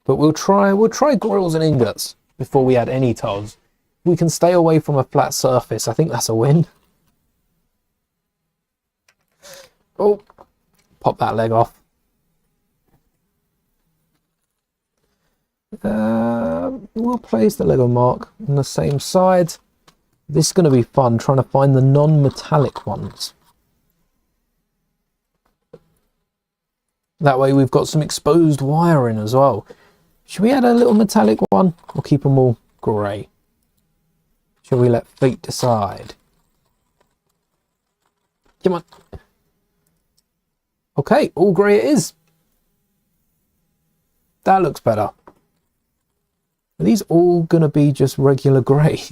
but we'll try grills and ingots before we add any tiles. We can stay away from a flat surface. I think that's a win. Oh, pop that leg off. We'll place the Lego mark on the same side. This is going to be fun, trying to find the non-metallic ones. That way we've got some exposed wiring as well. Should we add a little metallic one or keep them all grey? Shall we let fate decide? Come on. Okay, all grey it is. That looks better. Are these all going to be just regular grey?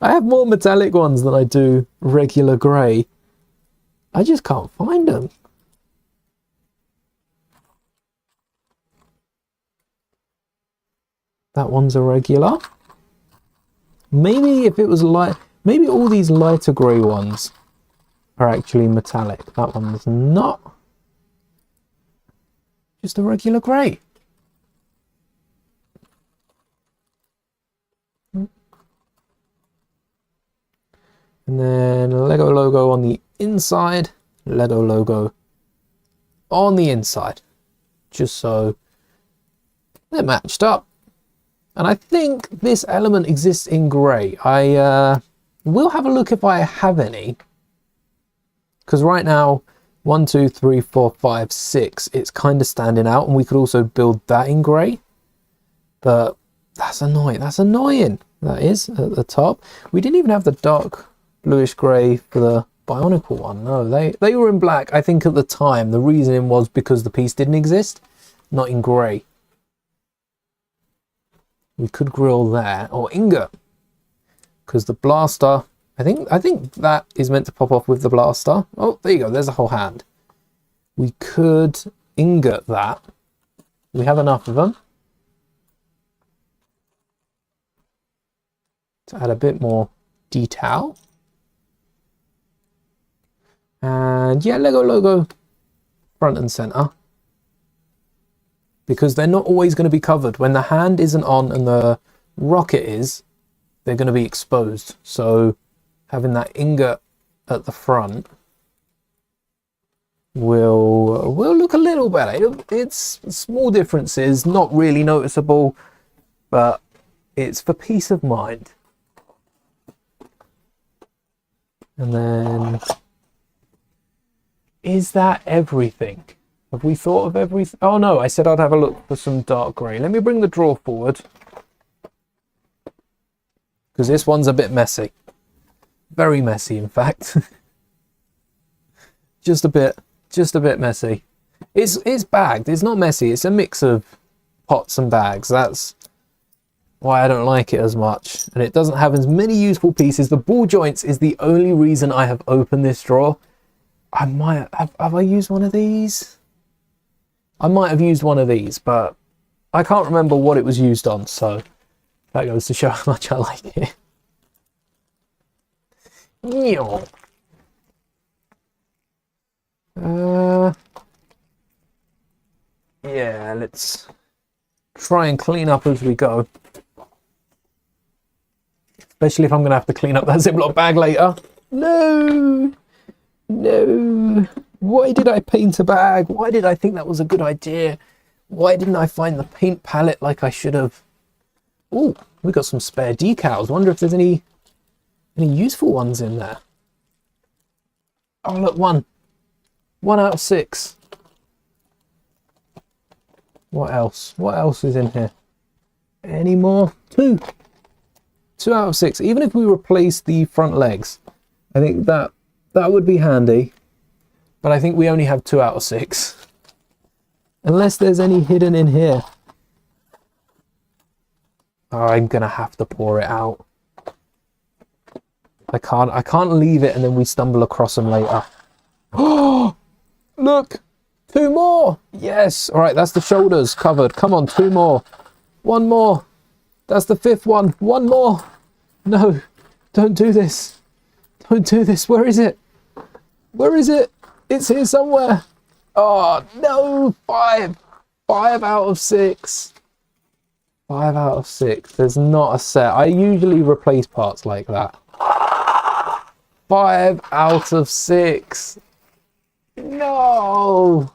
I have more metallic ones than I do regular grey. I just can't find them. That one's a regular. Maybe if it was light, maybe all these lighter grey ones are actually metallic. That one's not. Just a regular grey. And then Lego logo on the inside, Lego logo on the inside, just so they're matched up. And I think this element exists in grey. I will have a look if I have any, because right now 1, 2, 3, 4, 5, 6, it's kind of standing out, and we could also build that in grey, but that's annoying. That's annoying. That is at the top. We didn't even have the dark bluish grey for the Bionicle one. No, they were in black. I think at the time the reasoning was because the piece didn't exist, not in grey. We could grill there, or ingot, because the blaster, I think that is meant to pop off with the blaster. Oh, there you go, there's a whole hand. We could ingot that. We have enough of them to add a bit more detail. And yeah, Lego logo front and center, because they're not always going to be covered. When the hand isn't on and the rocket is, they're going to be exposed. So having that ingot at the front will look a little better. It's small differences, not really noticeable, but it's for peace of mind. And then, is that everything? Have we thought of everything? Oh no, I said I'd have a look for some dark grey. Let me bring the drawer forward, because this one's a bit messy. Very messy, in fact. just a bit messy. It's bagged. It's not messy. It's a mix of pots and bags. That's why I don't like it as much. And it doesn't have as many useful pieces. The ball joints is the only reason I have opened this drawer. I might have I used one of these? I might have used one of these, but I can't remember what it was used on, so that goes to show how much I like it. Yeah, let's try and clean up as we go. Especially if I'm going to have to clean up that Ziploc bag later. No! No! Why did I paint a bag? Why did I think that was a good idea? Why didn't I find the paint palette like I should have? Oh, we got some spare decals. Wonder if there's any useful ones in there. Oh, look, one. 1 out of 6. What else? What else is in here? Any more? 2. 2 out of 6. Even if we replace the front legs, I think that would be handy. But I think we only have 2 out of 6. Unless there's any hidden in here. Oh, I'm gonna have to pour it out. I can't leave it and then we stumble across them later. Oh, look, 2 more. Yes. All right, that's the shoulders covered. Come on, 2 more. 1 more. That's the 5th one. 1 more. No, don't do this. Don't do this. Where is it? Where is it? It's here somewhere. Oh, no, 5. 5 out of 6. 5 out of 6. There's not a set. I usually replace parts like that. 5 out of 6. No.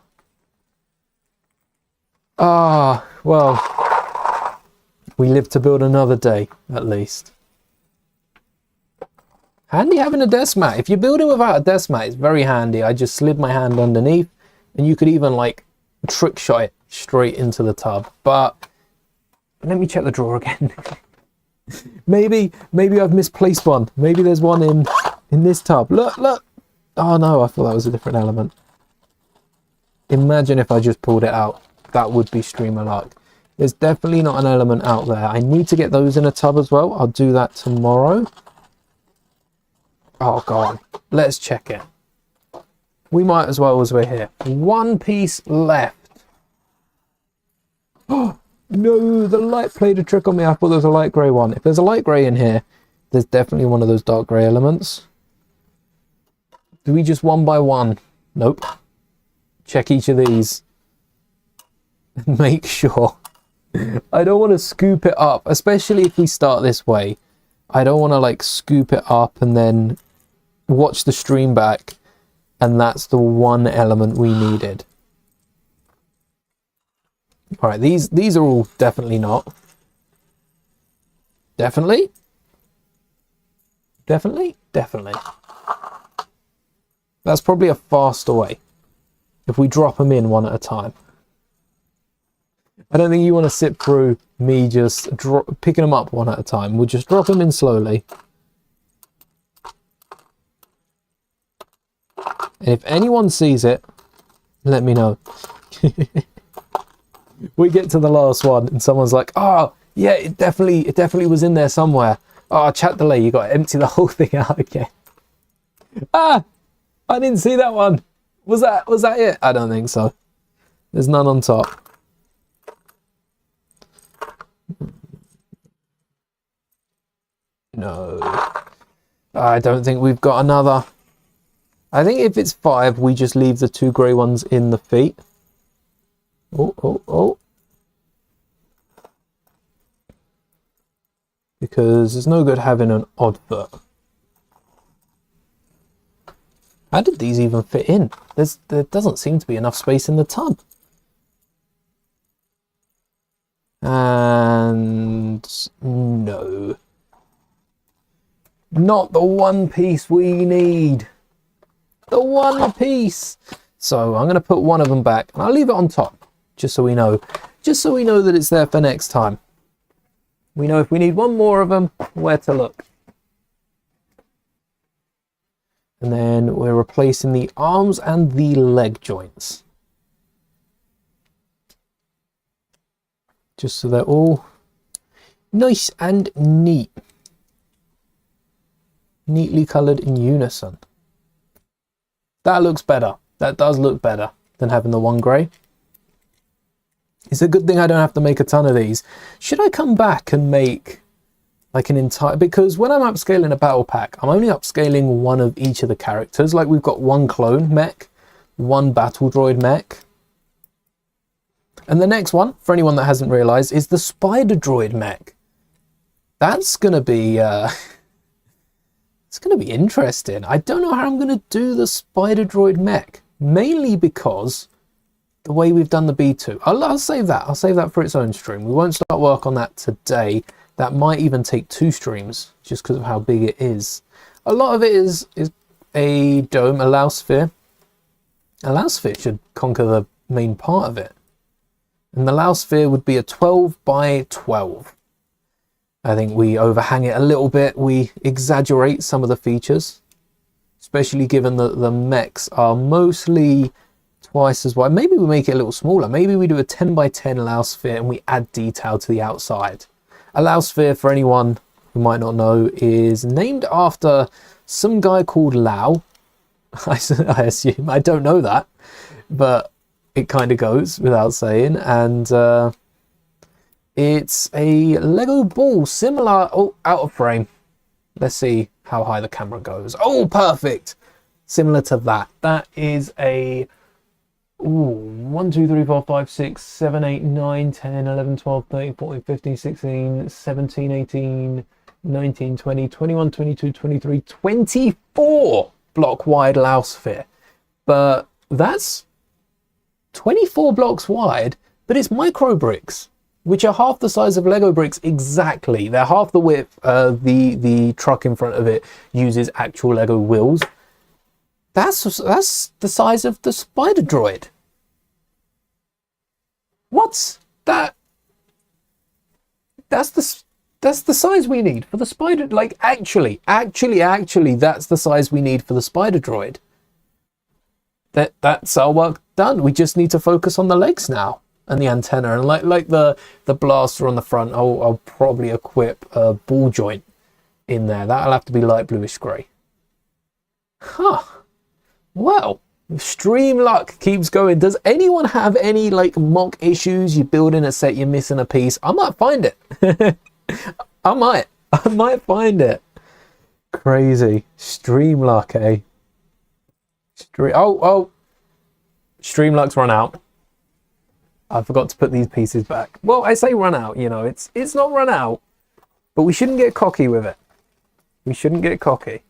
Ah, well, we live to build another day, at least. Handy having a desk mat. If you're building without a desk mat, it's very handy. I just slid my hand underneath, and you could even like trick shot it straight into the tub. But let me check the drawer again. maybe I've misplaced one. Maybe there's one in this tub. Look. Oh no, I thought that was a different element. Imagine if I just pulled it out. That would be streamer luck. There's definitely not an element out there. I need to get those in a tub as well. I'll do that tomorrow. Oh, go on. Let's check it. We might as well as we're here. One piece left. Oh, no, the light played a trick on me. I thought there was a light grey one. If there's a light grey in here, there's definitely one of those dark grey elements. Do we just one by one? Nope. Check each of these. Make sure. I don't want to scoop it up, especially if we start this way. I don't want to like scoop it up and then watch the stream back and that's the one element we needed. All right, these are all definitely not. Definitely. That's probably a faster way if we drop them in one at a time. I don't think you want to sit through me just picking them up one at a time. We'll just drop them in slowly. And if anyone sees it, let me know. We get to the last one and someone's like, oh, yeah, it definitely was in there somewhere. Oh, chat delay, you got to empty the whole thing out again. Ah, I didn't see that one. Was that it? I don't think so. There's none on top. No, I don't think we've got another. I think if it's 5, we just leave the 2 grey ones in the feet. Oh. Because there's no good having an odd foot. How did these even fit in? There doesn't seem to be enough space in the tub. And no. Not the one piece we need. The one piece. So I'm going to put one of them back and I'll leave it on top just so we know. Just so we know that it's there for next time. We know if we need one more of them, where to look. And then we're replacing the arms and the leg joints. Just so they're all nice and neat. Neatly coloured in unison. That looks better. That does look better than having the one grey. It's a good thing I don't have to make a ton of these. Should I come back and make like an entire... Because when I'm upscaling a battle pack, I'm only upscaling one of each of the characters. Like we've got one clone mech, one battle droid mech. And the next one, for anyone that hasn't realised, is the spider droid mech. That's going to be... It's going to be interesting. I don't know how I'm going to do the spider droid mech. Mainly because the way we've done the B2. I'll save that. I'll save that for its own stream. We won't start work on that today. That might even take 2 streams just because of how big it is. A lot of it is a dome, a Lao sphere. A Lao sphere should conquer the main part of it. And the Lao sphere would be a 12 by 12. I think we overhang it a little bit. We exaggerate some of the features, especially given that the mechs are mostly twice as wide. Maybe we make it a little smaller. Maybe we do a 10 by 10 Lao sphere and we add detail to the outside. A Lao sphere, for anyone who might not know, is named after some guy called Lao. I assume. I don't know that, but it kind of goes without saying. And it's a Lego ball, similar... Oh, out of frame. Let's see how high the camera goes. Oh, perfect. Similar to that. That is a Ooh, 1, 2, 3, 4, 5, 6, 7, 8, 9, 10, 11, 12, 13, 14, 15, 16, 17, 18, 19, 20, 21, 22, 23, 24 block wide louse sphere. But that's 24 blocks wide, but it's micro bricks, which are half the size of Lego bricks exactly. They're half the width. The truck in front of it uses actual Lego wheels. That's the size of the spider droid. What's that? That's the size we need for the spider. Like actually, that's the size we need for the spider droid. That's our work done. We just need to focus on the legs now and the antenna, and like the blaster on the front. I'll probably equip a ball joint in there. That'll have to be light bluish grey. Huh. Well, stream luck keeps going. Does anyone have any like mock issues? You're building a set, you're missing a piece. I might find it. I might find it. Crazy. Stream luck, eh? Stream luck's run out. I forgot to put these pieces back. Well, I say run out, you know, it's not run out, but we shouldn't get cocky with it. We shouldn't get cocky.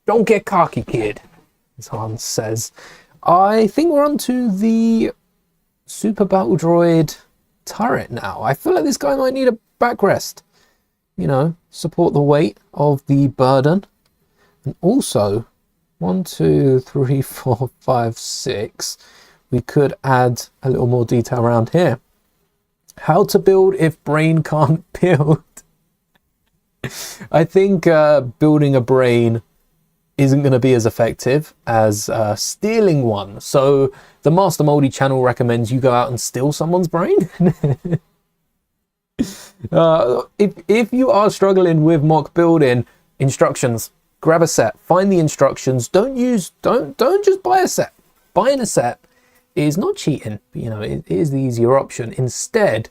Don't get cocky, kid, as Hans says. I think we're on to the Super Battle Droid turret now. I feel like this guy might need a backrest. You know, support the weight of the burden. And also, 1, 2, 3, 4, 5, 6. We could add a little more detail around here. How to build if brain can't build. I think building a brain isn't going to be as effective as stealing one. So the Master Mouldie channel recommends you go out and steal someone's brain. If you are struggling with mock building, instructions, grab a set, find the instructions. Don't just buy a set. Buying a set is not cheating, but you know, it is the easier option. Instead,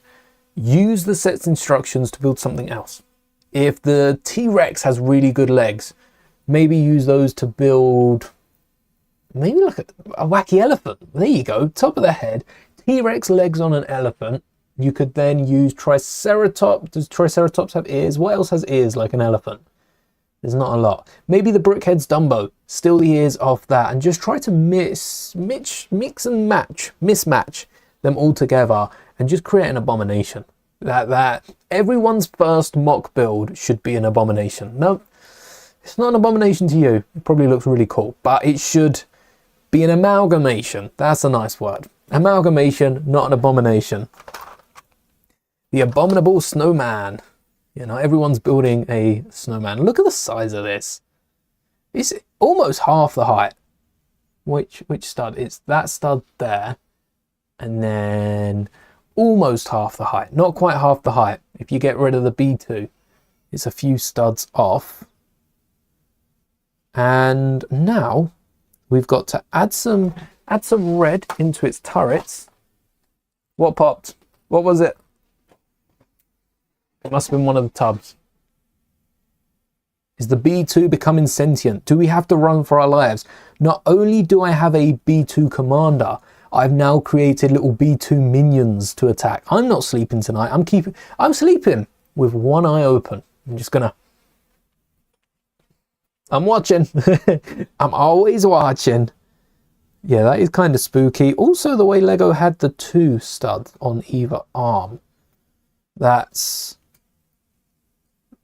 use the set's instructions to build something else. If the T-Rex has really good legs, maybe use those to build maybe like a wacky elephant. There you go, top of the head. T-Rex legs on an elephant. You could then use Triceratops. Does Triceratops have ears? What else has ears like an elephant? There's not a lot. Maybe the Brickhead's Dumbo. Steal the ears off that and just try to mix and mismatch them all together and just create an abomination. That everyone's first mock build should be an abomination. No, it's not an abomination to you. It probably looks really cool, but it should be an amalgamation. That's a nice word. Amalgamation, not an abomination. The abominable snowman. You know, everyone's building a snowman. Look at the size of this. It's almost half the height. Which stud? It's that stud there. And then almost half the height. Not quite half the height. If you get rid of the B2, it's a few studs off. And now we've got to add some red into its turrets. What popped? What was it? It must have been one of the tubs. Is the B2 becoming sentient? Do we have to run for our lives? Not only do I have a B2 commander, I've now created little B2 minions to attack. I'm not sleeping tonight. I'm sleeping with one eye open. I'm watching. I'm always watching. Yeah, that is kind of spooky. Also, the way Lego had the 2 studs on either arm. That's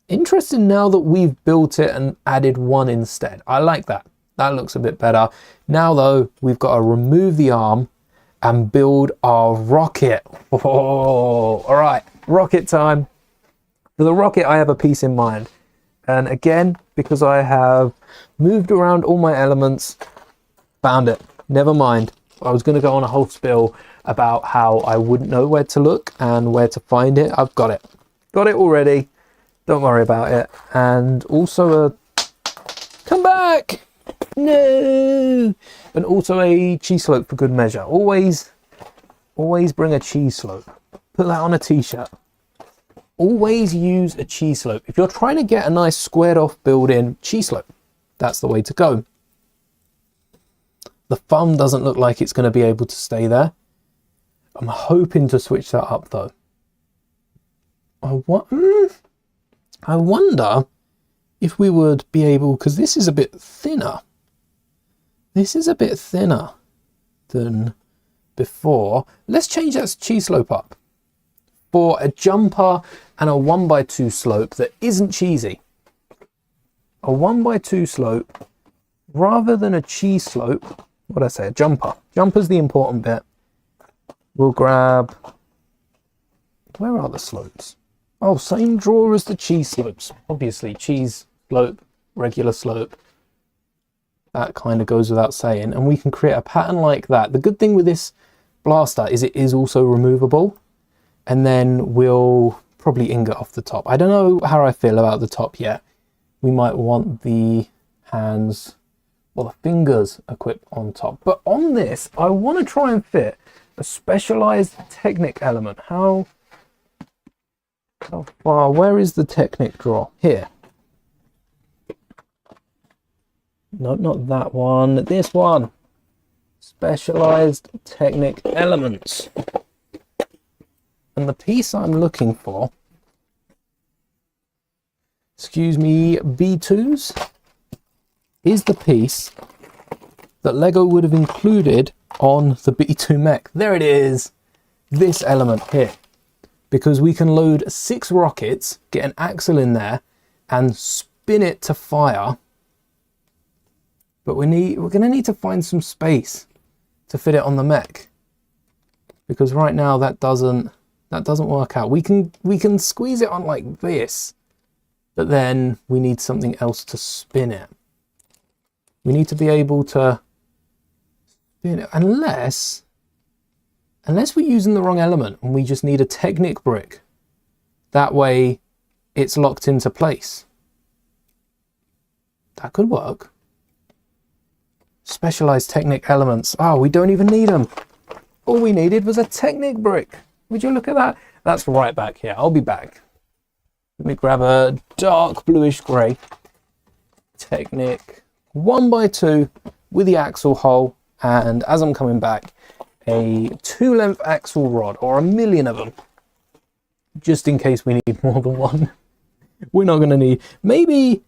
interesting now that we've built it and added 1 instead. I like that. That looks a bit better. Now, though, we've got to remove the arm and build our rocket. Oh, all right, rocket time. For the rocket, I have a piece in mind. And again, because I have moved around all my elements, found it. Never mind. I was going to go on a whole spiel about how I wouldn't know where to look and where to find it. I've got it. Got it already. Don't worry about it. And also come back. No. And also a cheese slope for good measure. Always bring a cheese slope. Put that on a t-shirt. Always use a cheese slope. If you're trying to get a nice squared off build in, cheese slope. That's the way to go. The thumb doesn't look like it's going to be able to stay there. I'm hoping to switch that up though. I wonder if we would be able, because this is a bit thinner. This is a bit thinner than before. Let's change that cheese slope up for a jumper and a 1x2 slope that isn't cheesy. A 1x2 slope rather than a cheese slope. What did I say? A jumper. Jumper's the important bit. We'll grab, where are the slopes? Oh, same drawer as the cheese slopes. Obviously, cheese slope, regular slope. That kind of goes without saying. And we can create a pattern like that. The good thing with this blaster is it is also removable. And then we'll probably ingot off the top. I don't know how I feel about the top yet. We might want the hands or the fingers equipped on top. But on this, I want to try and fit a specialized Technic element. How far? Where is the Technic drawer? Here. No, not that one. This one. Specialized Technic elements. And the piece I'm looking for, excuse me, B2s, is the piece that Lego would have included on the B2 mech. There it is. This element here. Because we can load 6 rockets, get an axle in there, and spin it to fire. But we're going to need to find some space to fit it on the mech, because right now that doesn't work out. We can squeeze it on like this, but then we need something else to spin it. We need to be able to spin it, unless we're using the wrong element and we just need a Technic brick. That way it's locked into place. That could work. Specialized Technic elements. Oh, we don't even need them. All we needed was a Technic brick. Would you look at that? That's right back here. I'll be back. Let me grab a dark bluish grey Technic 1x2 with the axle hole, and as I'm coming back, a 2-length axle rod, or a million of them, just in case we need more than one. We're not going to need, maybe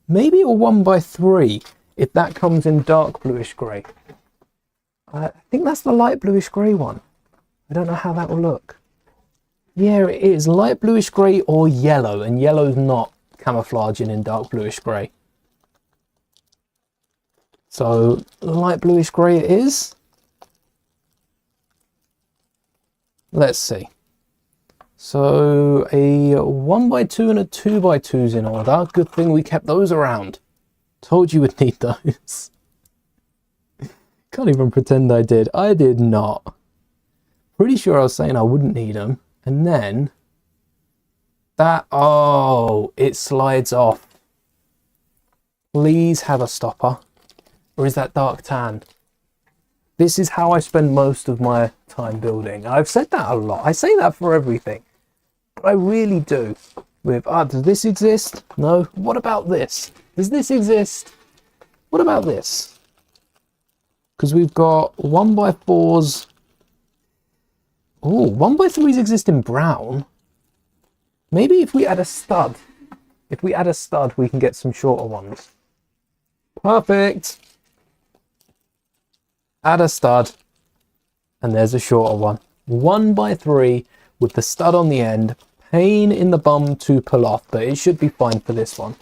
a 1x3 if that comes in dark bluish grey. I think that's the light bluish grey one. I don't know how that will look. Yeah, it is light bluish grey or yellow, and yellow's not camouflaging in dark bluish grey. So light bluish grey it is. Let's see. So a 1x2 and a 2x2's in order. Good thing we kept those around. Told you would need those. Can't even pretend I did. I did not. Pretty sure I was saying I wouldn't need them. And then that, oh, it slides off. Please have a stopper. Or is that dark tan? This is how I spend most of my time building. I've said that a lot. I say that for everything. But I really do. With, does this exist? No. What about this? Does this exist? What about this? Because we've got 1x4s. Oh, 1x3s exist in brown. Maybe if we add a stud. If we add a stud, we can get some shorter ones. Perfect. Add a stud. And there's a shorter one. 1x3 with the stud on the end. Pain in the bum to pull off, but it should be fine for this one.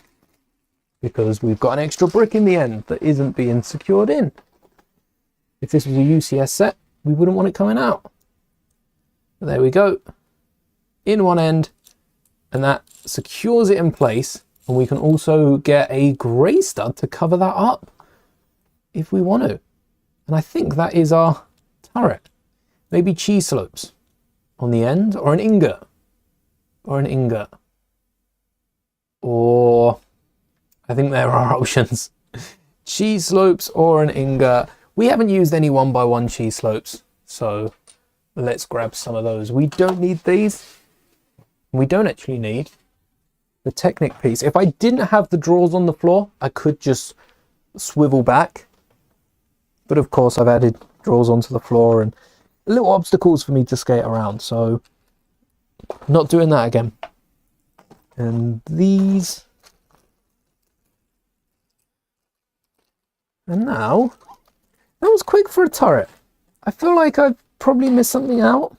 Because we've got an extra brick in the end that isn't being secured in. If this was a UCS set, we wouldn't want it coming out. But there we go. In one end, and that secures it in place. And we can also get a grey stud to cover that up if we want to. And I think that is our turret. Maybe cheese slopes on the end, or an ingot. Or an ingot. Or I think there are options. Cheese slopes or an ingot. We haven't used any 1x1 cheese slopes, so let's grab some of those. We don't need these. We don't actually need the Technic piece. If I didn't have the drawers on the floor, I could just swivel back But of course I've added drawers onto the floor and little obstacles for me to skate around, so not doing that again. And these. And now, that was quick for a turret. I feel like I've probably missed something out.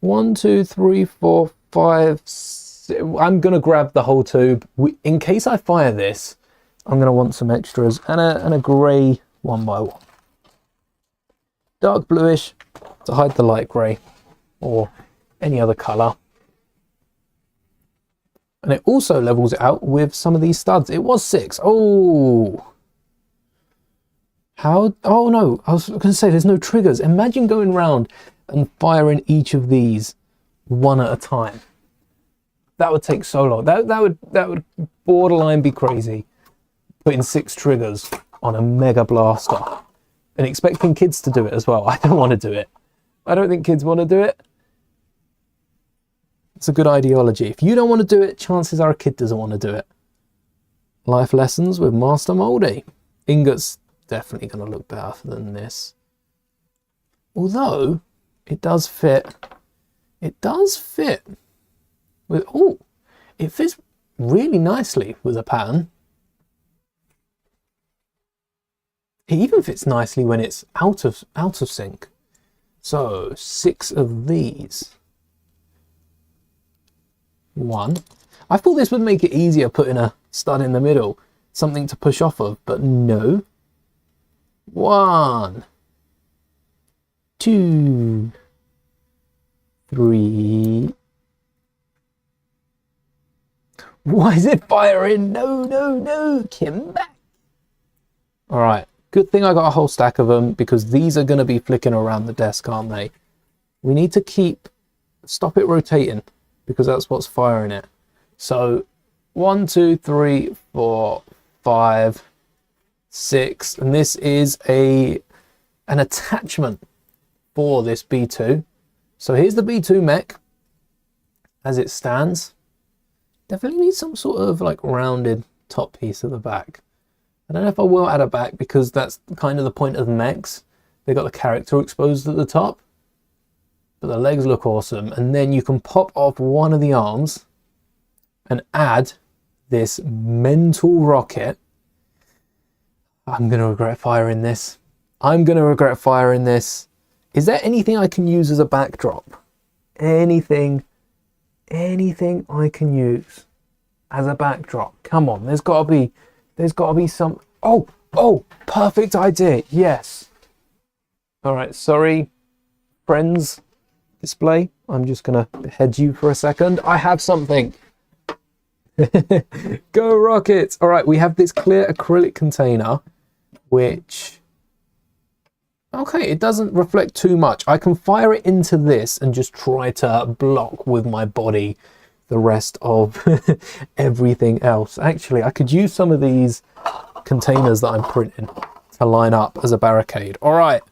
1, 2, 3, 4, 5, 6. I'm going to grab the whole tube. In case I fire this, I'm going to want some extras and a grey 1x1. Dark bluish to hide the light grey or any other colour. And it also levels it out with some of these studs. It was 6. Oh. How? Oh no, I was going to say there's no triggers. Imagine going around and firing each of these one at a time. That would take so long. That would borderline be crazy. Putting 6 triggers on a mega blaster and expecting kids to do it as well. I don't want to do it. I don't think kids want to do it. It's a good ideology. If you don't want to do it, chances are a kid doesn't want to do it. Life lessons with Master Mouldie. Ingot's definitely going to look better than this. Although it does fit. It does fit with, oh, it fits really nicely with a pattern. It even fits nicely when it's out of sync. So 6 of these. 1. I thought this would make it easier putting a stud in the middle, something to push off of, but no. 1, 2, 3. Why is it firing? No, no, no. Come back. All right. Good thing I got a whole stack of them because these are going to be flicking around the desk, aren't they? We need to stop it rotating because that's what's firing it. So 1, 2, 3, 4, 5, 6, and this is an attachment for this B2. So here's the B2 mech as it stands. Definitely needs some sort of like rounded top piece at the back. I don't know if I will add a back because that's kind of the point of mechs. They got the character exposed at the top, but the legs look awesome. And then you can pop off one of the arms and add this mental rocket. I'm going to regret firing this. I'm going to regret firing this. Is there anything I can use as a backdrop? Anything I can use as a backdrop? Come on, there's got to be some. Oh, perfect idea. Yes. All right, sorry, friends. Display. I'm just gonna head you for a second. I have something. Go rockets. All right, we have this clear acrylic container, which, okay, it doesn't reflect too much. I can fire it into this and just try to block with my body the rest of everything else. Actually, I could use some of these containers that I'm printing to line up as a barricade. All right,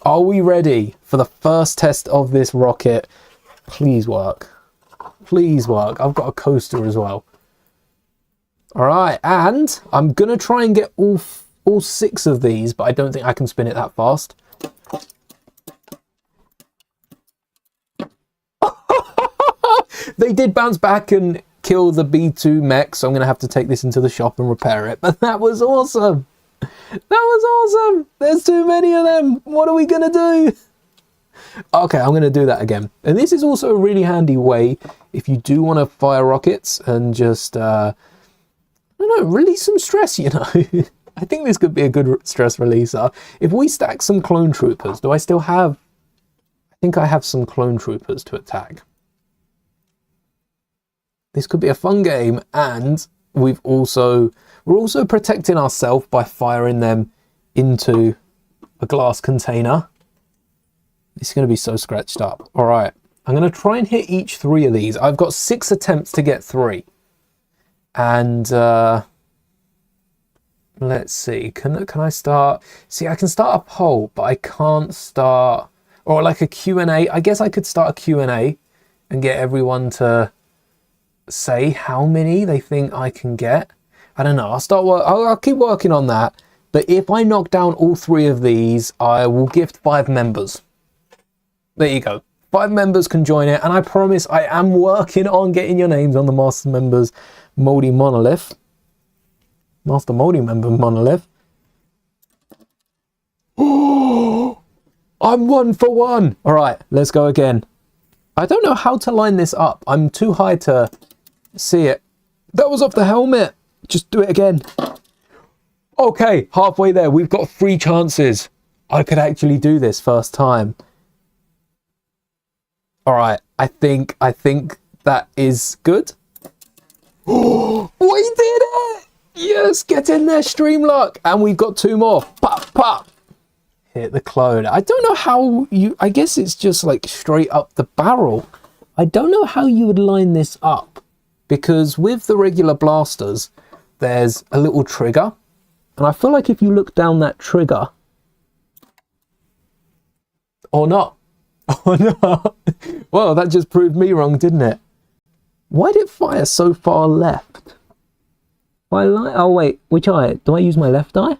are we ready for the first test of this rocket? Please work. Please work. I've got a coaster as well. All right, and I'm gonna try and get all 6 of these, but I don't think I can spin it that fast. They did bounce back and kill the B2 mech, so I'm going to have to take this into the shop and repair it. But that was awesome. That was awesome. There's too many of them. What are we going to do? Okay, I'm going to do that again. And this is also a really handy way if you do want to fire rockets and just, I don't know, release some stress, you know. I think this could be a good stress releaser. If we stack some clone troopers, do I still have... I think I have some clone troopers to attack. This could be a fun game, and we're also protecting ourselves by firing them into a glass container. It's going to be so scratched up. All right, I'm going to try and hit each 3 of these. I've got 6 attempts to get 3. And let's see, can I start? See, I can start a poll, but I can't start, or like a Q&A. I guess I could start a Q&A and get everyone to say how many they think I can get. I don't know. I'll keep working on that. But if I knock down all 3 of these, I will gift 5 members. There you go. 5 members can join it, and I promise I am working on getting your names on the Master Members Mouldie Monolith. Master Mouldie Member Monolith. Oh, I'm 1 for 1. All right, let's go again. I don't know how to line this up. I'm too high to see it. That was off the helmet. Just do it again. Okay, halfway there. We've got 3 chances. I could actually do this first time. All right, I think that is good. Oh, we did it! Yes, get in there, Streamlock. And we've got 2 more. Pop, pop. Hit the clone. I don't know how you... I guess it's just like straight up the barrel. I don't know how you would line this up. Because with the regular blasters, there's a little trigger. And I feel like if you look down that trigger... Or not. Or not. Well, that just proved me wrong, didn't it? Why did it fire so far left? Oh, wait. Which eye? Do I use my left eye?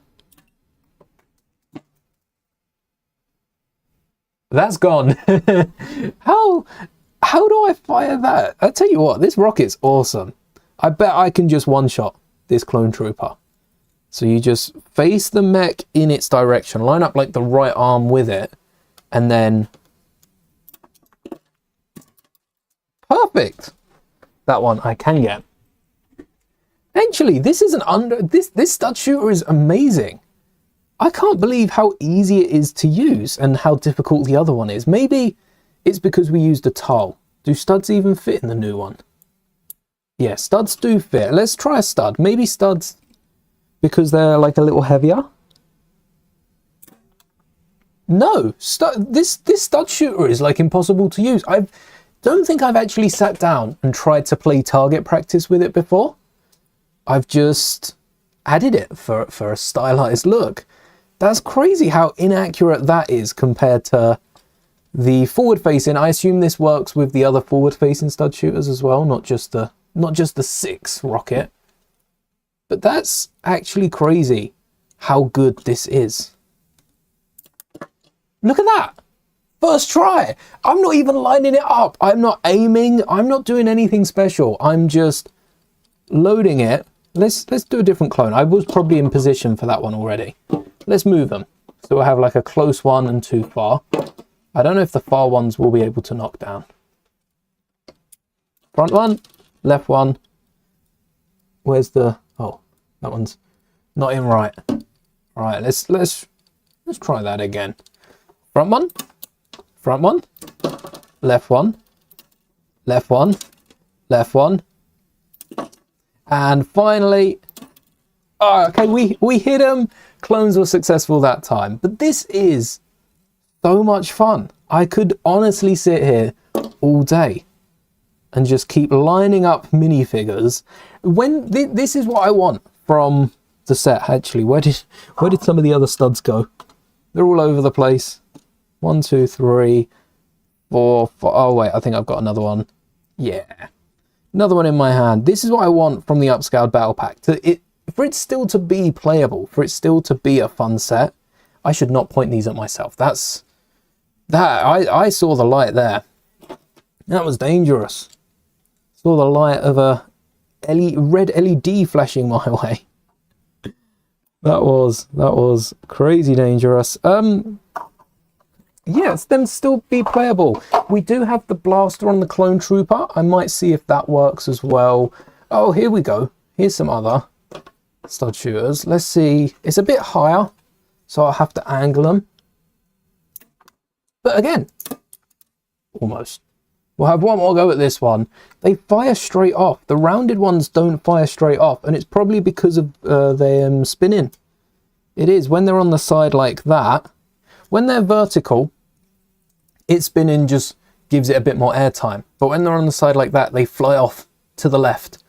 That's gone. How do I fire that? I tell you what, this rocket's awesome. I bet I can just one-shot this clone trooper. So you just face the mech in its direction, line up like the right arm with it, and then... Perfect! That one I can get. Actually, this is this stud shooter is amazing. I can't believe how easy it is to use and how difficult the other one is. Maybe it's because we used a tile. Do studs even fit in the new one? Yeah, studs do fit. Let's try a stud. Maybe studs because they're like a little heavier. No, this stud shooter is like impossible to use. I don't think I've actually sat down and tried to play target practice with it before. I've just added it for a stylized look. That's crazy how inaccurate that is compared to the forward-facing. I assume this works with the other forward-facing stud shooters as well, not just the 6 rocket. But that's actually crazy how good this is. Look at that! First try! I'm not even lining it up. I'm not aiming. I'm not doing anything special. I'm just loading it. Let's do a different clone. I was probably in position for that one already. Let's move them. So we'll have like a close one and 2 far. I don't know if the far ones will be able to knock down. Front one, left one. Where's the... Oh, that one's not in right. All right, let's try that again. Front one, left one, left one, left one. And finally, oh, okay, we hit them. Clones were successful that time. But this is so much fun. I could honestly sit here all day and just keep lining up minifigures. This is what I want from the set, actually. Where did some of the other studs go? They're all over the place. 1, 2, 3, 4, 5. Oh, wait, I think I've got another one. Yeah. Another one in my hand. This is what I want from the upscaled battle pack. For it still to be playable, for it still to be a fun set, I should not point these at myself. I saw the light there. That was dangerous. Saw the light of a red LED flashing my way. That was crazy dangerous. Yes, them still be playable. We do have the blaster on the clone trooper. I might see if that works as well. Oh, here we go. Here's some other stud shooters. Let's see. It's a bit higher, so I'll have to angle them. But again, almost. We'll have one more go at this one. They fire straight off. The rounded ones don't fire straight off, and it's probably because of them spinning. It is. When they're on the side like that, when they're vertical, its spinning just gives it a bit more airtime. But when they're on the side like that, they fly off to the left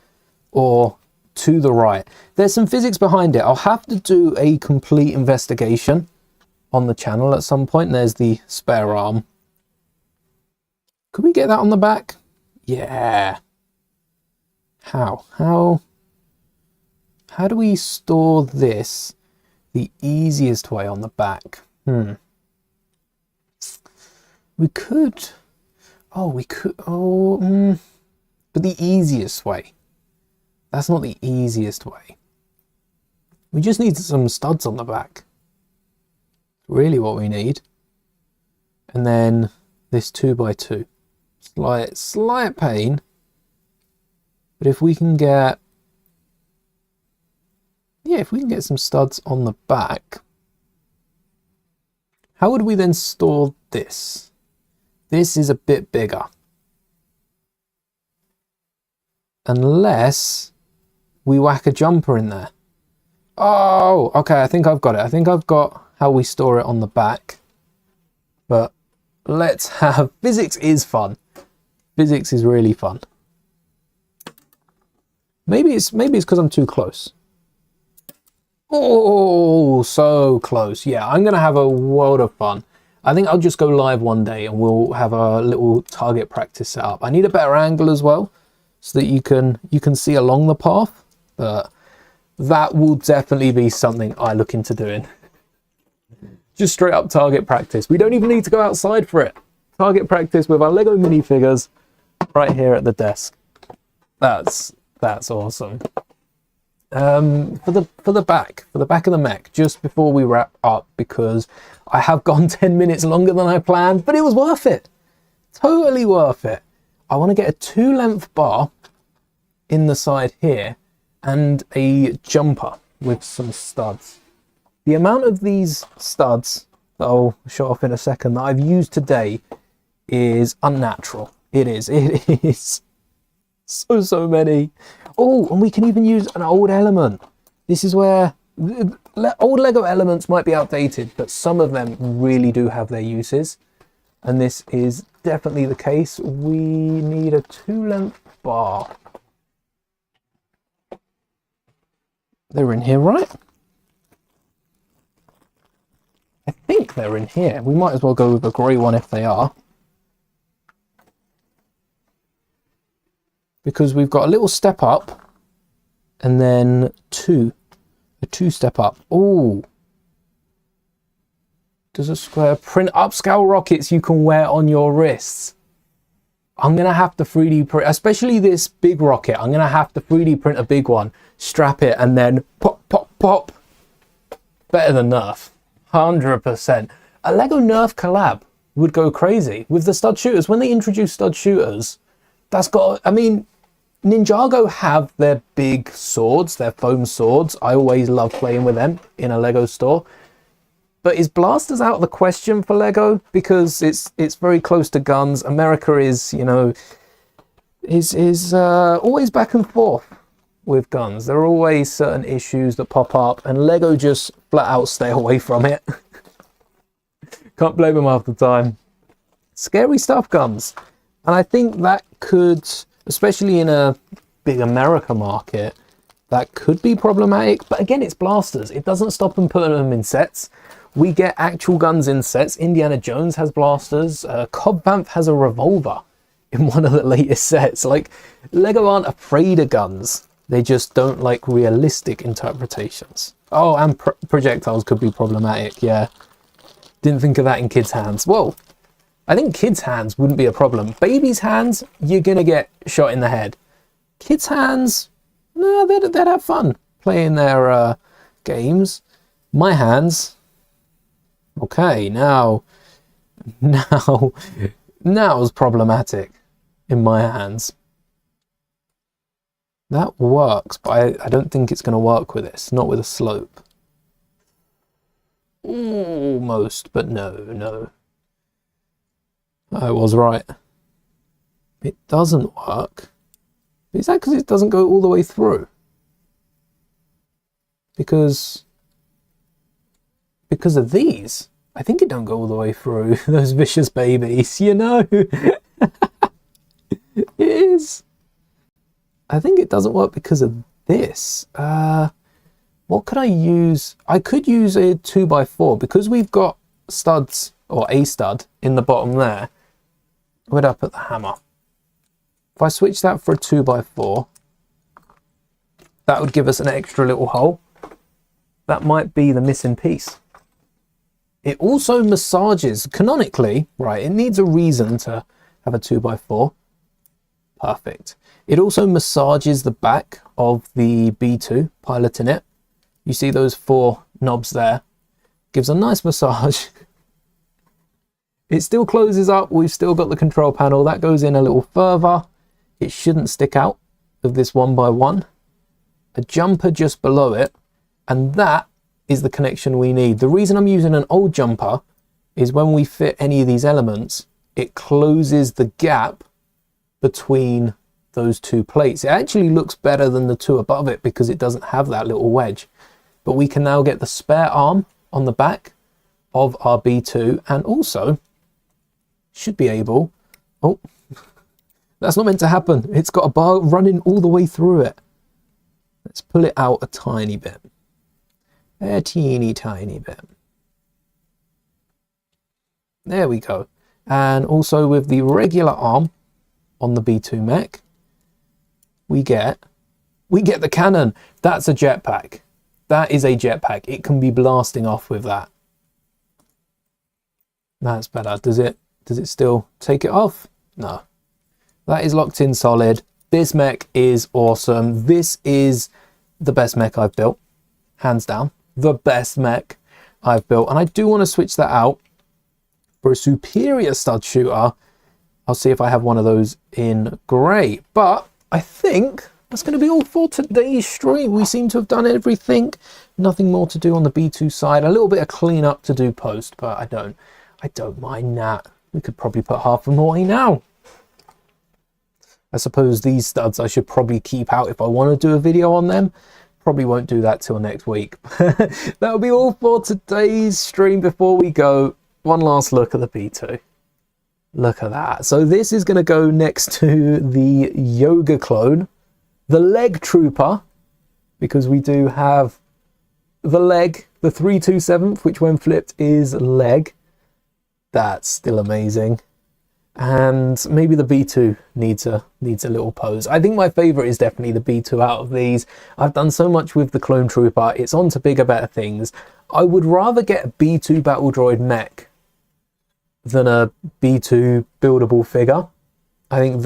or to the right. There's some physics behind it. I'll have to do a complete investigation on the channel at some point. There's the spare arm. Could we get that on the back? Yeah. How do we store this? The easiest way on the back. We could... But the easiest way. That's not the easiest way. We just need some studs on the back. Really what we need. And then this 2x2. Slight pain. But if we can get... Yeah, if we can get some studs on the back. How would we then store this? This is a bit bigger. Unless we whack a jumper in there. Oh, okay, I think I've got it. I think I've got how we store it on the back. But let's have... Physics is fun. Physics is really fun. Maybe it's because I'm too close. Oh, so close. Yeah, I'm going to have a world of fun. I think I'll just go live one day and we'll have a little target practice set up. I need a better angle as well so that you can see along the path. But that will definitely be something I look into doing. Just straight up target practice. We don't even need to go outside for it. Target practice with our Lego minifigures right here at the desk. That's awesome. For the back of the mech, just before we wrap up, because I have gone 10 minutes longer than I planned, but it was worth it. Totally worth it. I want to get a 2-length bar in the side here and a jumper with some studs. The amount of these studs that I'll show off in a second that I've used today is unnatural. It is so many. Oh, and we can even use an old element. This is where old Lego elements might be outdated, but some of them really do have their uses. And this is definitely the case. We need a 2-length bar. They're in here, right? I think they're in here. We might as well go with a grey one if they are. Because we've got a little step up and then a 2-step up. Oh, does a square print upscale rockets you can wear on your wrists? I'm gonna have to 3D print, especially this big rocket. I'm gonna have to 3D print a big one, strap it, and then pop, pop, pop. Better than Nerf, 100%. A Lego Nerf collab would go crazy with the stud shooters. When they introduce stud shooters, that's got, I mean, Ninjago have their big swords, their foam swords. I always love playing with them in a Lego store. But is blasters out of the question for Lego? Because it's very close to guns. America is, you know, is always back and forth with guns. There are always certain issues that pop up, and Lego just flat out stay away from it. Can't blame them half the time. Scary stuff, guns. And I think that could, especially in a big America market, that could be problematic. But again, it's blasters. It doesn't stop them putting them in sets. We get actual guns in sets. Indiana Jones has blasters. Cobb Vanth has a revolver in one of the latest sets. Like, Lego aren't afraid of guns. They just don't like realistic interpretations. Oh, and projectiles could be problematic, yeah. Didn't think of that in kids' hands. Whoa. I think kids' hands wouldn't be a problem. Babies' hands, you're going to get shot in the head. Kids' hands, no, they'd have fun playing their games. My hands, okay, now it's problematic in my hands. That works, but I don't think it's going to work with this, not with a slope. Almost, but no. I was right. It doesn't work. Is that because it doesn't go all the way through? Because of these, I think it don't go all the way through. Those vicious babies, you know. It is. I think it doesn't work because of this. What could I use? I could use a 2x4 because we've got studs, or a stud in the bottom there. Where'd I put the hammer? If I switch that for a 2x4, that would give us an extra little hole. that might be the missing piece. It also massages, canonically, right, it needs a reason to have a 2x4. Perfect. It also massages the back of the B2, piloting it. You see those 4 knobs there? Gives a nice massage. It still closes up. We've still got the control panel. That goes in a little further. It shouldn't stick out of this 1x1. A jumper just below it. And that is the connection we need. The reason I'm using an old jumper is when we fit any of these elements, it closes the gap between those 2 plates. It actually looks better than the 2 above it because it doesn't have that little wedge. But we can now get the spare arm on the back of our B2, and also should be able, oh, that's not meant to happen. It's got a bar running all the way through it. Let's pull it out a tiny bit. A teeny tiny bit. There we go. And also with the regular arm on the B2 mech, we get the cannon. That's a jetpack. That is a jetpack. It can be blasting off with that. That's better. Does it still take it off? No. That is locked in solid. This mech is awesome. This is the best mech I've built. Hands down. The best mech I've built. And I do want to switch that out for a superior stud shooter. I'll see if I have one of those in grey. But I think that's going to be all for today's stream. We seem to have done everything. Nothing more to do on the B2 side. A little bit of cleanup to do post, but I don't mind that. We could probably put half them away now. I suppose these studs I should probably keep out if I want to do a video on them. Probably won't do that till next week. That'll be all for today's stream. Before we go, one last look at the B2. Look at that. So this is going to go next to the Yoga clone, the leg trooper, because we do have the leg, the 327th, which when flipped is leg. That's still amazing. And maybe the B2 needs a little pose. I think my favorite is definitely the B2 out of these. I've done so much with the clone trooper. It's on to bigger, better things. I would rather get a B2 battle droid mech than a B2 buildable figure. I think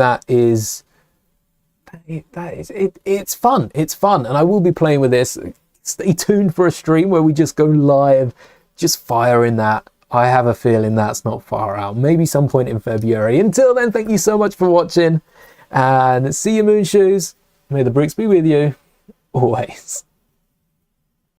it's fun. It's fun, and I will be playing with this. Stay tuned for a stream where we just go live, just firing that. I have a feeling that's not far out. Maybe some point in February. Until then, thank you so much for watching, and see you, Moon Shoes. May the bricks be with you always.